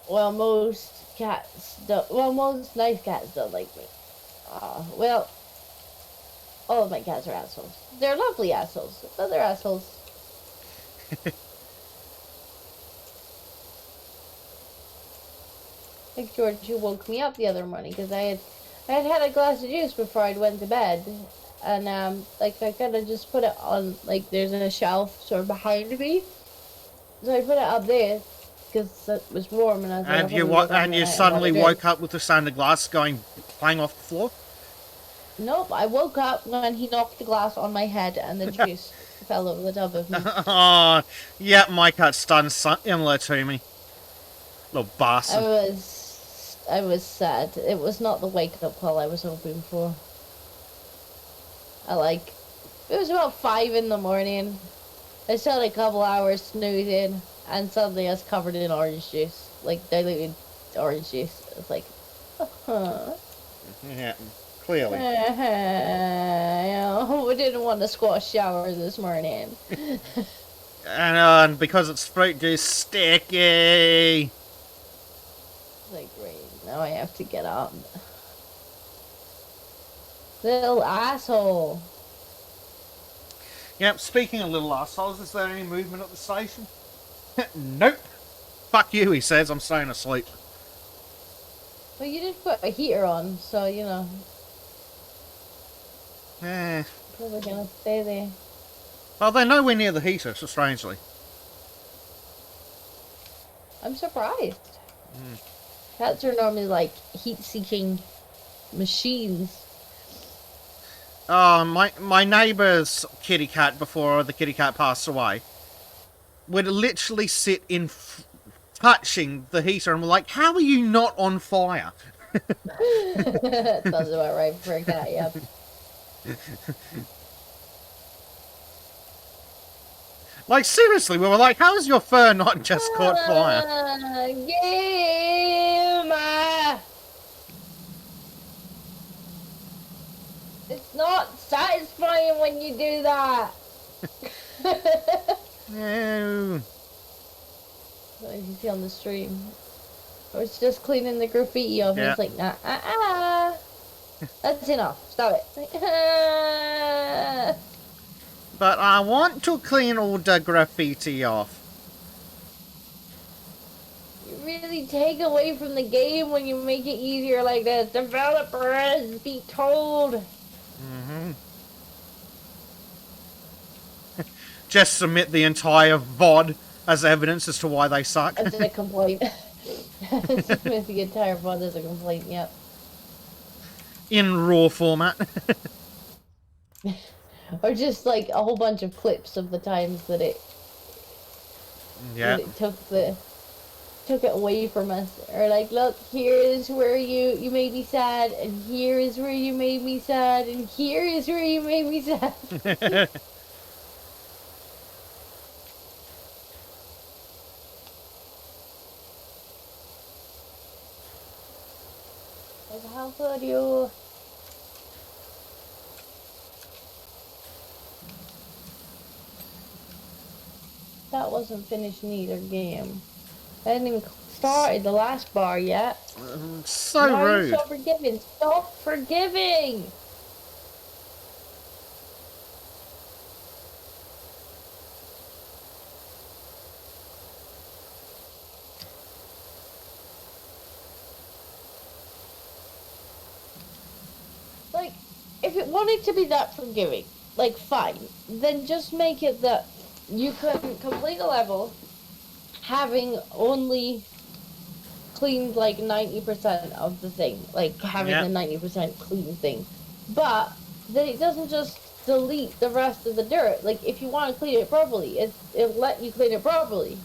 Well, most cats don't. Well, most nice cats don't like me. Well, all of my cats are assholes. They're lovely assholes, but they're assholes. Like George, who woke me up the other morning because I had a glass of juice before I went to bed, and like I kind of just put it on, like there's a shelf sort of behind me, so I put it up there because it was warm, and I was and you suddenly woke up with the sound of glass flying off the floor? Nope, I woke up when he knocked the glass on my head and the juice fell over the top of me. Oh, yeah, my cat's done similar to me. Little bastard. I was sad. It was not the wake-up call I was hoping for. It was about 5 in the morning. I still had a couple hours snoozing, and suddenly I was covered in orange juice. Like, diluted orange juice. It was like, Yeah, clearly. We didn't want to squash shower this morning. And because it's fruit juice, sticky. Like, great, now I have to get up. Little asshole. Yep, speaking of little assholes, is there any movement at the station? Nope. Fuck you, he says. I'm staying asleep. Well, you did put a heater on, so, you know. Probably gonna stay there. Well, they're nowhere near the heater, so strangely. I'm surprised. Cats are normally like heat-seeking machines. Oh, my neighbour's kitty cat, before the kitty cat passed away, would literally sit in touching the heater and we're like, how are you not on fire? Sounds about right for a cat, yep. Like, seriously, we were like, how is your fur not just caught fire? Game! It's not satisfying when you do that! No. What did you see on the stream? Or it's just cleaning the graffiti off, and it's like, nah, that's enough. Stop it. But I want to clean all the graffiti off. You really take away from the game when you make it easier like this. Developers, be told. Just submit the entire VOD as evidence as to why they suck. That's a complaint. Submit the entire VOD as a complaint, yep. In RAW format. Or just like a whole bunch of clips of the times that it took it away from us. Or like, look, here is where you made me sad, and here is where you made me sad, and here is where you made me sad. Like, how could you? That wasn't finished neither game. I hadn't even started the last bar yet. So Why rude. Are you so forgiving? Stop forgiving! Like, if it wanted to be that forgiving, like, fine. Then just make it that you can complete a level having only cleaned like 90% of the thing. Like, having the 90% clean thing. But then it doesn't just delete the rest of the dirt. Like, if you want to clean it properly, it'll let you clean it properly.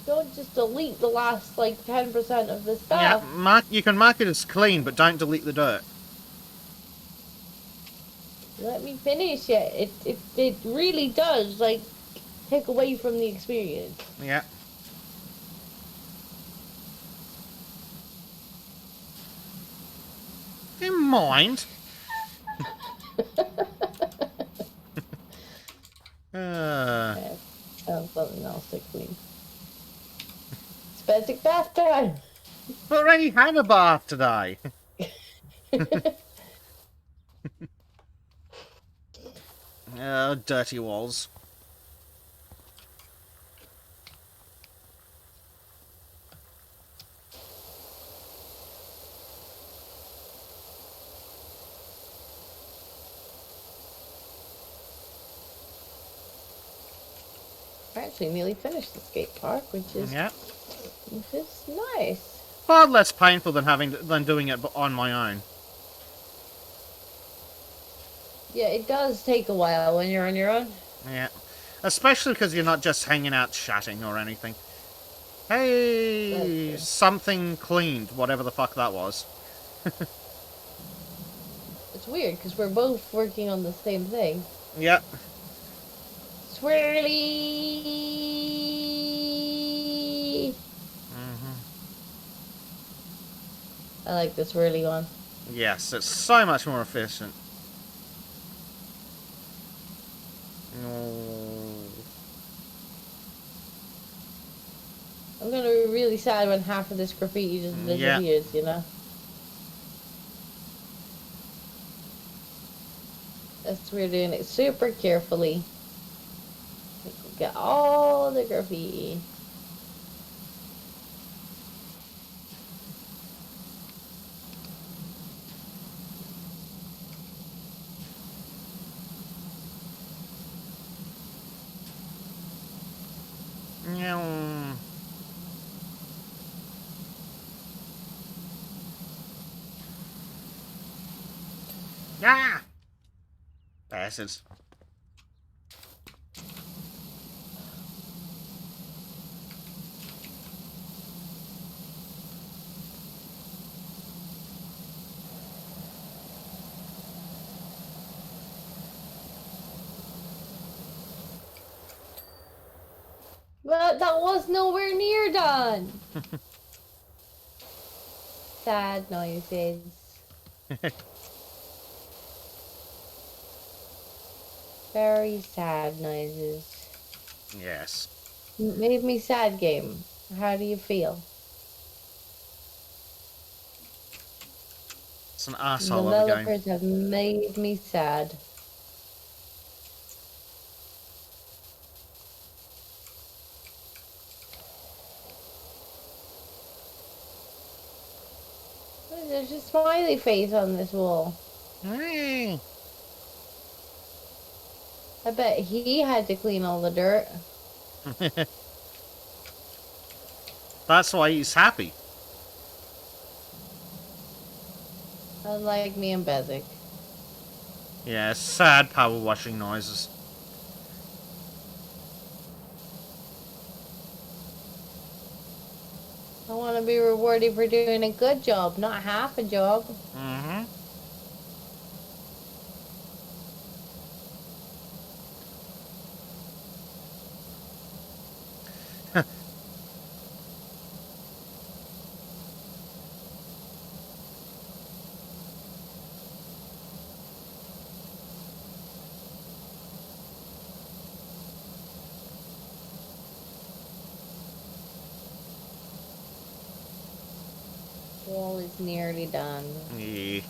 Don't just delete the last like 10% of the stuff. Yeah, you can mark it as clean, but don't delete the dirt. Let me finish it. It really does like take away from the experience. Yeah. Do you mind? Okay, something else to clean. It's basic bath time. I already had a bath today. Dirty walls. I actually nearly finished the skate park, which is nice. Far less painful than doing it on my own. Yeah, it does take a while when you're on your own. Yeah, especially because you're not just hanging out chatting or anything. Hey, something cleaned, whatever the fuck that was. It's weird because we're both working on the same thing. Yep. Swirly. I like the swirly one. Yes, it's so much more efficient. I'm gonna be really sad when half of this graffiti just disappears, you know? That's we're doing it super carefully. Get all the graffiti. Meow. Ah! Bastards. But that was nowhere near done. Sad noises. Very sad noises. Yes. Made me sad, game. How do you feel? It's an asshole of a game. Developers have made me sad. There's a smiley face on this wall. Mm. I bet he had to clean all the dirt. That's why he's happy. Unlike me and Bezic. Yeah, sad power washing noises. I want to be rewarded for doing a good job, not half a job. Mm-hmm. Wall is nearly done. Yeah.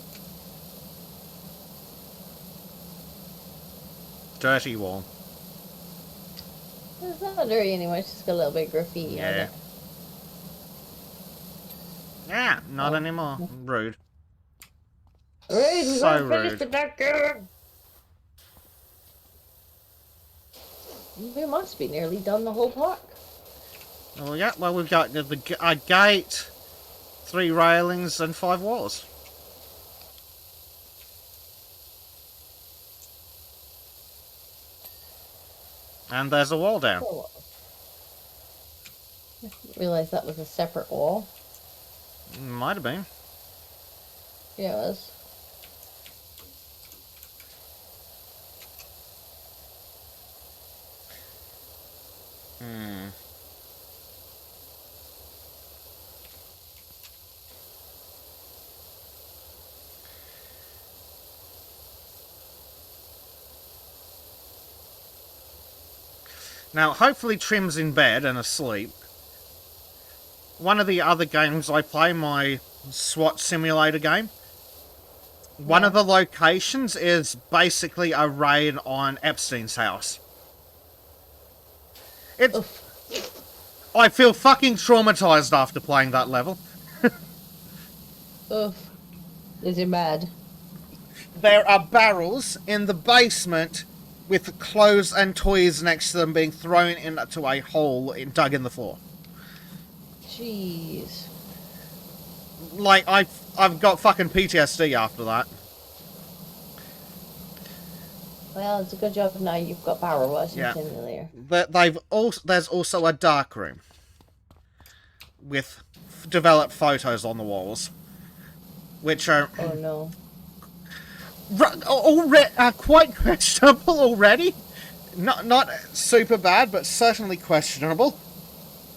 Dirty wall. It's not dirty anymore, it's just got a little bit of graffiti on Yeah. it. Yeah, not anymore. Rude. Rude, we So gotta finish rude. the back game. We must be nearly done the whole park. Oh yeah, well we've got a gate, 3 railings and 5 walls. And there's a wall down. Oh. I didn't realize that was a separate wall. Might have been. Yeah, it was. Hmm. Now, hopefully Trim's in bed and asleep. One of the other games I play, my SWAT simulator game, one of the locations is basically a raid on Epstein's house. It's... I feel fucking traumatized after playing that level. Oof. Is it mad? There are barrels in the basement with clothes and toys next to them being thrown into a hole dug in the floor. Jeez. Like, I've got fucking PTSD after that. Well, it's a good job now you've got power washing Yeah. simulator. But there's also a dark room with developed photos on the walls, which are Oh no. quite questionable already. Not super bad, but certainly questionable.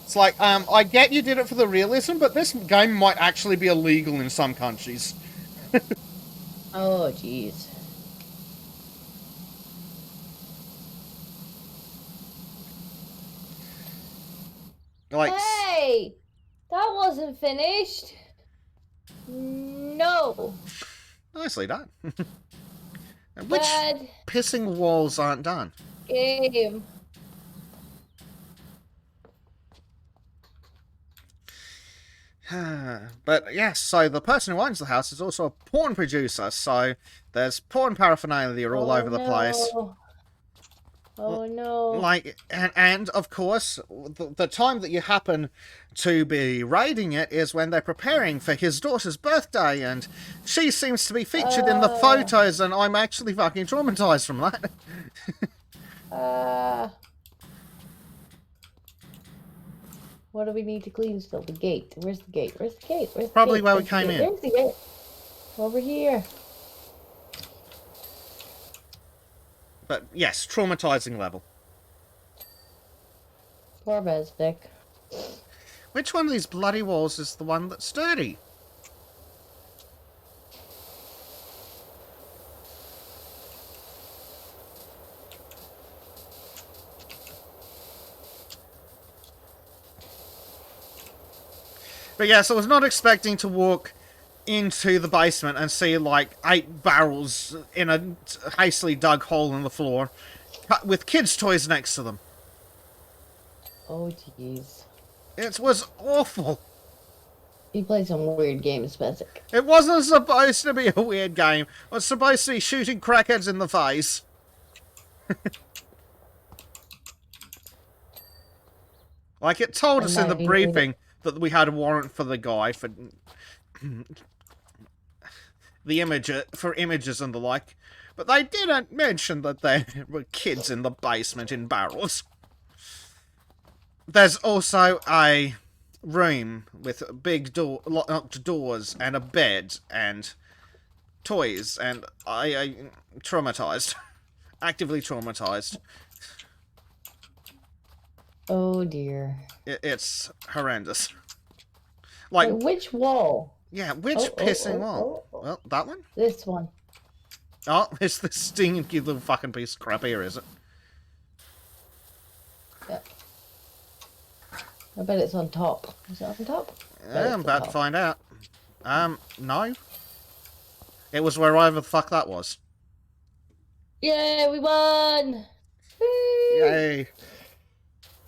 It's like, I get you did it for the realism, but this game might actually be illegal in some countries. Oh jeez. Like, Hey! That wasn't finished. No. nicely done. Which Bad pissing walls aren't done? game. But yes, so the person who owns the house is also a porn producer, so there's porn paraphernalia all over the place. Oh no. Like, and of course, the time that you happen to be raiding it is when they're preparing for his daughter's birthday, and she seems to be featured in the photos, and I'm actually fucking traumatized from that. What do we need to clean still? The gate. Where's the gate? Where's the gate? Where's the Probably gate? where we came in. There's the gate. Over here. But yes, traumatizing level. Poor Bezdek. Which one of these bloody walls is the one that's dirty? But yes, I was not expecting to walk into the basement and see like 8 barrels in a hastily dug hole in the floor with kids' toys next to them. Oh jeez. It was awful. You played some weird games, Bezdek. It wasn't supposed to be a weird game. It was supposed to be shooting crackheads in the face. Like, it told us in the briefing that we had a warrant for the guy for the images and the like, but they didn't mention that there were kids in the basement in barrels. There's also a room with big locked doors and a bed and toys, and I traumatized. Actively traumatized. Oh dear. It's horrendous. Like, wait, which wall? Yeah, which pissing wall? Well, that one? This one. Oh, it's the stinky little fucking piece of crap here, is it? Yeah. I bet it's on top. Is it on top? Yeah, I'm about to find out. No. It was wherever the fuck that was. Yeah, we won! Woo! Yay.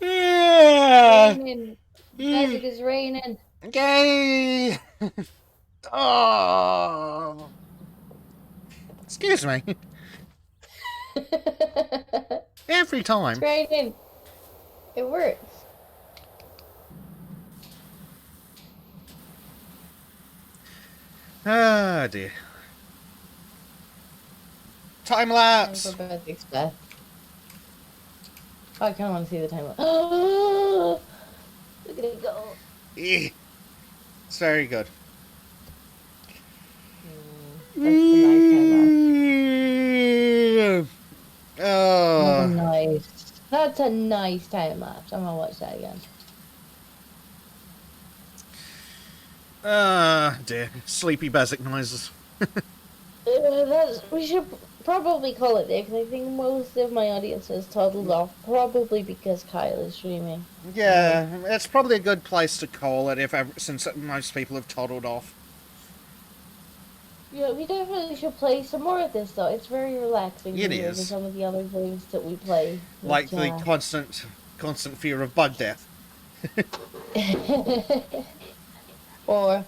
Yeah! Raining. Magic is raining. Yay! Oh! Excuse me. Every time. It's raining. It works. Ah, dear. Time lapse. I kind of want to see the time lapse. Oh, look at it go. It's very good. That's a nice time lapse. Oh. Nice. That's a nice time lapse. I'm gonna watch that again. Dear. Sleepy basic noises. We should probably call it there, because I think most of my audience has toddled off, probably because Kyle is streaming. Yeah, it's probably a good place to call it since most people have toddled off. Yeah, we definitely should play some more of this, though. It's very relaxing. It is. Than some of the other games that we play. Like the constant fear of bug death. Or,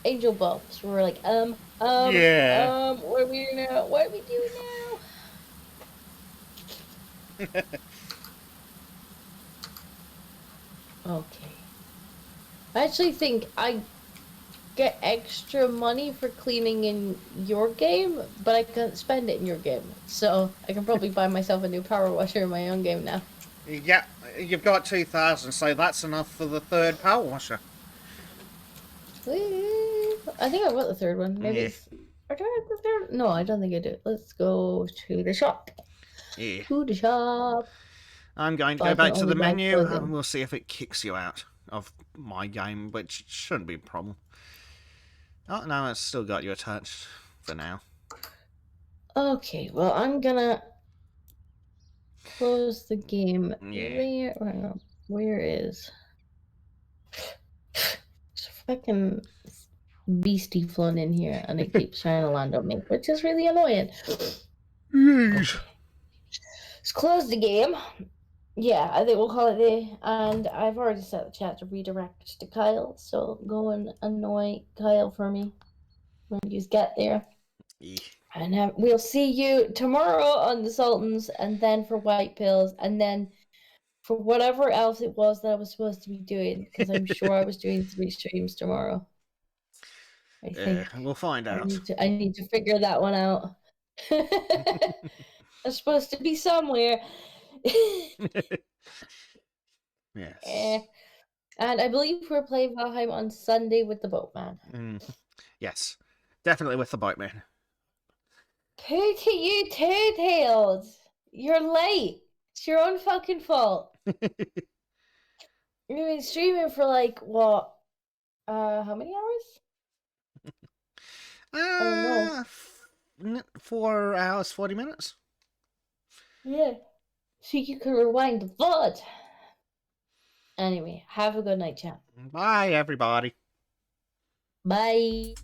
Angel Bumps. We're like, yeah. What are we doing now? What are we doing now? Okay. I actually think I get extra money for cleaning in your game, but I can't spend it in your game. So I can probably buy myself a new power washer in my own game now. Yeah, you've got 2,000, so that's enough for the 3rd power washer. I think I've got the 3rd one. Maybe I don't have the 3rd. No, I don't think I do. Let's go to the shop. Yeah. To the shop. I'm going to go back to the menu and we'll see if it kicks you out of my game, which shouldn't be a problem. Oh, no, it's still got you attached for now. Okay, well, I'm gonna close the game. Yeah. Where is... There's a fucking beastie flown in here, and it keeps trying to land on me, which is really annoying. Okay. Let's close the game. Yeah, I think we'll call it there. And I've already set the chat to redirect to Kyle, so go and annoy Kyle for me when you get there. Yeah. And we'll see you tomorrow on the Sultans, and then for White Pills, and then for whatever else it was that I was supposed to be doing, because I'm sure I was doing 3 streams tomorrow. I think we'll find out. I need to figure that one out. I'm supposed to be somewhere. Yes. And I believe we're playing Valheim on Sunday with the Boatman. Yes, definitely with the Boatman. Poo to you, Two Tails. You're late. It's your own fucking fault. You've been streaming for like what? How many hours? I don't know. 4 hours, 40 minutes. Yeah. So you can rewind the VOD. Anyway, have a good night, chat. Bye, everybody. Bye.